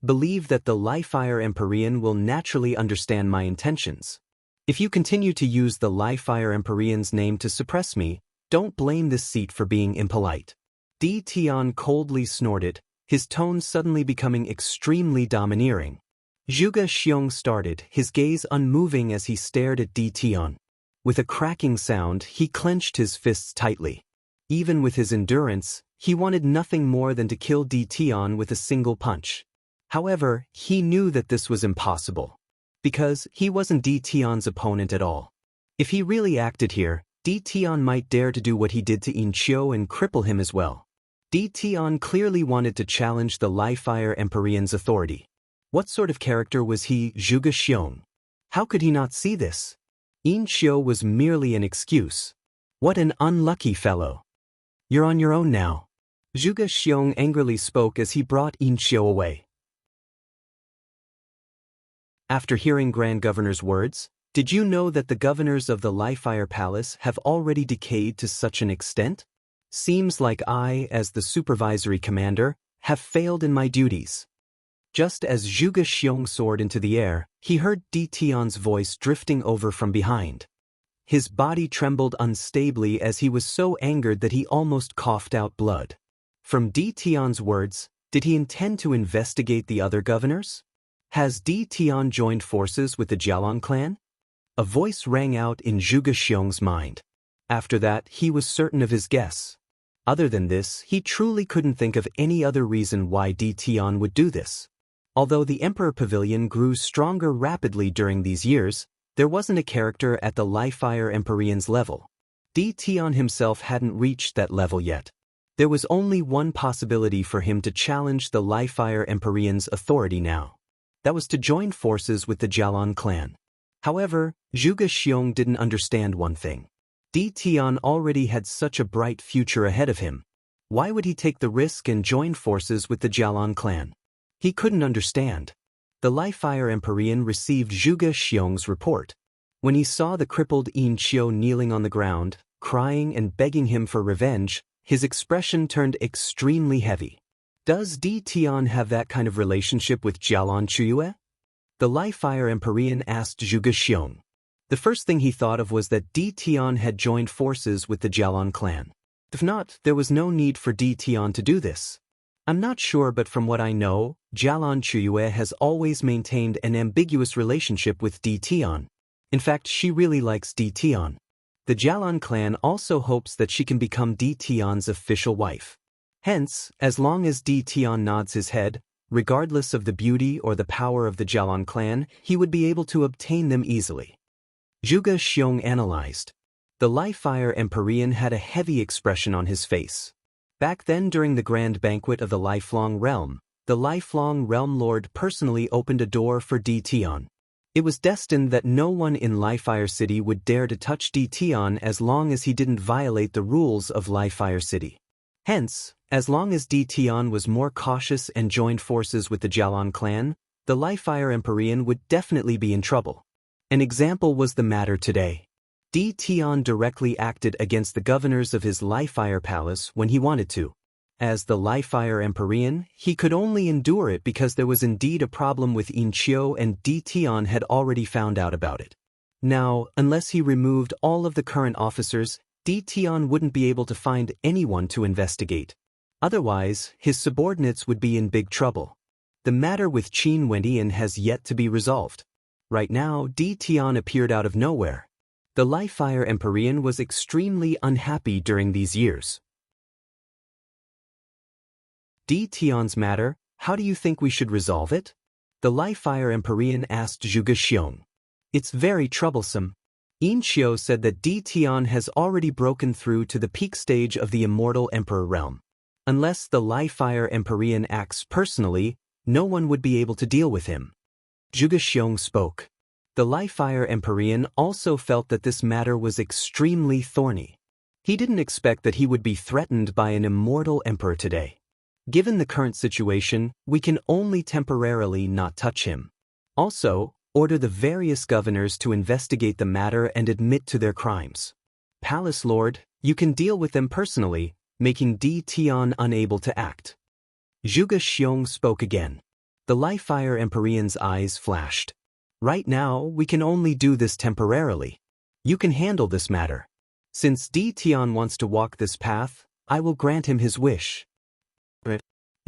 believe that the Lifefire Empyrean will naturally understand my intentions. If you continue to use the Lifefire Empyrean's name to suppress me, don't blame this seat for being impolite. Di Tian coldly snorted, his tone suddenly becoming extremely domineering. Zhuge Xiong started, his gaze unmoving as he stared at Di Tian. With a cracking sound, he clenched his fists tightly. Even with his endurance, he wanted nothing more than to kill Di Tian with a single punch. However, he knew that this was impossible. Because he wasn't Di Tian's opponent at all. If he really acted here, Di Tian might dare to do what he did to Yin Qiu and cripple him as well. Di Tian clearly wanted to challenge the Li-Fire Emperor's authority. What sort of character was he, Zhuge Xiong? How could he not see this? Yin Qiu was merely an excuse. What an unlucky fellow. You're on your own now. Zhuge Xiong angrily spoke as he brought Yin Qiu away. After hearing Grand Governor's words, did you know that the governors of the Li-Fire Palace have already decayed to such an extent? Seems like I, as the supervisory commander, have failed in my duties. Just as Zhuge Xiong soared into the air, he heard Di Tian's voice drifting over from behind. His body trembled unstably as he was so angered that he almost coughed out blood. From Di Tian's words, did he intend to investigate the other governors? Has Di Tian joined forces with the Jialan clan? A voice rang out in Zhuge Xiong's mind. After that, he was certain of his guess. Other than this, he truly couldn't think of any other reason why Di Tian would do this. Although the Emperor Pavilion grew stronger rapidly during these years, there wasn't a character at the Li-Fire Emperor's level. Di Tian himself hadn't reached that level yet. There was only one possibility for him to challenge the Li-Fire Emperor's authority now. That was to join forces with the Jialan clan. However, Zhuge Xiong didn't understand one thing. Di Tian already had such a bright future ahead of him. Why would he take the risk and join forces with the Jialan clan? He couldn't understand. The Li-Fire Emperor received Zhuge Xiong's report. When he saw the crippled Yin Qiu kneeling on the ground, crying and begging him for revenge, his expression turned extremely heavy. Does Di Tian have that kind of relationship with Jialan Chuyue? The Li-Fire Emperor asked Zhuge Xiong. The first thing he thought of was that Di Tian had joined forces with the Jialan clan. If not, there was no need for Di Tian to do this. I'm not sure, but from what I know, Jialan Chuyue has always maintained an ambiguous relationship with Di Tian. In fact, she really likes Di Tian. The Jialan clan also hopes that she can become Di Tian's official wife. Hence, as long as Di Tian nods his head, regardless of the beauty or the power of the Jialan clan, he would be able to obtain them easily. Zhuge Xiong analyzed. The Li-Fire Emperor had a heavy expression on his face. Back then, during the grand banquet of the Lifelong Realm, the Lifelong Realm Lord personally opened a door for Di Tian. It was destined that no one in Li-Fire City would dare to touch Di Tian as long as he didn't violate the rules of Li-Fire City. Hence, as long as Di Tian was more cautious and joined forces with the Jialan clan, the Li-Fire Emperor would definitely be in trouble. An example was the matter today. Di Tian directly acted against the governors of his Li-Fire Palace when he wanted to. As the Li-Fire Emperor, he could only endure it because there was indeed a problem with Yin Qiu, and Di Tian had already found out about it. Now, unless he removed all of the current officers, Di Tian wouldn't be able to find anyone to investigate. Otherwise, his subordinates would be in big trouble. The matter with Qin Wendian has yet to be resolved. Right now, Di Tian appeared out of nowhere. The Li-Fire Emperor was extremely unhappy during these years. Di Tian's matter, how do you think we should resolve it? The Li-Fire Emperor asked Zhuge Xiong. It's very troublesome. Yin Qiu said that Di Tian has already broken through to the peak stage of the Immortal Emperor realm. Unless the Li-Fire Emperor acts personally, no one would be able to deal with him. Zhuge Xiong spoke. The Li-Fire Emperor also felt that this matter was extremely thorny. He didn't expect that he would be threatened by an immortal emperor today. Given the current situation, we can only temporarily not touch him. Also, order the various governors to investigate the matter and admit to their crimes. Palace Lord, you can deal with them personally, making Di Tian unable to act. Zhuge Xiong spoke again. The Li-Fire Emperor's eyes flashed. Right now, we can only do this temporarily. You can handle this matter. Since Di Tian wants to walk this path, I will grant him his wish.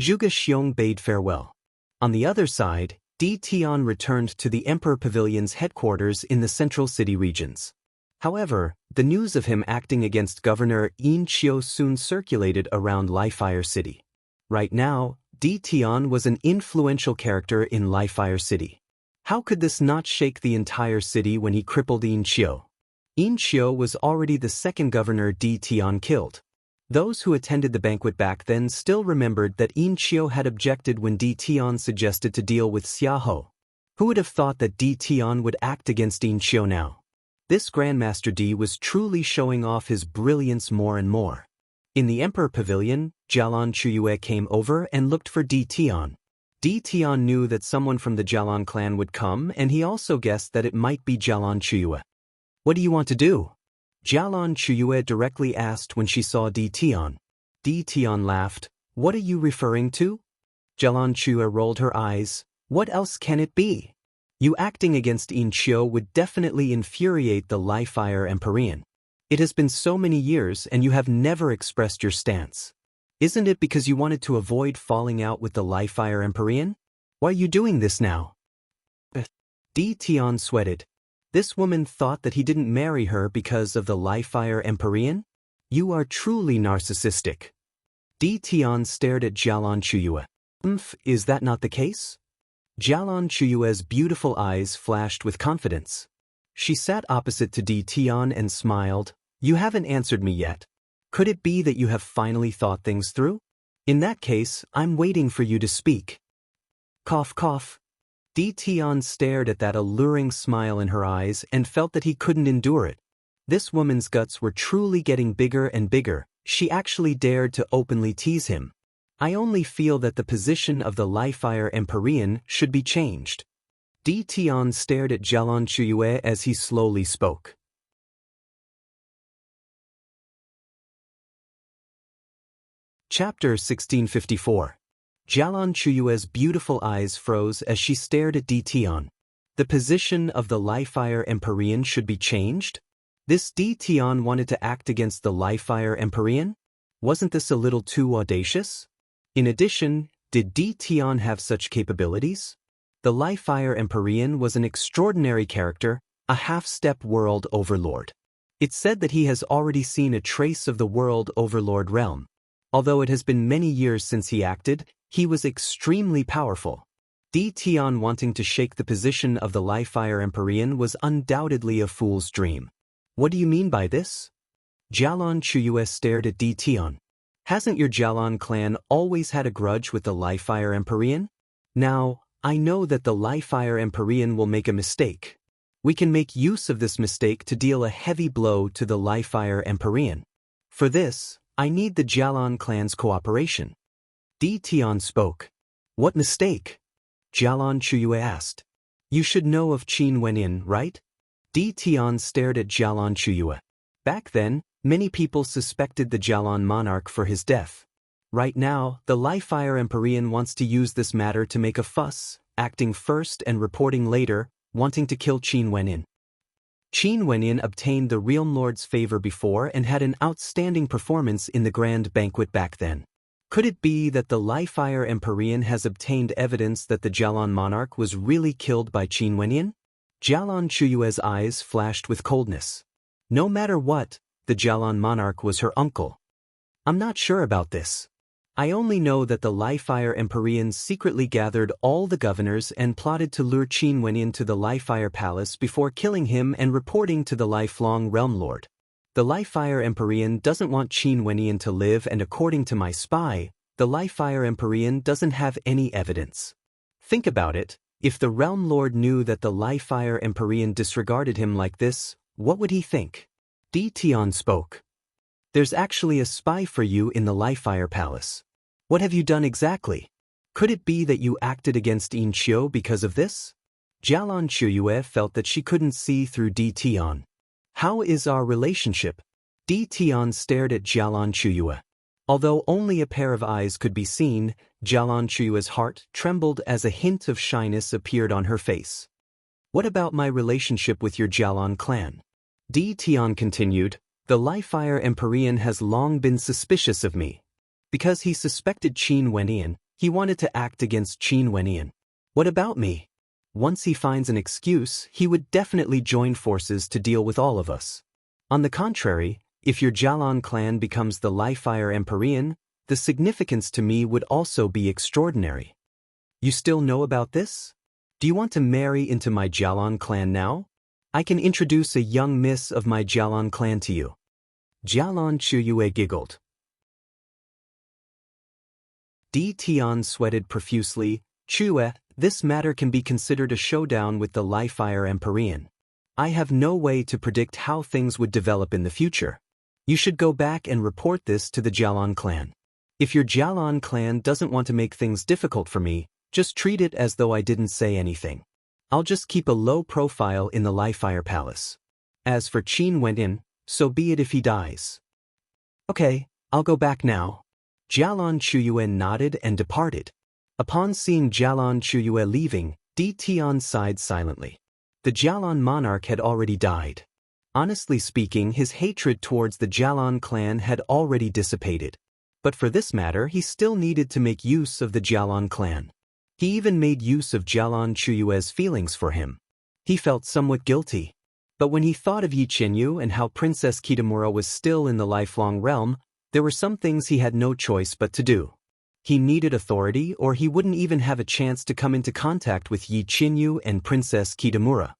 Zhuge Xiong bade farewell. On the other side, Di Tian returned to the Emperor Pavilion's headquarters in the central city regions. However, the news of him acting against Governor Yin Qiu soon circulated around Lifire City. Right now, Di Tian was an influential character in Lifire City. How could this not shake the entire city when he crippled Yin Qiu? Yin Qiu was already the second governor Di Tian killed. Those who attended the banquet back then still remembered that Yin Qiu had objected when Di Tian suggested to deal with Xiaohou. Who would have thought that Di Tian would act against Yin Qiu now? This Grandmaster Di was truly showing off his brilliance more and more. In the Emperor Pavilion, Jialan Chuyue came over and looked for Di Tian. Di Tian knew that someone from the Jialan clan would come, and he also guessed that it might be Jialan Chuyue. What do you want to do? Jialan Chuyue directly asked when she saw Di Tian. Di Tian laughed. What are you referring to? Jialan Chuyue rolled her eyes. What else can it be? You acting against Yin Qiu would definitely infuriate the Lifire Empyrean. It has been so many years and you have never expressed your stance. Isn't it because you wanted to avoid falling out with the Lifire Empyrean? Why are you doing this now? Di Tian sweated. This woman thought that he didn't marry her because of the Lifire Empyrean? You are truly narcissistic. Di Tian stared at Jialan Chuyue. Is that not the case? Jialan Chuyue's beautiful eyes flashed with confidence. She sat opposite to Di Tian and smiled. You haven't answered me yet. Could it be that you have finally thought things through? In that case, I'm waiting for you to speak. Cough cough. Di Tian stared at that alluring smile in her eyes and felt that he couldn't endure it. This woman's guts were truly getting bigger and bigger. She actually dared to openly tease him. I only feel that the position of the Lifire Empyrean should be changed. Di Tian stared at Jialan Chuyue as he slowly spoke. Chapter 1654. Jialan Chuyue's beautiful eyes froze as she stared at Di Tian. The position of the Lifire Empyrean should be changed? This Di Tian wanted to act against the Lifire Empyrean? Wasn't this a little too audacious? In addition, did Di Tian have such capabilities? The Lifire Empyrean was an extraordinary character, a half-step world overlord. It's said that he has already seen a trace of the world overlord realm. Although it has been many years since he acted, he was extremely powerful. Di Tian wanting to shake the position of the Lifire Empyrean was undoubtedly a fool's dream. What do you mean by this? Jialan Chuyue stared at Di Tian. Hasn't your Jialan clan always had a grudge with the Lifire Empyrean? Now, I know that the Lifire Empyrean will make a mistake. We can make use of this mistake to deal a heavy blow to the Lifire Empyrean. For this, I need the Jialan clan's cooperation. Di Tian spoke. What mistake? Jialan Chuyue asked. You should know of Qin Wenin, right? Di Tian stared at Jialan Chuyue. Back then, many people suspected the Jialan monarch for his death. Right now, the Lifire Empyrean wants to use this matter to make a fuss, acting first and reporting later, wanting to kill Qin Wenin. Qin Wenin obtained the Realm Lord's favor before and had an outstanding performance in the grand banquet back then. Could it be that the Lifire Empyrean has obtained evidence that the Jialan monarch was really killed by Qin Wenin? Jialan Chuyue's eyes flashed with coldness. No matter what, the Jialan monarch was her uncle. I'm not sure about this. I only know that the Lifire Empyrean secretly gathered all the governors and plotted to lure Qin Wenin to the Lifire Palace before killing him and reporting to the lifelong Realm Lord. The Lifire Empyrean doesn't want Qin Wenin to live, and according to my spy, the Lifire Empyrean doesn't have any evidence. Think about it, if the Realm Lord knew that the Lifire Empyrean disregarded him like this, what would he think? Di Tian spoke. There's actually a spy for you in the Lifire Palace. What have you done exactly? Could it be that you acted against Yin Qiu because of this? Jialan Chuyue felt that she couldn't see through Di Tian. How is our relationship? Di Tian stared at Jialan Chuyue. Although only a pair of eyes could be seen, Jialan Chuyue's heart trembled as a hint of shyness appeared on her face. What about my relationship with your Jialan clan? Di Tian continued. The Li-Fire Empyrean has long been suspicious of me. Because he suspected Qin Wenyan, he wanted to act against Qin Wenyan. What about me? Once he finds an excuse, he would definitely join forces to deal with all of us. On the contrary, if your Jialan clan becomes the Li-Fire Empyrean, the significance to me would also be extraordinary. You still know about this? Do you want to marry into my Jialan clan now? I can introduce a young miss of my Jialan clan to you. Jialan Chuyue giggled. Di Tian sweated profusely. Chue, this matter can be considered a showdown with the Li-Fire Empyrean. I have no way to predict how things would develop in the future. You should go back and report this to the Jialan clan. If your Jialan clan doesn't want to make things difficult for me, just treat it as though I didn't say anything. I'll just keep a low profile in the Li-Fire Palace. As for Qin Wenyan, so be it if he dies. Okay, I'll go back now. Jialan Chuyue nodded and departed. Upon seeing Jialan Chuyue leaving, Di Tian sighed silently. The Jialan monarch had already died. Honestly speaking, his hatred towards the Jialan clan had already dissipated. But for this matter, he still needed to make use of the Jialan clan. He even made use of Jialan Chuyue's feelings for him. He felt somewhat guilty. But when he thought of Yi Qinyu and how Princess Kitamura was still in the lifelong realm, there were some things he had no choice but to do. He needed authority, or he wouldn't even have a chance to come into contact with Yi Qinyu and Princess Kitamura.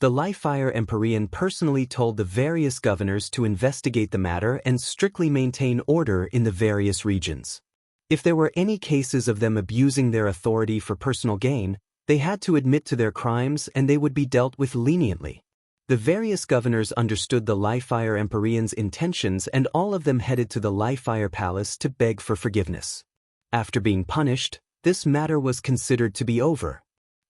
The Li-Fire Empyrean personally told the various governors to investigate the matter and strictly maintain order in the various regions. If there were any cases of them abusing their authority for personal gain, they had to admit to their crimes and they would be dealt with leniently. The various governors understood the Li-Fire Empyrean's intentions and all of them headed to the Li-Fire Palace to beg for forgiveness. After being punished, this matter was considered to be over.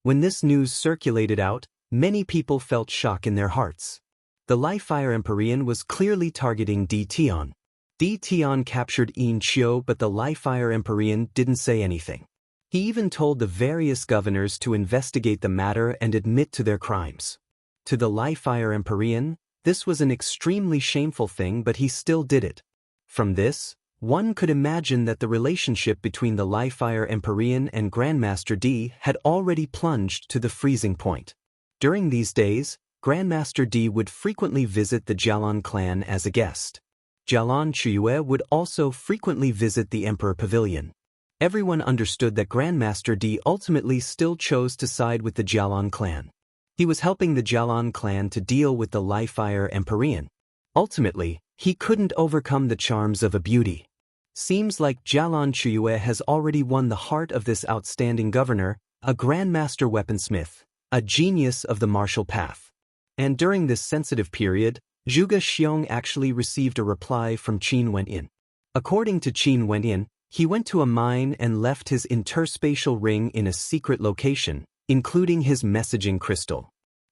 When this news circulated out, many people felt shock in their hearts. The Li-Fire Empyrean was clearly targeting Di Tian. Di Tian captured Yin Qiu, but the Li-Fire Empyrean didn't say anything. He even told the various governors to investigate the matter and admit to their crimes. To the Li-Fire Empyrean, this was an extremely shameful thing, but he still did it. From this, one could imagine that the relationship between the Li-Fire Empyrean and Grandmaster Di had already plunged to the freezing point. During these days, Grandmaster Di would frequently visit the Jialan clan as a guest. Jialan Chuyue would also frequently visit the Emperor Pavilion. Everyone understood that Grandmaster Di ultimately still chose to side with the Jialan clan. He was helping the Jialan clan to deal with the Li-Fire Empyrean. Ultimately, he couldn't overcome the charms of a beauty. Seems like Jialan Chuyue has already won the heart of this outstanding governor, a Grandmaster weaponsmith, a genius of the martial path. And during this sensitive period, Zhuge Xiong actually received a reply from Qin Wenyan. According to Qin Wenyan, he went to a mine and left his interspatial ring in a secret location, including his messaging crystal.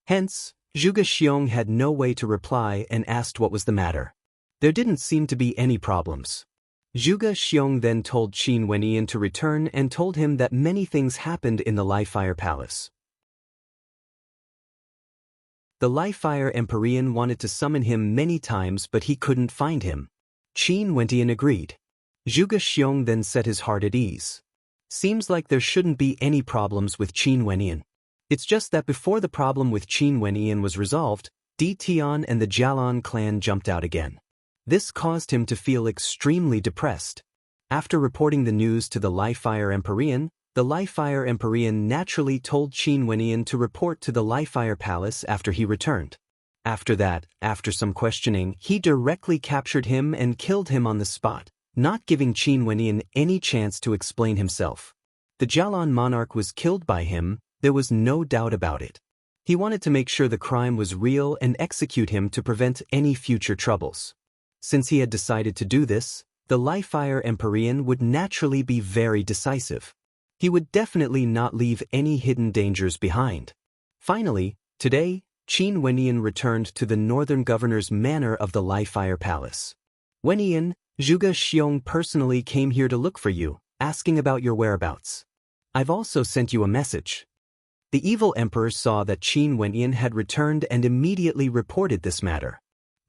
Hence, Zhuge Xiong had no way to reply and asked what was the matter. There didn't seem to be any problems. Zhuge Xiong then told Qin Wenyan to return and told him that many things happened in the Li-Fire Palace. The Li-Fire Empyrean wanted to summon him many times, but he couldn't find him. Qin Wenyan agreed. Zhuge Xiong then set his heart at ease. Seems like there shouldn't be any problems with Qin Wenyan. It's just that before the problem with Qin Wenyan was resolved, Di Tian and the Jialan clan jumped out again. This caused him to feel extremely depressed. After reporting the news to the Li-Fire Empyrean, the Li-Fire Empyrean naturally told Qin Wenyan to report to the Li-Fire Palace after he returned. After that, after some questioning, he directly captured him and killed him on the spot, not giving Qin Wenyan any chance to explain himself. The Jialan monarch was killed by him, there was no doubt about it. He wanted to make sure the crime was real and execute him to prevent any future troubles. Since he had decided to do this, the Li-Fire Empyrean would naturally be very decisive. He would definitely not leave any hidden dangers behind. Finally, today, Qin Wenyan returned to the northern governor's manor of the Li-Fire Palace. Wenyan, Zhuge Xiong personally came here to look for you, asking about your whereabouts. I've also sent you a message. The evil emperor saw that Qin Wenyan had returned and immediately reported this matter.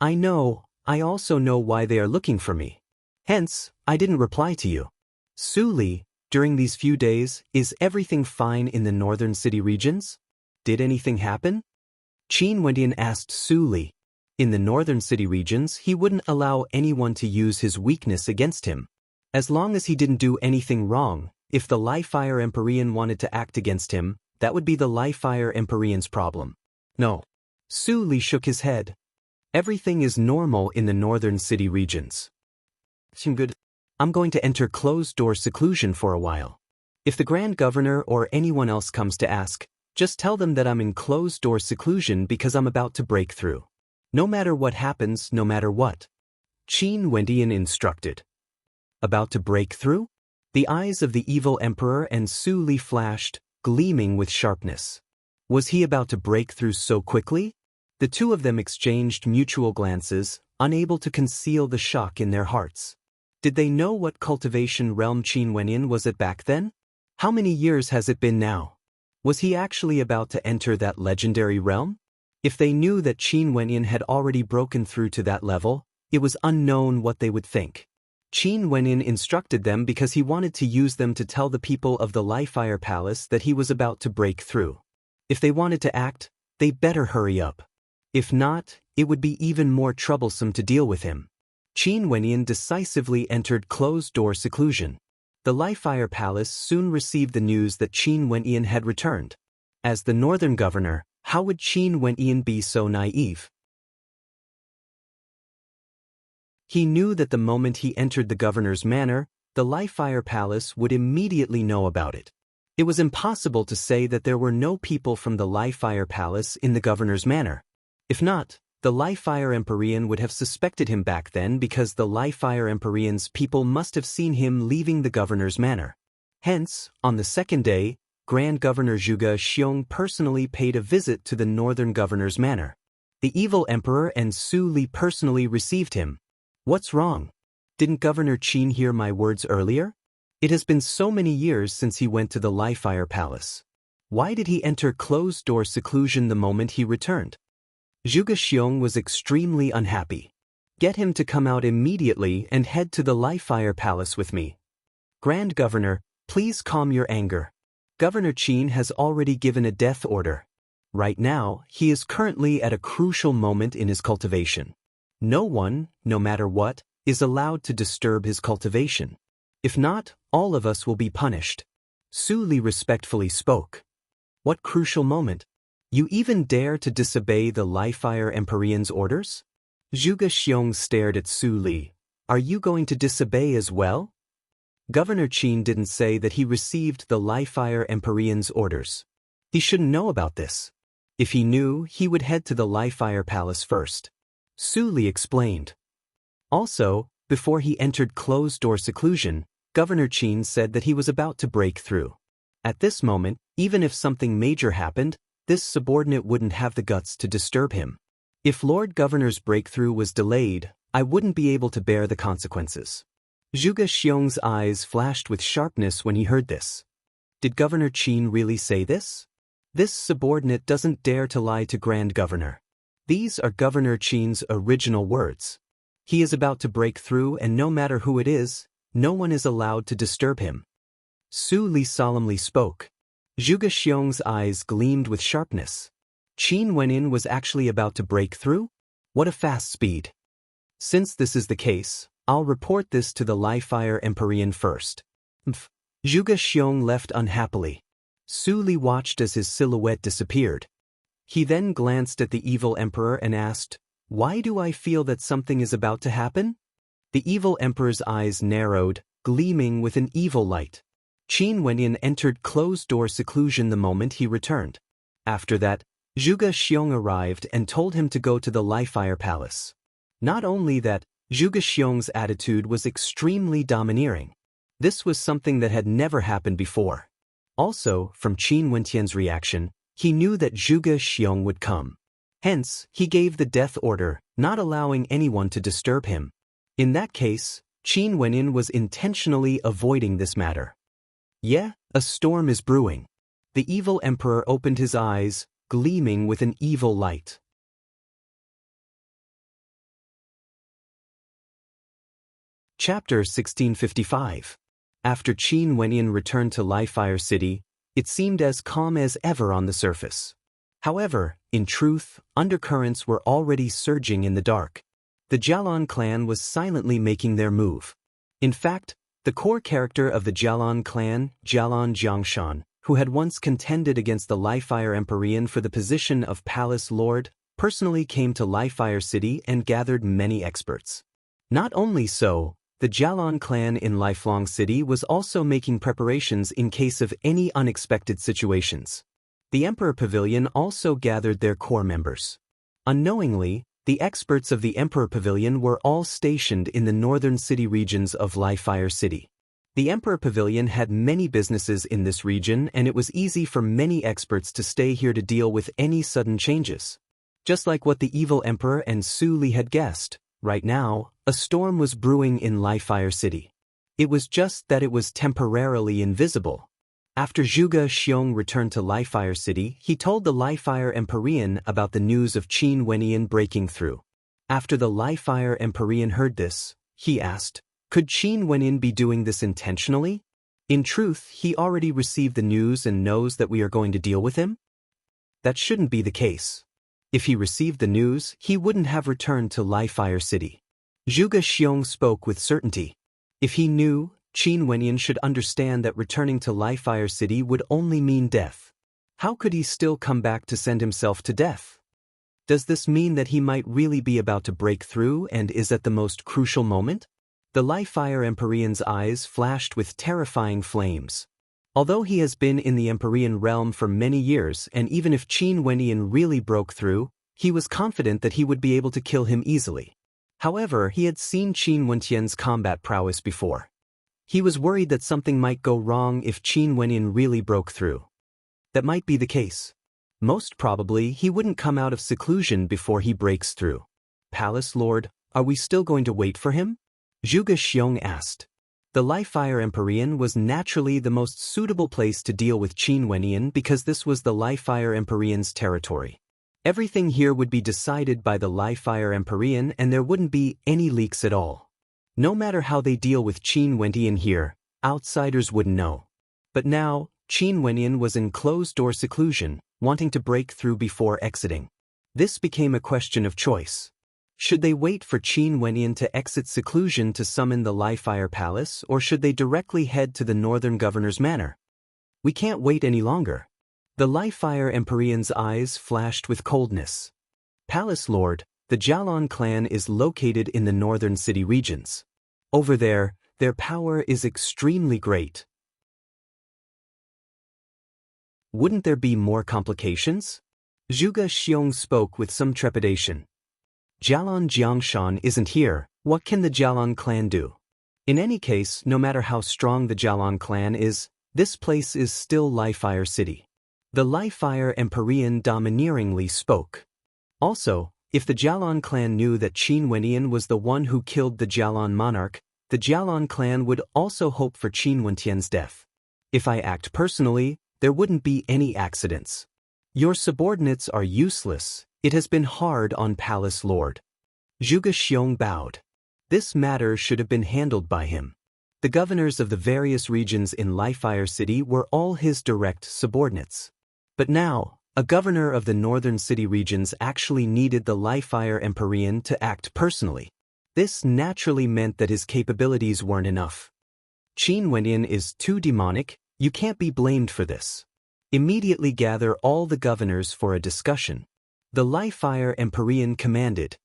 I know, I also know why they are looking for me. Hence, I didn't reply to you. Su Li, during these few days, is everything fine in the northern city regions? Did anything happen? Qin Wendian asked Su Li. In the northern city regions, he wouldn't allow anyone to use his weakness against him. As long as he didn't do anything wrong, if the Li-Fire Empyrean wanted to act against him, that would be the Li-Fire Empyrean's problem. No. Su Li shook his head. Everything is normal in the northern city regions. Good. I'm going to enter closed-door seclusion for a while. If the Grand Governor or anyone else comes to ask, just tell them that I'm in closed-door seclusion because I'm about to break through. No matter what happens, no matter what. Qin Wendian instructed. About to break through? The eyes of the evil emperor and Su Li flashed, gleaming with sharpness. Was he about to break through so quickly? The two of them exchanged mutual glances, unable to conceal the shock in their hearts. Did they know what cultivation realm Qin Wendian was at back then? How many years has it been now? Was he actually about to enter that legendary realm? If they knew that Qin Wendian had already broken through to that level, it was unknown what they would think. Qin Wendian instructed them because he wanted to use them to tell the people of the Li-Fire Palace that he was about to break through. If they wanted to act, they better hurry up. If not, it would be even more troublesome to deal with him. Qin Wendian decisively entered closed-door seclusion. The Li-Fire Palace soon received the news that Qin Wendian had returned. As the northern governor, how would Qin Wendian be so naive? He knew that the moment he entered the governor's manor, the Li-Fire Palace would immediately know about it. It was impossible to say that there were no people from the Li-Fire Palace in the governor's manor. If not, the Li-Fire Empyrean would have suspected him back then because the Li-Fire Empyrean's people must have seen him leaving the governor's manor. Hence, on the second day, Grand Governor Zhuge Xiong personally paid a visit to the northern governor's manor. The evil emperor and Su Li personally received him. What's wrong? Didn't Governor Qin hear my words earlier? It has been so many years since he went to the Li-Fire Palace. Why did he enter closed-door seclusion the moment he returned? Zhuge Xiong was extremely unhappy. Get him to come out immediately and head to the Li-Fire Palace with me. Grand Governor, please calm your anger. Governor Qin has already given a death order. Right now, he is currently at a crucial moment in his cultivation. No one, no matter what, is allowed to disturb his cultivation. If not, all of us will be punished. Su Li respectfully spoke. What crucial moment? You even dare to disobey the Li-Fire Empyrean's orders? Zhuge Xiong stared at Su Li. Are you going to disobey as well? Governor Qin didn't say that he received the Li-Fire Empyrean's orders. He shouldn't know about this. If he knew, he would head to the Li-Fire Palace first. Su Li explained. Also, before he entered closed-door seclusion, Governor Qin said that he was about to break through. At this moment, even if something major happened, this subordinate wouldn't have the guts to disturb him. If Lord Governor's breakthrough was delayed, I wouldn't be able to bear the consequences. Zhuge Xiong's eyes flashed with sharpness when he heard this. Did Governor Qin really say this? This subordinate doesn't dare to lie to Grand Governor. These are Governor Qin's original words. He is about to break through, and no matter who it is, no one is allowed to disturb him. Su Li solemnly spoke. Zhuge Xiong's eyes gleamed with sharpness. Qin Wendian was actually about to break through? What a fast speed. Since this is the case, I'll report this to the Li-Fire Empyrean first. Zhuge Xiong left unhappily. Su Li watched as his silhouette disappeared. He then glanced at the evil emperor and asked, Why do I feel that something is about to happen? The evil emperor's eyes narrowed, gleaming with an evil light. Qin Wendian entered closed-door seclusion the moment he returned. After that, Zhuge Xiong arrived and told him to go to the Li-Fire Palace. Not only that, Zhuge Xiong's attitude was extremely domineering. This was something that had never happened before. Also, from Qin Wendian's reaction, he knew that Zhuge Xiong would come. Hence, he gave the death order, not allowing anyone to disturb him. In that case, Qin Wendian was intentionally avoiding this matter. Yeah, a storm is brewing. The evil emperor opened his eyes, gleaming with an evil light. Chapter 1655. After Qin Wenyan returned to Lifefire City, it seemed as calm as ever on the surface. However, in truth, undercurrents were already surging in the dark. The Jialan clan was silently making their move. In fact, the core character of the Jialan clan, Jialan Jiangshan, who had once contended against the Lifefire Empyrean for the position of Palace Lord, personally came to Lifefire City and gathered many experts. Not only so, the Jialan clan in Lifelong City was also making preparations in case of any unexpected situations. The Emperor Pavilion also gathered their core members. Unknowingly, the experts of the Emperor Pavilion were all stationed in the northern city regions of Lifefire City. The Emperor Pavilion had many businesses in this region, and it was easy for many experts to stay here to deal with any sudden changes. Just like what the evil Emperor and Su Li had guessed, right now, a storm was brewing in Lifefire City. It was just that it was temporarily invisible. After Zhuge Xiong returned to Lifefire City, he told the Lifefire Empyrean about the news of Qin Wenyan breaking through. After the Lifefire Empyrean heard this, he asked, could Qin Wenyan be doing this intentionally? In truth, he already received the news and knows that we are going to deal with him? That shouldn't be the case. If he received the news, he wouldn't have returned to Lifefire City. Zhuge Xiong spoke with certainty. If he knew, Qin Wenyan should understand that returning to Lifefire City would only mean death. How could he still come back to send himself to death? Does this mean that he might really be about to break through and is at the most crucial moment? The Lifefire Empyrean's eyes flashed with terrifying flames. Although he has been in the Empyrean realm for many years, and even if Qin Wenyan really broke through, he was confident that he would be able to kill him easily. However, he had seen Qin Wenyan's combat prowess before. He was worried that something might go wrong if Qin Wenyan really broke through. That might be the case. Most probably, he wouldn't come out of seclusion before he breaks through. Palace Lord, are we still going to wait for him? Zhuge Xiong asked. The Lifefire Empyrean was naturally the most suitable place to deal with Qin Wenyan because this was the Lifefire Empyrean's territory. Everything here would be decided by the Lifefire Empyrean and there wouldn't be any leaks at all. No matter how they deal with Qin Wenyan here, outsiders wouldn't know. But now, Qin Wenyan was in closed-door seclusion, wanting to break through before exiting. This became a question of choice. Should they wait for Qin Wenyan to exit seclusion to summon the Lifefire Palace, or should they directly head to the Northern Governor's Manor? We can't wait any longer. The Lifefire Empyrean's eyes flashed with coldness. Palace Lord, the Jialan clan is located in the northern city regions. Over there, their power is extremely great. Wouldn't there be more complications? Zhuge Xiong spoke with some trepidation. Jialan Jiangshan isn't here, what can the Jialan clan do? In any case, no matter how strong the Jialan clan is, this place is still Lifefire City. The Lifefire Empyrean domineeringly spoke. Also, if the Jialan clan knew that Qin Wenyan was the one who killed the Jialan monarch, the Jialan clan would also hope for Qin Wenyan's death. If I act personally, there wouldn't be any accidents. Your subordinates are useless. It has been hard on Palace Lord. Zhuge Xiong bowed. This matter should have been handled by him. The governors of the various regions in Lifefire City were all his direct subordinates. But now, a governor of the northern city regions actually needed the Lifefire Empyrean to act personally. This naturally meant that his capabilities weren't enough. Qin Wenyan is too demonic, you can't be blamed for this. Immediately gather all the governors for a discussion. The Lifefire Empyrean commanded.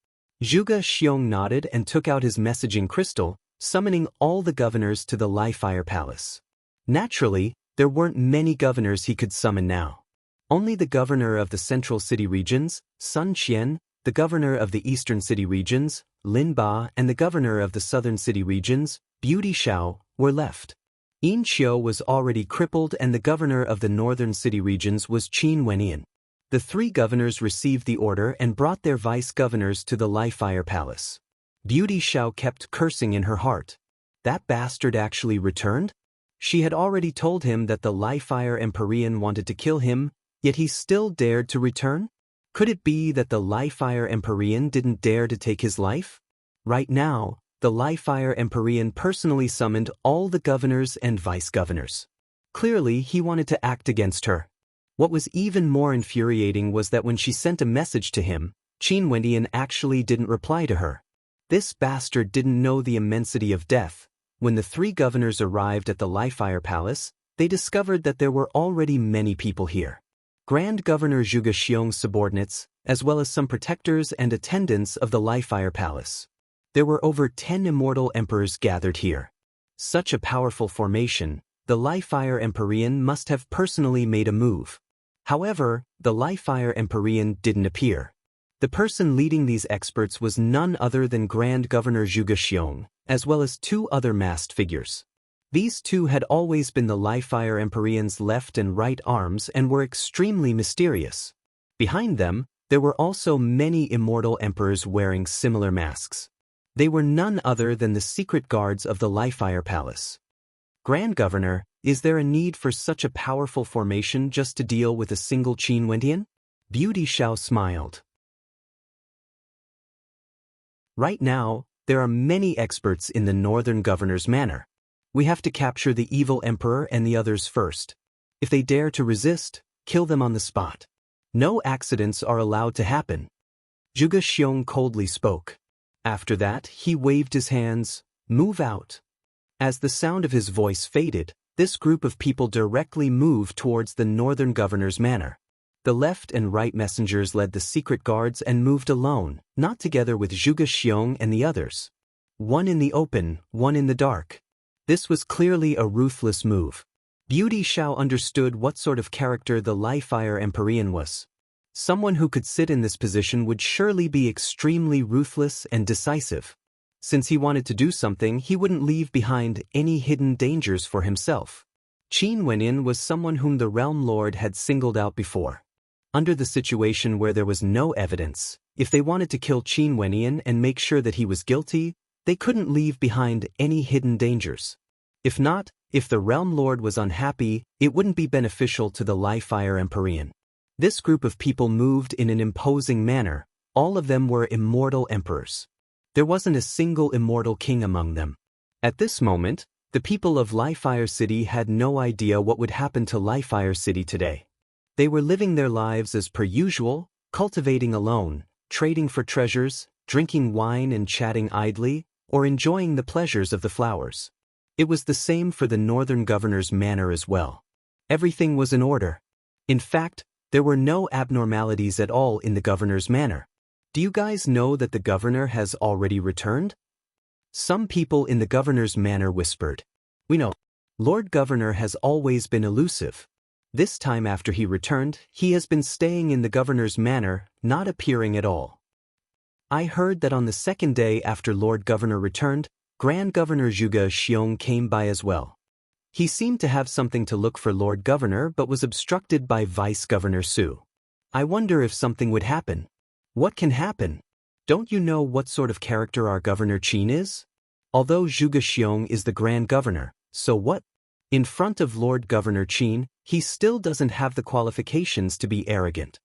Zhuge Xiong nodded and took out his messaging crystal, summoning all the governors to the Lifefire Palace. Naturally, there weren't many governors he could summon now. Only the governor of the central city regions, Sun Qian, the governor of the eastern city regions, Lin Ba, and the governor of the southern city regions, Beauty Shao, were left. Yin Qiu was already crippled and the governor of the northern city regions was Qin Wenyan. The three governors received the order and brought their vice-governors to the Lifefire Palace. Beauty Shao kept cursing in her heart. That bastard actually returned? She had already told him that the Lifefire Empyrean wanted to kill him, yet he still dared to return? Could it be that the Lifefire Empyrean didn't dare to take his life? Right now, the the Li-Fire Empyrean personally summoned all the governors and vice-governors. Clearly, he wanted to act against her. What was even more infuriating was that when she sent a message to him, Qin Wendian actually didn't reply to her. This bastard didn't know the immensity of death. When the three governors arrived at the Li-Fire Palace, they discovered that there were already many people here. Grand Governor Zhuge Xiong's subordinates, as well as some protectors and attendants of the Li-Fire Palace. There were over 10 immortal emperors gathered here. Such a powerful formation, the Li-Fire Empyrean must have personally made a move. However, the Li-Fire Empyrean didn't appear. The person leading these experts was none other than Grand Governor Zhuge Xiong, as well as two other masked figures. These two had always been the Li-Fire Empyrean's left and right arms and were extremely mysterious. Behind them, there were also many immortal emperors wearing similar masks. They were none other than the secret guards of the Li-Fire Palace. Grand Governor, is there a need for such a powerful formation just to deal with a single Qin Wendian? Beauty Xiao smiled. Right now, there are many experts in the Northern Governor's manor. We have to capture the evil emperor and the others first. If they dare to resist, kill them on the spot. No accidents are allowed to happen. Zhuge Xiong coldly spoke. After that, he waved his hands, "Move out." As the sound of his voice faded, this group of people directly moved towards the Northern Governor's manor. The left and right messengers led the secret guards and moved alone, not together with Zhuge Xiong and the others. One in the open, one in the dark. This was clearly a ruthless move. Beauty Xiao understood what sort of character the Li-Fire Empyrean was. Someone who could sit in this position would surely be extremely ruthless and decisive. Since he wanted to do something, he wouldn't leave behind any hidden dangers for himself. Qin Wendian was someone whom the Realm Lord had singled out before. Under the situation where there was no evidence, if they wanted to kill Qin Wendian and make sure that he was guilty, they couldn't leave behind any hidden dangers. If not, if the Realm Lord was unhappy, it wouldn't be beneficial to the Li-Fire Empyrean. This group of people moved in an imposing manner. All of them were immortal emperors. There wasn't a single immortal king among them. At this moment, the people of Li-Fire City had no idea what would happen to Li-Fire City today. They were living their lives as per usual, cultivating alone, trading for treasures, drinking wine and chatting idly, or enjoying the pleasures of the flowers. It was the same for the Northern Governor's manor as well. Everything was in order. In fact, there were no abnormalities at all in the Governor's manor. Do you guys know that the Governor has already returned? Some people in the Governor's manor whispered. We know. Lord Governor has always been elusive. This time after he returned, he has been staying in the Governor's manor, not appearing at all. I heard that on the second day after Lord Governor returned, Grand Governor Zhuge Xiong came by as well. He seemed to have something to look for Lord Governor but was obstructed by Vice Governor Su. I wonder if something would happen. What can happen? Don't you know what sort of character our Governor Qin is? Although Zhuge Xiong is the Grand Governor, so what? In front of Lord Governor Qin, he still doesn't have the qualifications to be arrogant.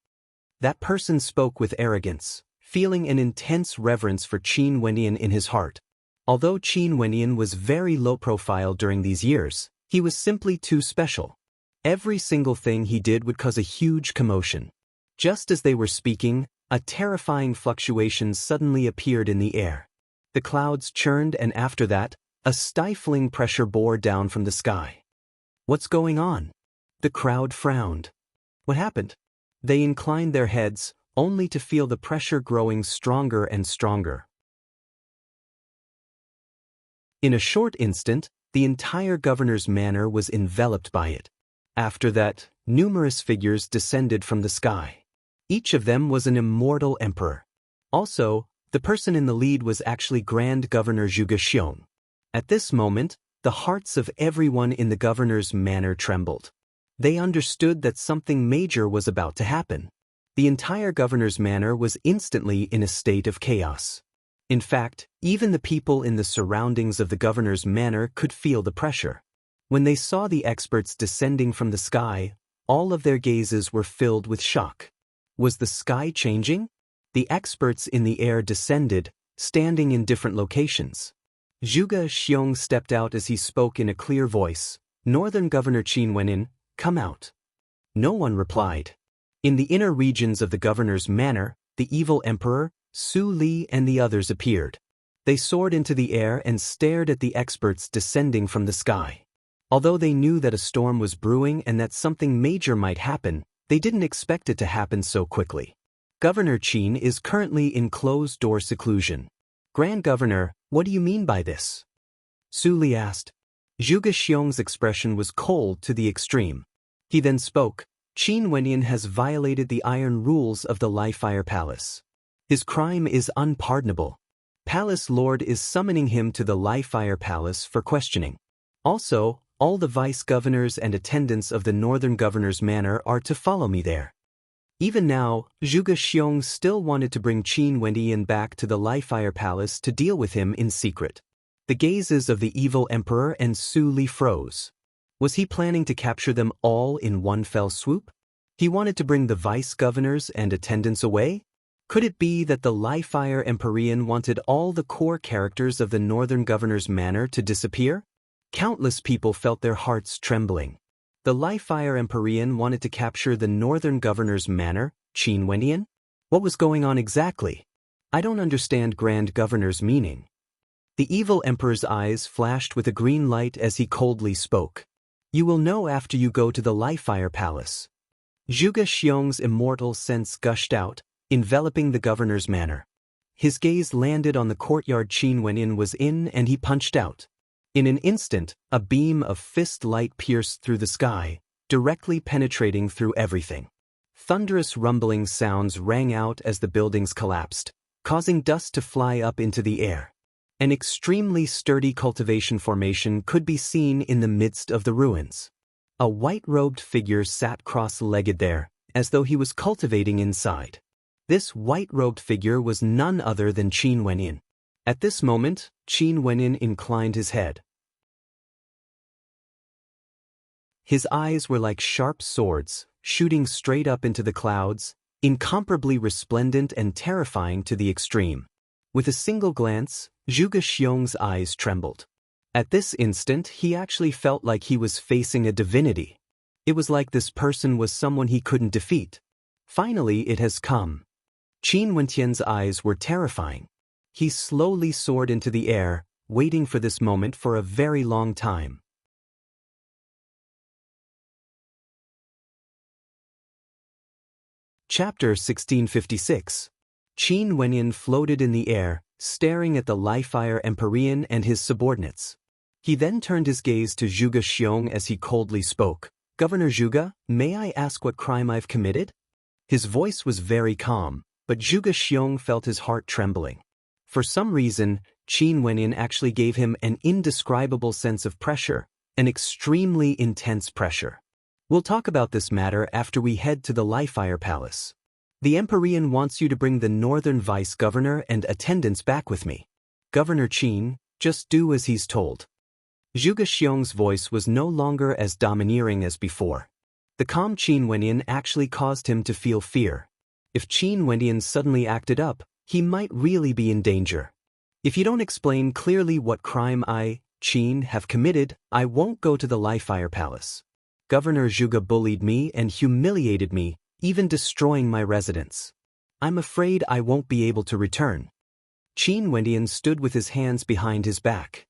That person spoke with arrogance, feeling an intense reverence for Qin Wendian in his heart. Although Qin Wendian was very low profile during these years, he was simply too special. Every single thing he did would cause a huge commotion. Just as they were speaking, a terrifying fluctuation suddenly appeared in the air. The clouds churned and after that, a stifling pressure bore down from the sky. What's going on? The crowd frowned. What happened? They inclined their heads, only to feel the pressure growing stronger and stronger. In a short instant, the entire governor's manor was enveloped by it. After that, numerous figures descended from the sky. Each of them was an immortal emperor. Also, the person in the lead was actually Grand Governor Zhuge Xiong. At this moment, the hearts of everyone in the governor's manor trembled. They understood that something major was about to happen. The entire governor's manor was instantly in a state of chaos. In fact, even the people in the surroundings of the governor's manor could feel the pressure. When they saw the experts descending from the sky, all of their gazes were filled with shock. Was the sky changing? The experts in the air descended, standing in different locations. Zhuge Xiong stepped out as he spoke in a clear voice. "Northern Governor Qin Wenin, come out." No one replied. In the inner regions of the governor's manor, the evil emperor, Su Li and the others appeared. They soared into the air and stared at the experts descending from the sky. Although they knew that a storm was brewing and that something major might happen, they didn't expect it to happen so quickly. Governor Qin is currently in closed-door seclusion. Grand Governor, what do you mean by this? Su Li asked. Zhuge Xiong's expression was cold to the extreme. He then spoke. Qin Wenyan has violated the iron rules of the Li-Fire Palace. His crime is unpardonable. Palace Lord is summoning him to the Li-Fire Palace for questioning. Also, all the vice-governors and attendants of the Northern Governor's manor are to follow me there. Even now, Zhuge Xiong still wanted to bring Qin Wenyan back to the Li-Fire Palace to deal with him in secret. The gazes of the evil emperor and Su Li froze. Was he planning to capture them all in one fell swoop? He wanted to bring the vice-governors and attendants away? Could it be that the Li-Fire Empyrean wanted all the core characters of the Northern Governor's manor to disappear? Countless people felt their hearts trembling. The Li-Fire Empyrean wanted to capture the Northern Governor's manor, Qin Wenyan? What was going on exactly? I don't understand Grand Governor's meaning. The evil emperor's eyes flashed with a green light as he coldly spoke. You will know after you go to the Li-Fire Palace. Zhuge Xiong's immortal sense gushed out, enveloping the governor's manor. His gaze landed on the courtyard Qin Wenyan was in and he punched out. In an instant, a beam of fist light pierced through the sky, directly penetrating through everything. Thunderous rumbling sounds rang out as the buildings collapsed, causing dust to fly up into the air. An extremely sturdy cultivation formation could be seen in the midst of the ruins. A white-robed figure sat cross-legged there, as though he was cultivating inside. This white-robed figure was none other than Qin Wenyan. At this moment, Qin Wenyan inclined his head. His eyes were like sharp swords, shooting straight up into the clouds, incomparably resplendent and terrifying to the extreme. With a single glance, Zhuge Xiong's eyes trembled. At this instant, he actually felt like he was facing a divinity. It was like this person was someone he couldn't defeat. Finally, it has come. Qin Wenyan's eyes were terrifying. He slowly soared into the air, waiting for this moment for a very long time. Chapter 1656. Qin Wenyan floated in the air, staring at the Li-Fire Empyrean and his subordinates. He then turned his gaze to Zhuge Xiong as he coldly spoke. Governor Zhuge, may I ask what crime I've committed? His voice was very calm, but Zhuge Xiong felt his heart trembling. For some reason, Qin Wenyan actually gave him an indescribable sense of pressure, an extremely intense pressure. We'll talk about this matter after we head to the Li-Fire Palace. The Empyrean wants you to bring the Northern Vice-Governor and attendants back with me. Governor Qin, just do as he's told. Zhuge Xiong's voice was no longer as domineering as before. The calm Qin Wenyan actually caused him to feel fear. If Qin Wenyan suddenly acted up, he might really be in danger. If you don't explain clearly what crime I, Qin, have committed, I won't go to the Li-Fire Palace. Governor Zhuge bullied me and humiliated me, even destroying my residence. I'm afraid I won't be able to return. Qin Wenyan stood with his hands behind his back.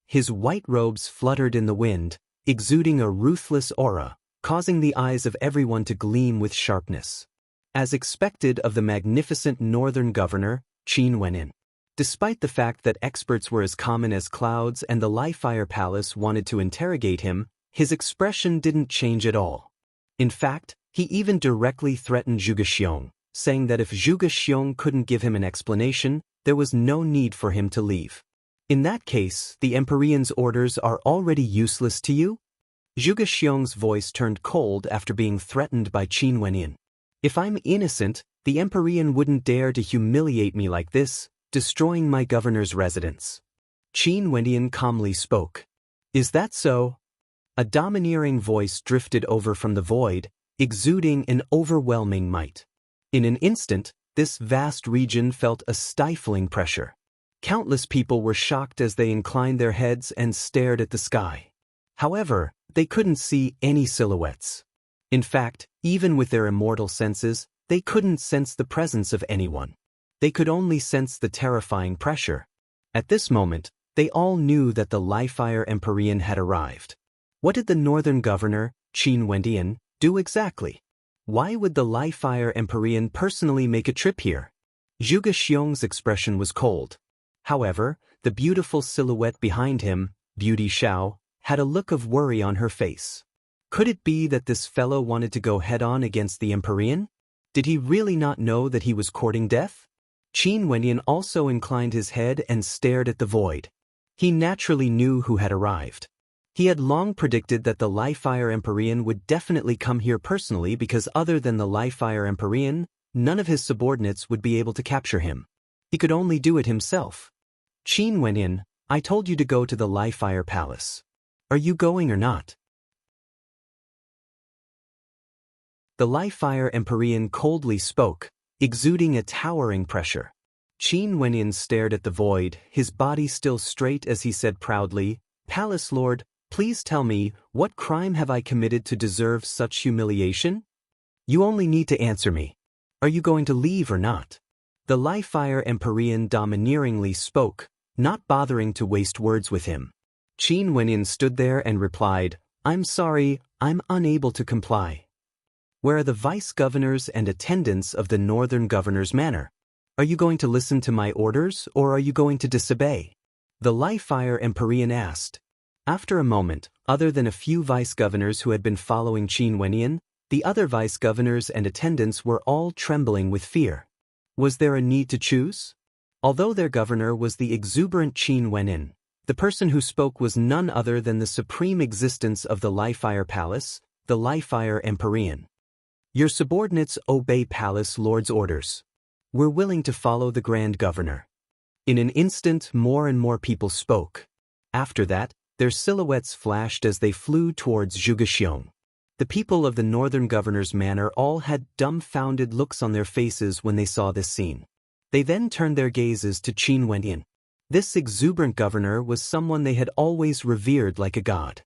His white robes fluttered in the wind, exuding a ruthless aura, causing the eyes of everyone to gleam with sharpness. As expected of the magnificent northern governor, Qin Wenyan. Despite the fact that experts were as common as clouds and the Li-Fire Palace wanted to interrogate him, his expression didn't change at all. In fact, he even directly threatened Zhuge Xiong, saying that if Zhuge Xiong couldn't give him an explanation, there was no need for him to leave. In that case, the Empyrean's orders are already useless to you? Zhuge Xiong's voice turned cold after being threatened by Qin Wenyan. If I'm innocent, the Empyrean wouldn't dare to humiliate me like this, destroying my governor's residence. Qin Wenyan calmly spoke. Is that so? A domineering voice drifted over from the void, exuding an overwhelming might. In an instant, this vast region felt a stifling pressure. Countless people were shocked as they inclined their heads and stared at the sky. However, they couldn't see any silhouettes. In fact, even with their immortal senses, they couldn't sense the presence of anyone. They could only sense the terrifying pressure. At this moment, they all knew that the Li-Fire Empyrean had arrived. What did the northern governor, Qin Wendian, do exactly? Why would the Li-Fire Empyrean personally make a trip here? Zhuge Xiong's expression was cold. However, the beautiful silhouette behind him, Beauty Xiao, had a look of worry on her face. Could it be that this fellow wanted to go head-on against the Empyrean? Did he really not know that he was courting death? Qin Wendian also inclined his head and stared at the void. He naturally knew who had arrived. He had long predicted that the Li-Fire Empyrean would definitely come here personally because other than the Li-Fire Empyrean, none of his subordinates would be able to capture him. He could only do it himself. Qin Wendian, I told you to go to the Li-Fire Palace. Are you going or not? The Li-Fire Empyrean coldly spoke, exuding a towering pressure. Qin Wendian stared at the void, his body still straight as he said proudly, Palace Lord, please tell me, what crime have I committed to deserve such humiliation? You only need to answer me. Are you going to leave or not? The Li-Fire Empyrean domineeringly spoke, not bothering to waste words with him. Qin Wendian stood there and replied, I'm sorry, I'm unable to comply. Where are the vice-governors and attendants of the northern governor's manor? Are you going to listen to my orders or are you going to disobey? The Li-Fire Empyrean asked. After a moment, other than a few vice-governors who had been following Qin Wendian, the other vice-governors and attendants were all trembling with fear. Was there a need to choose? Although their governor was the exuberant Qin Wendian, the person who spoke was none other than the supreme existence of the Li-Fire Palace, the Li-Fire Empyrean. Your subordinates obey Palace Lord's orders. We're willing to follow the Grand Governor. In an instant, more and more people spoke. After that, their silhouettes flashed as they flew towards Zhuge Xiong. The people of the northern governor's manor all had dumbfounded looks on their faces when they saw this scene. They then turned their gazes to Qin Wendian. This exuberant governor was someone they had always revered like a god.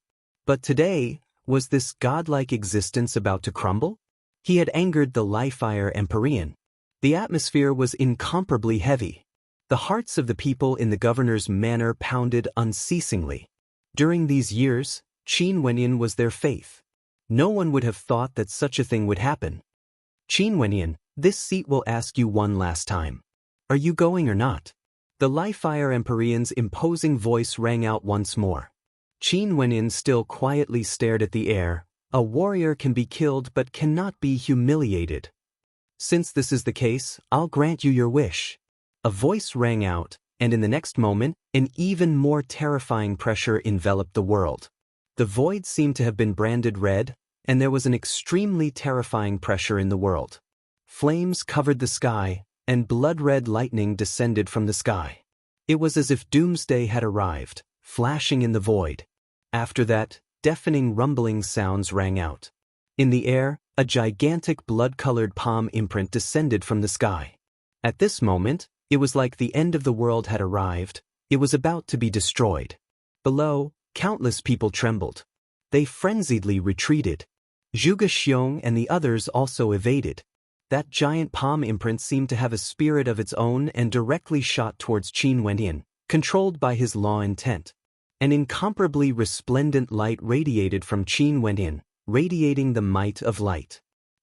But today, was this godlike existence about to crumble? He had angered the Li-Fire Empyrean. The atmosphere was incomparably heavy. The hearts of the people in the governor's manor pounded unceasingly. During these years, Qin Wendian was their faith. No one would have thought that such a thing would happen. Qin Wendian, this seat will ask you one last time. Are you going or not? The Li-Fire Empyrean's imposing voice rang out once more. Qin Wendian still quietly stared at the air. A warrior can be killed but cannot be humiliated. Since this is the case, I'll grant you your wish. A voice rang out, and in the next moment, an even more terrifying pressure enveloped the world. The void seemed to have been branded red, and there was an extremely terrifying pressure in the world. Flames covered the sky, and blood-red lightning descended from the sky. It was as if doomsday had arrived, flashing in the void. After that, deafening rumbling sounds rang out. In the air, a gigantic blood-colored palm imprint descended from the sky. At this moment, it was like the end of the world had arrived. It was about to be destroyed. Below, countless people trembled. They frenziedly retreated. Zhuge Xiong and the others also evaded. That giant palm imprint seemed to have a spirit of its own and directly shot towards Qin Wendian, controlled by his law intent. An incomparably resplendent light radiated from Qin Wendian, radiating the might of light.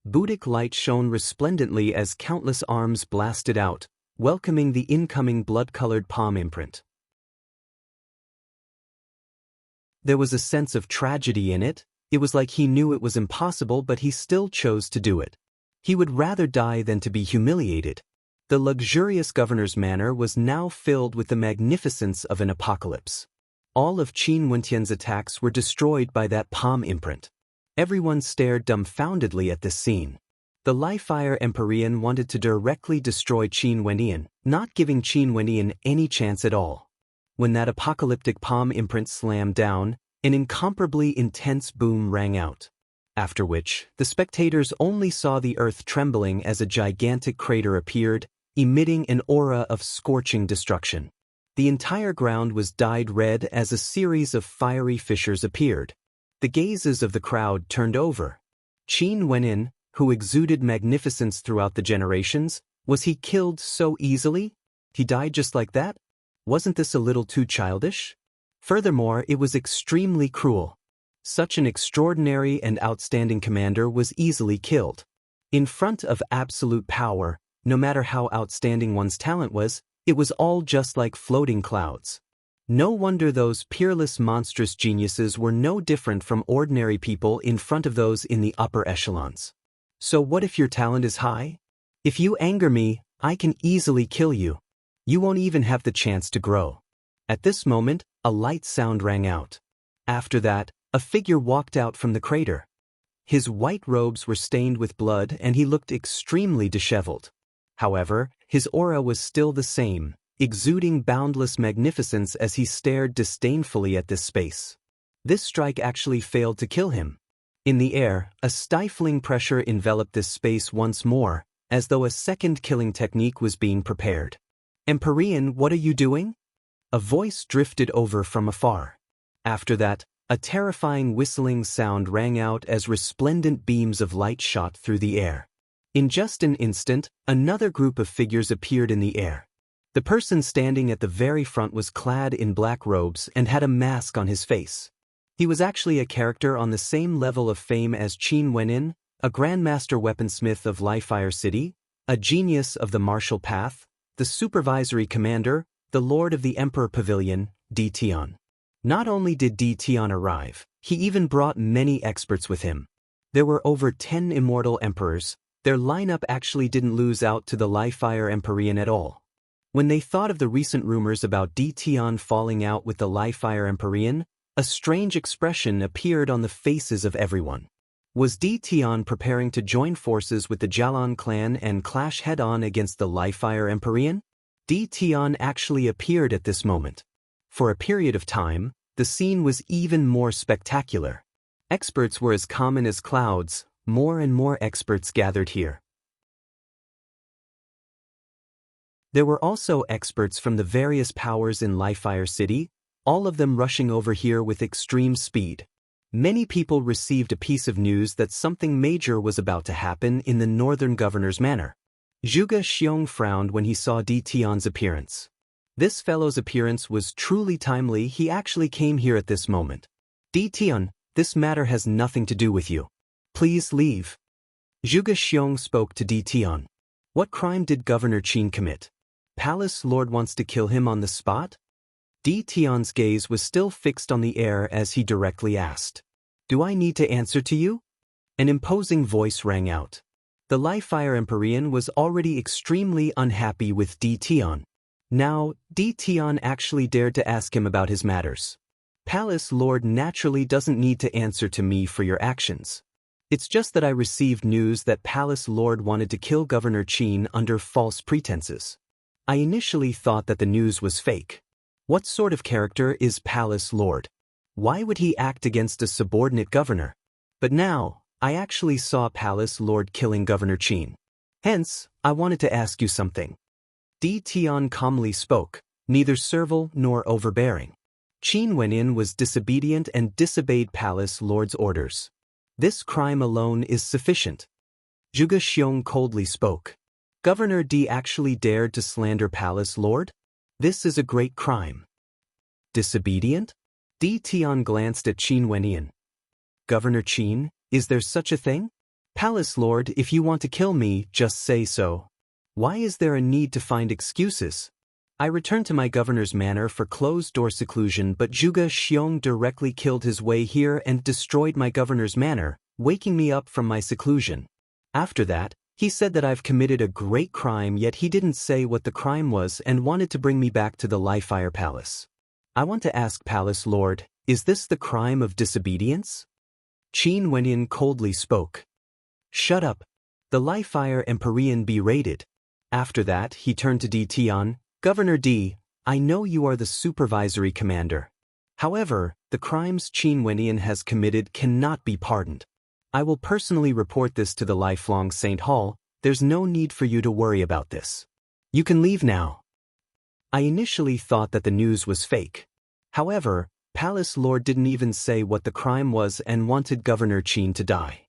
Buddhic light shone resplendently as countless arms blasted out, welcoming the incoming blood-colored palm imprint. There was a sense of tragedy in it. It was like he knew it was impossible, but he still chose to do it. He would rather die than to be humiliated. The luxurious governor's manor was now filled with the magnificence of an apocalypse. All of Qin Wendian's attacks were destroyed by that palm imprint. Everyone stared dumbfoundedly at this scene. The Li-Fire Empyrean wanted to directly destroy Qin Wendian, not giving Qin Wendian any chance at all. When that apocalyptic palm imprint slammed down, an incomparably intense boom rang out. After which, the spectators only saw the earth trembling as a gigantic crater appeared, emitting an aura of scorching destruction. The entire ground was dyed red as a series of fiery fissures appeared. The gazes of the crowd turned over. Qin Wenin, who exuded magnificence throughout the generations, was he killed so easily? He died just like that? Wasn't this a little too childish? Furthermore, it was extremely cruel. Such an extraordinary and outstanding commander was easily killed. In front of absolute power, no matter how outstanding one's talent was, it was all just like floating clouds. No wonder those peerless monstrous geniuses were no different from ordinary people in front of those in the upper echelons. So what if your talent is high? If you anger me, I can easily kill you. You won't even have the chance to grow. At this moment, a light sound rang out. After that, a figure walked out from the crater. His white robes were stained with blood and he looked extremely disheveled. However, his aura was still the same, exuding boundless magnificence as he stared disdainfully at this space. This strike actually failed to kill him. In the air, a stifling pressure enveloped this space once more, as though a second killing technique was being prepared. "Empyrean, what are you doing?" A voice drifted over from afar. After that, a terrifying whistling sound rang out as resplendent beams of light shot through the air. In just an instant, another group of figures appeared in the air. The person standing at the very front was clad in black robes and had a mask on his face. He was actually a character on the same level of fame as Qin Wenin, a grandmaster weaponsmith of Lifefire City, a genius of the martial path, the supervisory commander, the lord of the Emperor Pavilion, Di Tian. Not only did Di Tian arrive, he even brought many experts with him. There were over 10 immortal emperors. Their lineup actually didn't lose out to the Lifefire Empyrean at all. When they thought of the recent rumors about Di Tian falling out with the Lifefire Empyrean, a strange expression appeared on the faces of everyone. Was Di Tian preparing to join forces with the Jialan clan and clash head-on against the Lifefire Empyrean? Di Tian actually appeared at this moment. For a period of time, the scene was even more spectacular. Experts were as common as clouds. More and more experts gathered here. There were also experts from the various powers in Lifefire City, all of them rushing over here with extreme speed. Many people received a piece of news that something major was about to happen in the northern governor's manor. Zhuge Xiong frowned when he saw Di Tian's appearance. This fellow's appearance was truly timely. He actually came here at this moment. Di Tian, this matter has nothing to do with you. Please leave. Zhuge Xiong spoke to Di Tian. What crime did Governor Qin commit? Palace Lord wants to kill him on the spot? Di Tian's gaze was still fixed on the air as he directly asked. Do I need to answer to you? An imposing voice rang out. The Lifefire Empyrean was already extremely unhappy with Di Tian. Now, Di Tian actually dared to ask him about his matters. Palace Lord naturally doesn't need to answer to me for your actions. It's just that I received news that Palace Lord wanted to kill Governor Qin under false pretenses. I initially thought that the news was fake. What sort of character is Palace Lord? Why would he act against a subordinate governor? But now, I actually saw Palace Lord killing Governor Qin. Hence, I wanted to ask you something. Di Tian calmly spoke, neither servile nor overbearing. Qin Wenin was disobedient and disobeyed Palace Lord's orders. This crime alone is sufficient. Zhuge Xiong coldly spoke. Governor Di actually dared to slander Palace Lord? This is a great crime. Disobedient? Di Tian glanced at Qin Wenin. Governor Qin, is there such a thing? Palace Lord, if you want to kill me, just say so. Why is there a need to find excuses? I returned to my governor's manor for closed-door seclusion, but Zhuge Xiong directly killed his way here and destroyed my governor's manor, waking me up from my seclusion. After that, he said that I've committed a great crime, yet he didn't say what the crime was and wanted to bring me back to the Lifefire Palace. I want to ask Palace Lord, is this the crime of disobedience? Qin Wenin coldly spoke. Shut up. The Lifefire Empyrean berated. After that, he turned to Di Tian. Governor Di, I know you are the supervisory commander. However, the crimes Qin Wenin has committed cannot be pardoned. I will personally report this to the Lifelong Saint Hall. There's no need for you to worry about this. You can leave now. I initially thought that the news was fake. However, Palace Lord didn't even say what the crime was and wanted Governor Qin to die.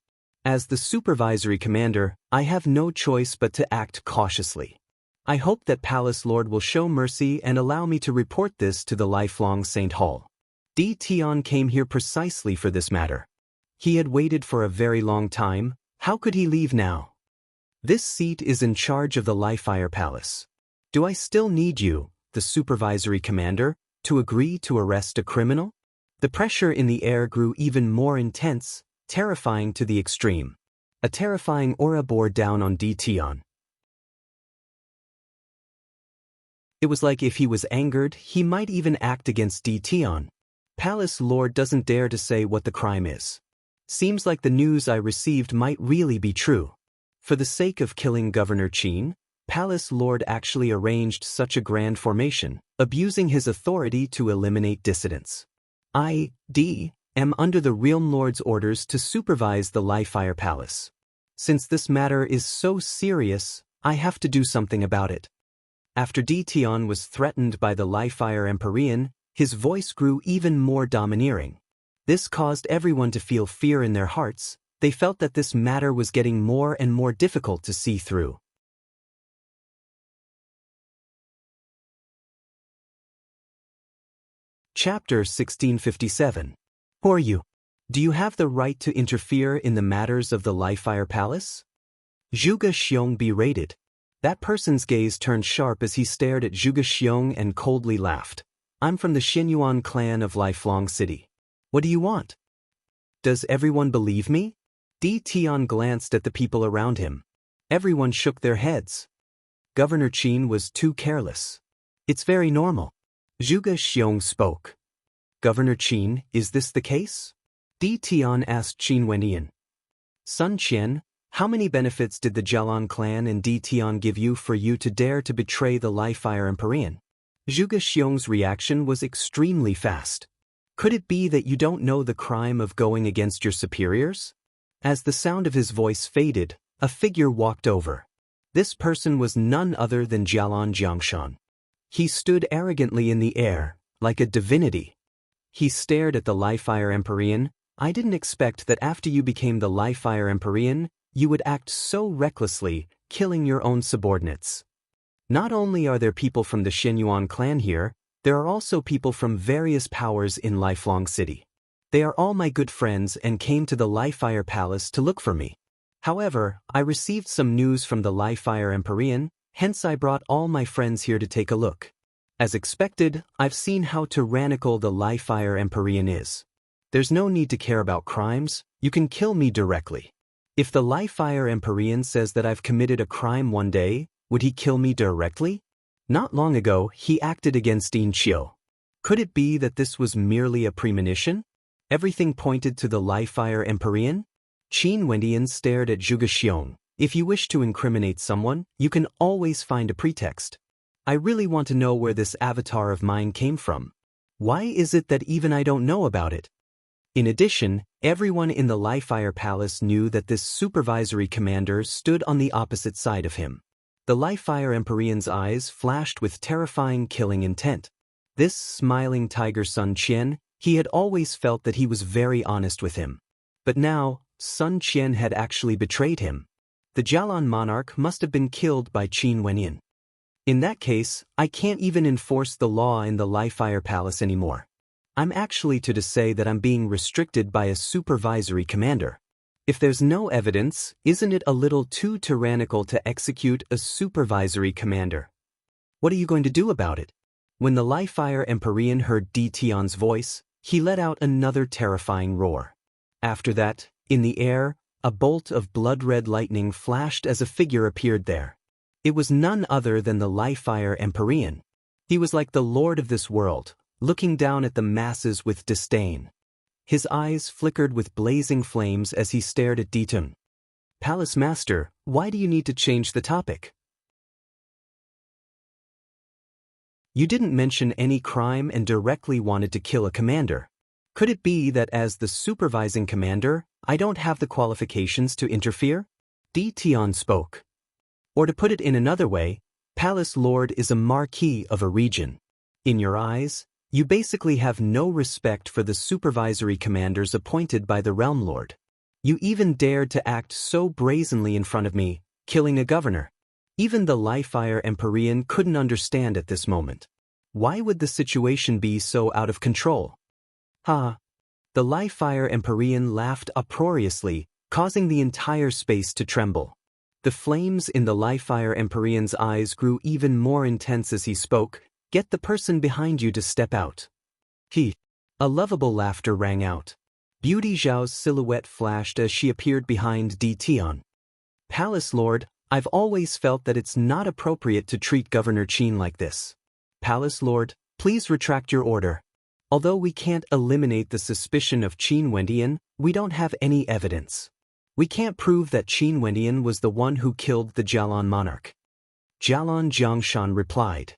As the supervisory commander, I have no choice but to act cautiously. I hope that Palace Lord will show mercy and allow me to report this to the lifelong Saint Hall. Di Tian came here precisely for this matter. He had waited for a very long time. How could he leave now? This seat is in charge of the Lifefire Palace. Do I still need you, the supervisory commander, to agree to arrest a criminal? The pressure in the air grew even more intense, terrifying to the extreme. A terrifying aura bore down on Di Tian. It was like if he was angered, he might even act against Di Tian. Palace Lord doesn't dare to say what the crime is. Seems like the news I received might really be true. For the sake of killing Governor Qin, Palace Lord actually arranged such a grand formation, abusing his authority to eliminate dissidents. I, D, am under the Realm Lord's orders to supervise the Lifefire Palace. Since this matter is so serious, I have to do something about it. After Di Tian was threatened by the Lifefire Empyrean, his voice grew even more domineering. This caused everyone to feel fear in their hearts. They felt that this matter was getting more and more difficult to see through. Chapter 1657. Who are you? Do you have the right to interfere in the matters of the Lifefire Palace? Zhuge Xiong berated. That person's gaze turned sharp as he stared at Zhuge Xiong and coldly laughed. I'm from the Xinyuan clan of Lifelong City. What do you want? Does everyone believe me? Di Tian glanced at the people around him. Everyone shook their heads. Governor Qin was too careless. It's very normal. Zhuge Xiong spoke. Governor Qin, is this the case? Di Tian asked Qin Wenyan. Sun Qian, how many benefits did the Jialan clan and Di Tian give you for you to dare to betray the Lifefire Empyrean? Zhuge Xiong's reaction was extremely fast. Could it be that you don't know the crime of going against your superiors? As the sound of his voice faded, a figure walked over. This person was none other than Jialan Jiangshan. He stood arrogantly in the air, like a divinity. He stared at the Lifefire Empyrean. I didn't expect that after you became the Lifefire Empyrean, you would act so recklessly, killing your own subordinates. Not only are there people from the Xinyuan clan here, there are also people from various powers in Lifelong City. They are all my good friends and came to the Lifefire Palace to look for me. However, I received some news from the Lifefire Empyrean, hence I brought all my friends here to take a look. As expected, I've seen how tyrannical the Lifefire Empyrean is. There's no need to care about crimes, you can kill me directly. If the Lifefire Empyrean says that I've committed a crime one day, would he kill me directly? Not long ago, he acted against Yin Qiu. Could it be that this was merely a premonition? Everything pointed to the Lifefire Empyrean? Qin Wendian stared at Zhuge Xiong. If you wish to incriminate someone, you can always find a pretext. I really want to know where this avatar of mine came from. Why is it that even I don't know about it? In addition, everyone in the Lifefire Palace knew that this supervisory commander stood on the opposite side of him. The Lifefire Empyrean's eyes flashed with terrifying killing intent. This smiling tiger Sun Qian, he had always felt that he was very honest with him. But now, Sun Qian had actually betrayed him. The Jialan monarch must have been killed by Qin Wenyan. In that case, I can't even enforce the law in the Lifefire Palace anymore. I'm actually to say that I'm being restricted by a supervisory commander. If there's no evidence, isn't it a little too tyrannical to execute a supervisory commander? What are you going to do about it? When the Lifefire Empyrean heard Di Tian's voice, he let out another terrifying roar. After that, in the air, a bolt of blood-red lightning flashed as a figure appeared there. It was none other than the Lifefire Empyrean. He was like the lord of this world, looking down at the masses with disdain. His eyes flickered with blazing flames as he stared at Di Tian. Palace Master, why do you need to change the topic? You didn't mention any crime and directly wanted to kill a commander. Could it be that as the supervising commander, I don't have the qualifications to interfere? Di Tian spoke. Or to put it in another way, Palace Lord is a marquis of a region. In your eyes, you basically have no respect for the supervisory commanders appointed by the Realm Lord. You even dared to act so brazenly in front of me, killing a governor. Even the Livefire Empyrean couldn't understand at this moment. Why would the situation be so out of control? Ha! The Livefire Empyrean laughed uproariously, causing the entire space to tremble. The flames in the Livefire Empyrean's eyes grew even more intense as he spoke. Get the person behind you to step out. A lovable laughter rang out. Beauty Zhao's silhouette flashed as she appeared behind Di Tian. Palace Lord, I've always felt that it's not appropriate to treat Governor Qin like this. Palace Lord, please retract your order. Although we can't eliminate the suspicion of Qin Wendian, we don't have any evidence. We can't prove that Qin Wendian was the one who killed the Jialan monarch. Jialan Jiangshan replied.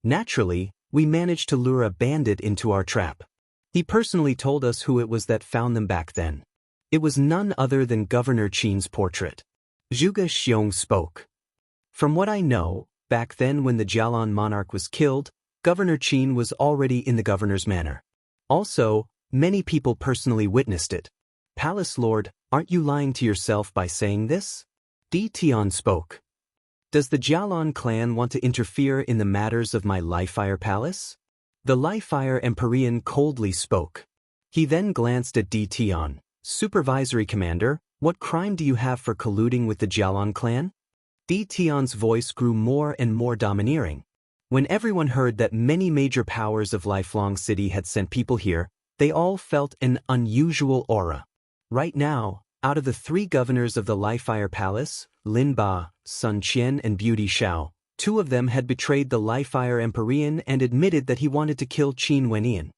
Naturally, we managed to lure a bandit into our trap. He personally told us who it was that found them back then. It was none other than Governor Qin's portrait. Zhuge Xiong spoke. From what I know, back then when the Jialan monarch was killed, Governor Qin was already in the governor's manor. Also, many people personally witnessed it. Palace Lord, aren't you lying to yourself by saying this? Di Tian spoke. Does the Jialan clan want to interfere in the matters of my Livefire Palace? The Livefire Empyrean coldly spoke. He then glanced at Di Tian. Supervisory Commander, what crime do you have for colluding with the Jialan clan? Di Tian's voice grew more and more domineering. When everyone heard that many major powers of Lifelong City had sent people here, they all felt an unusual aura. Right now, out of the 3 governors of the Livefire Palace, Lin Ba, Sun Qian and Beauty Zhao, 2 of them had betrayed the Livefire Empyrean and admitted that he wanted to kill Qin Wendian.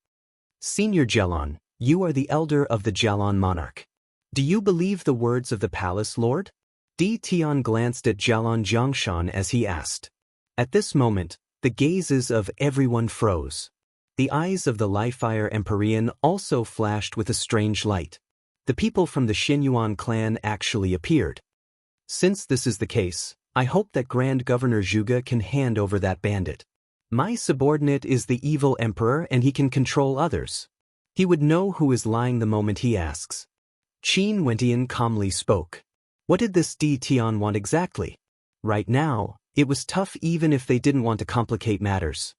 Senior Jialan, you are the elder of the Jialan monarch. Do you believe the words of the Palace Lord? Di Tian glanced at Jialan Jiangshan as he asked. At this moment, the gazes of everyone froze. The eyes of the Livefire Empyrean also flashed with a strange light. The people from the Xinyuan clan actually appeared. Since this is the case, I hope that Grand Governor Zhuge can hand over that bandit. My subordinate is the evil emperor and he can control others. He would know who is lying the moment he asks. Qin Wendian calmly spoke. What did this Di Tian want exactly? Right now, it was tough even if they didn't want to complicate matters.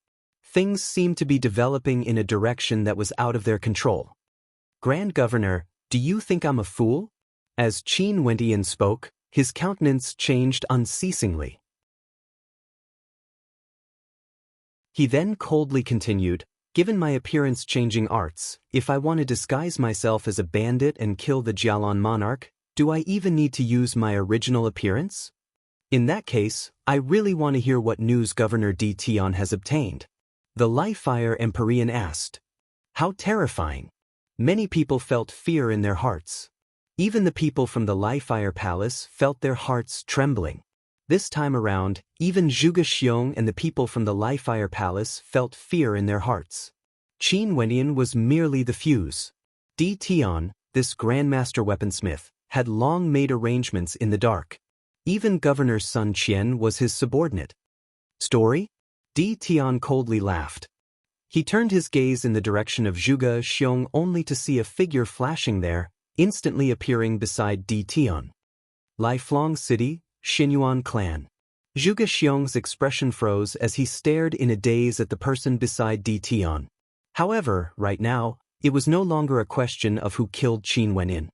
Things seemed to be developing in a direction that was out of their control. Grand Governor, do you think I'm a fool? As Qin Wendian spoke, his countenance changed unceasingly. He then coldly continued, given my appearance-changing arts, if I want to disguise myself as a bandit and kill the Jialan monarch, do I even need to use my original appearance? In that case, I really want to hear what news Governor Di Tian has obtained. The Livefire Empyrean asked. How terrifying. Many people felt fear in their hearts. Even the people from the Livefire Palace felt their hearts trembling. This time around, even Zhuge Xiong and the people from the Livefire Palace felt fear in their hearts. Qin Wendian was merely the fuse. Di Tian, this Grandmaster Weaponsmith, had long made arrangements in the dark. Even Governor Sun Qian was his subordinate. Story? Di Tian coldly laughed. He turned his gaze in the direction of Zhuge Xiong only to see a figure flashing there, instantly appearing beside Di Tian. Lifelong City, Xinyuan Clan. Zhuge Xiong's expression froze as he stared in a daze at the person beside Di Tian. However, right now, it was no longer a question of who killed Qin Wendian.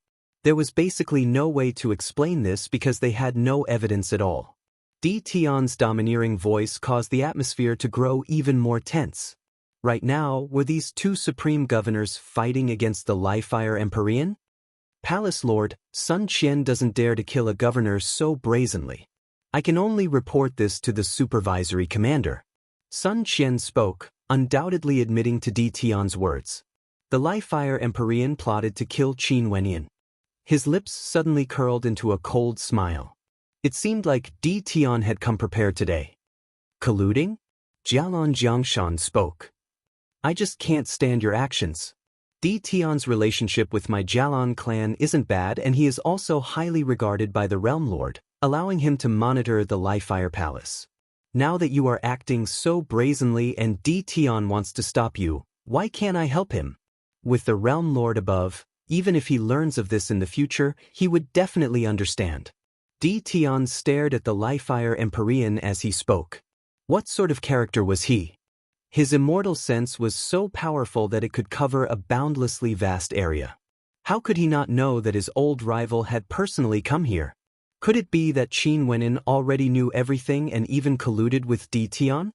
There was basically no way to explain this because they had no evidence at all. Di Tian's domineering voice caused the atmosphere to grow even more tense. Right now, were these 2 supreme governors fighting against the Livefire Empyrean? Palace Lord, Sun Qian doesn't dare to kill a governor so brazenly. I can only report this to the supervisory commander. Sun Qian spoke, undoubtedly admitting to Di Tian's words. The Livefire Empyrean plotted to kill Qin Wendian. His lips suddenly curled into a cold smile. It seemed like Di Tian had come prepared today. Colluding? Jialan Jiangshan spoke. I just can't stand your actions. Di Tian's relationship with my Jialan clan isn't bad and he is also highly regarded by the Realm Lord, allowing him to monitor the Livefire Palace. Now that you are acting so brazenly and Di Tian wants to stop you, why can't I help him? With the Realm Lord above, even if he learns of this in the future, he would definitely understand. Di Tian stared at the Li-Fire Empyrean as he spoke. What sort of character was he? His immortal sense was so powerful that it could cover a boundlessly vast area. How could he not know that his old rival had personally come here? Could it be that Qin Wenin already knew everything and even colluded with Di Tian?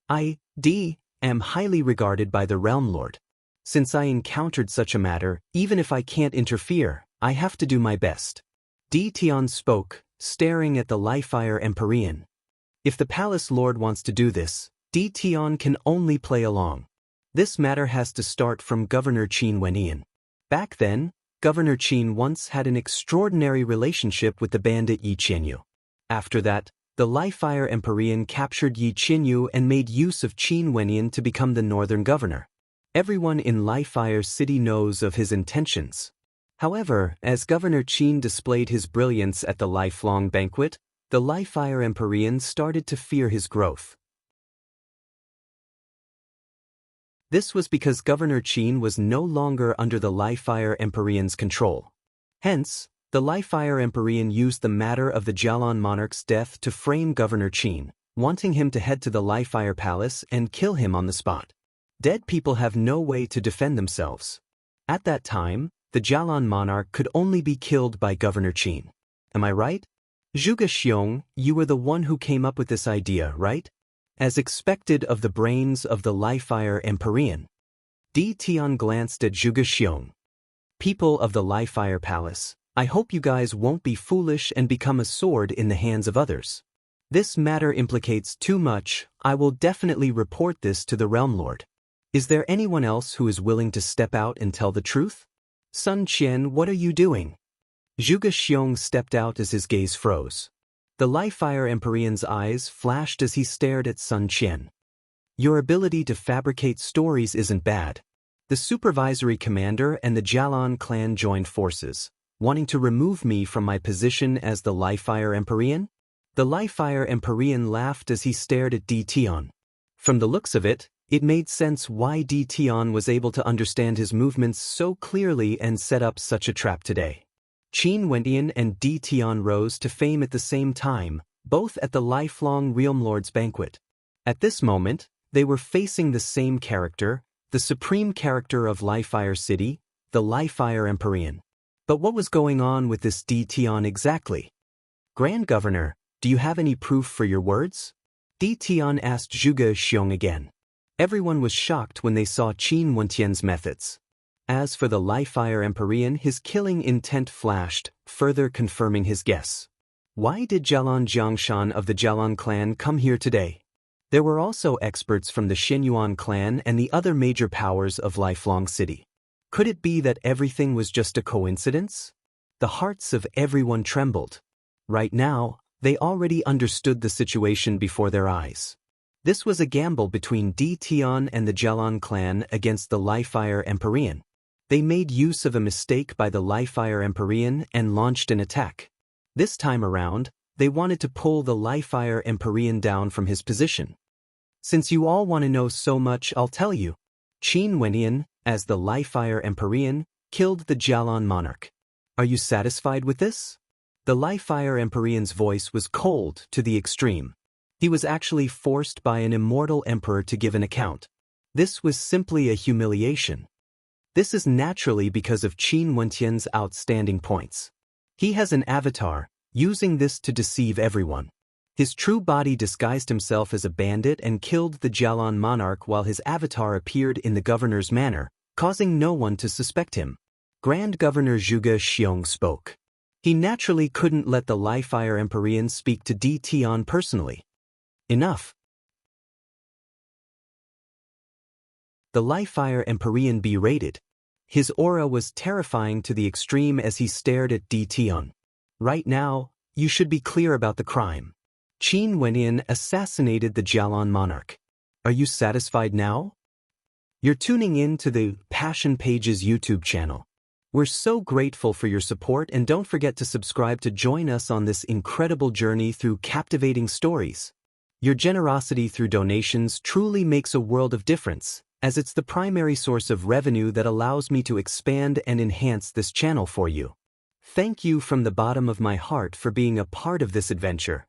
I, Di, am highly regarded by the Realm Lord. Since I encountered such a matter, even if I can't interfere, I have to do my best. Di Tian spoke, staring at the Li-Fire Empyrean. If the Palace Lord wants to do this, Di Tian can only play along. This matter has to start from Governor Qin Wenin. Back then, Governor Qin once had an extraordinary relationship with the bandit Yi Qianyu. After that, the Li-Fire Empyrean captured Yi Qianyu and made use of Qin Wenin to become the northern governor. Everyone in Li-Fire City knows of his intentions. However, as Governor Qin displayed his brilliance at the lifelong banquet, the Li-Fire Empyrean started to fear his growth. This was because Governor Qin was no longer under the Li-Fire Empyrean's control. Hence, the Li-Fire Empyrean used the matter of the Jialan monarch's death to frame Governor Qin, wanting him to head to the Li-Fire Palace and kill him on the spot. Dead people have no way to defend themselves. At that time, the Jialan monarch could only be killed by Governor Qin. Am I right? Zhuge Xiong, you were the one who came up with this idea, right? As expected of the brains of the Li-Fire Empyrean. Di Tian glanced at Zhuge Xiong. People of the Li-Fire Palace, I hope you guys won't be foolish and become a sword in the hands of others. This matter implicates too much. I will definitely report this to the Realm Lord. Is there anyone else who is willing to step out and tell the truth? Sun Qian, what are you doing? Zhuge Xiong stepped out as his gaze froze. The Li-Fire Empyrean's eyes flashed as he stared at Sun Qian. Your ability to fabricate stories isn't bad. The supervisory commander and the Jialan clan joined forces, wanting to remove me from my position as the Li-Fire Empyrean? The Li-Fire Empyrean laughed as he stared at Di Tian. From the looks of it, it made sense why Di Tian was able to understand his movements so clearly and set up such a trap today. Qin Wenin and Di Tian rose to fame at the same time, both at the lifelong Realm Lord's banquet. At this moment, they were facing the same character, the supreme character of Li-Fire City, the Li-Fire Empyrean. But what was going on with this Di Tian exactly? Grand Governor, do you have any proof for your words? Di Tian asked Zhuge Xiong again. Everyone was shocked when they saw Qin Wentian's methods. As for the Li-Fire Empyrean, his killing intent flashed, further confirming his guess. Why did Jialan Jiangshan of the Jialan clan come here today? There were also experts from the Shenyuan clan and the other major powers of Lifelong City. Could it be that everything was just a coincidence? The hearts of everyone trembled. Right now, they already understood the situation before their eyes. This was a gamble between Di Tian and the Jialan clan against the Li-Fire Empyrean. They made use of a mistake by the Li-Fire Empyrean and launched an attack. This time around, they wanted to pull the Li-Fire Empyrean down from his position. Since you all want to know so much, I'll tell you. Qin Wenin, as the Li-Fire Empyrean, killed the Jialan monarch. Are you satisfied with this? The Li-Fire Empyrean's voice was cold to the extreme. He was actually forced by an immortal emperor to give an account. This was simply a humiliation. This is naturally because of Qin Wentian's outstanding points. He has an avatar, using this to deceive everyone. His true body disguised himself as a bandit and killed the Jialan monarch while his avatar appeared in the governor's manor, causing no one to suspect him. Grand Governor Zhuge Xiong spoke. He naturally couldn't let the Li-Fire Empyrean speak to Di Tian personally. Enough. The Li-Fire Empyrean berated. His aura was terrifying to the extreme as he stared at Di Tian. Right now, you should be clear about the crime. Qin Wenin assassinated the Jialan monarch. Are you satisfied now? You're tuning in to the Passion Pages YouTube channel. We're so grateful for your support, and don't forget to subscribe to join us on this incredible journey through captivating stories. Your generosity through donations truly makes a world of difference, as it's the primary source of revenue that allows me to expand and enhance this channel for you. Thank you from the bottom of my heart for being a part of this adventure.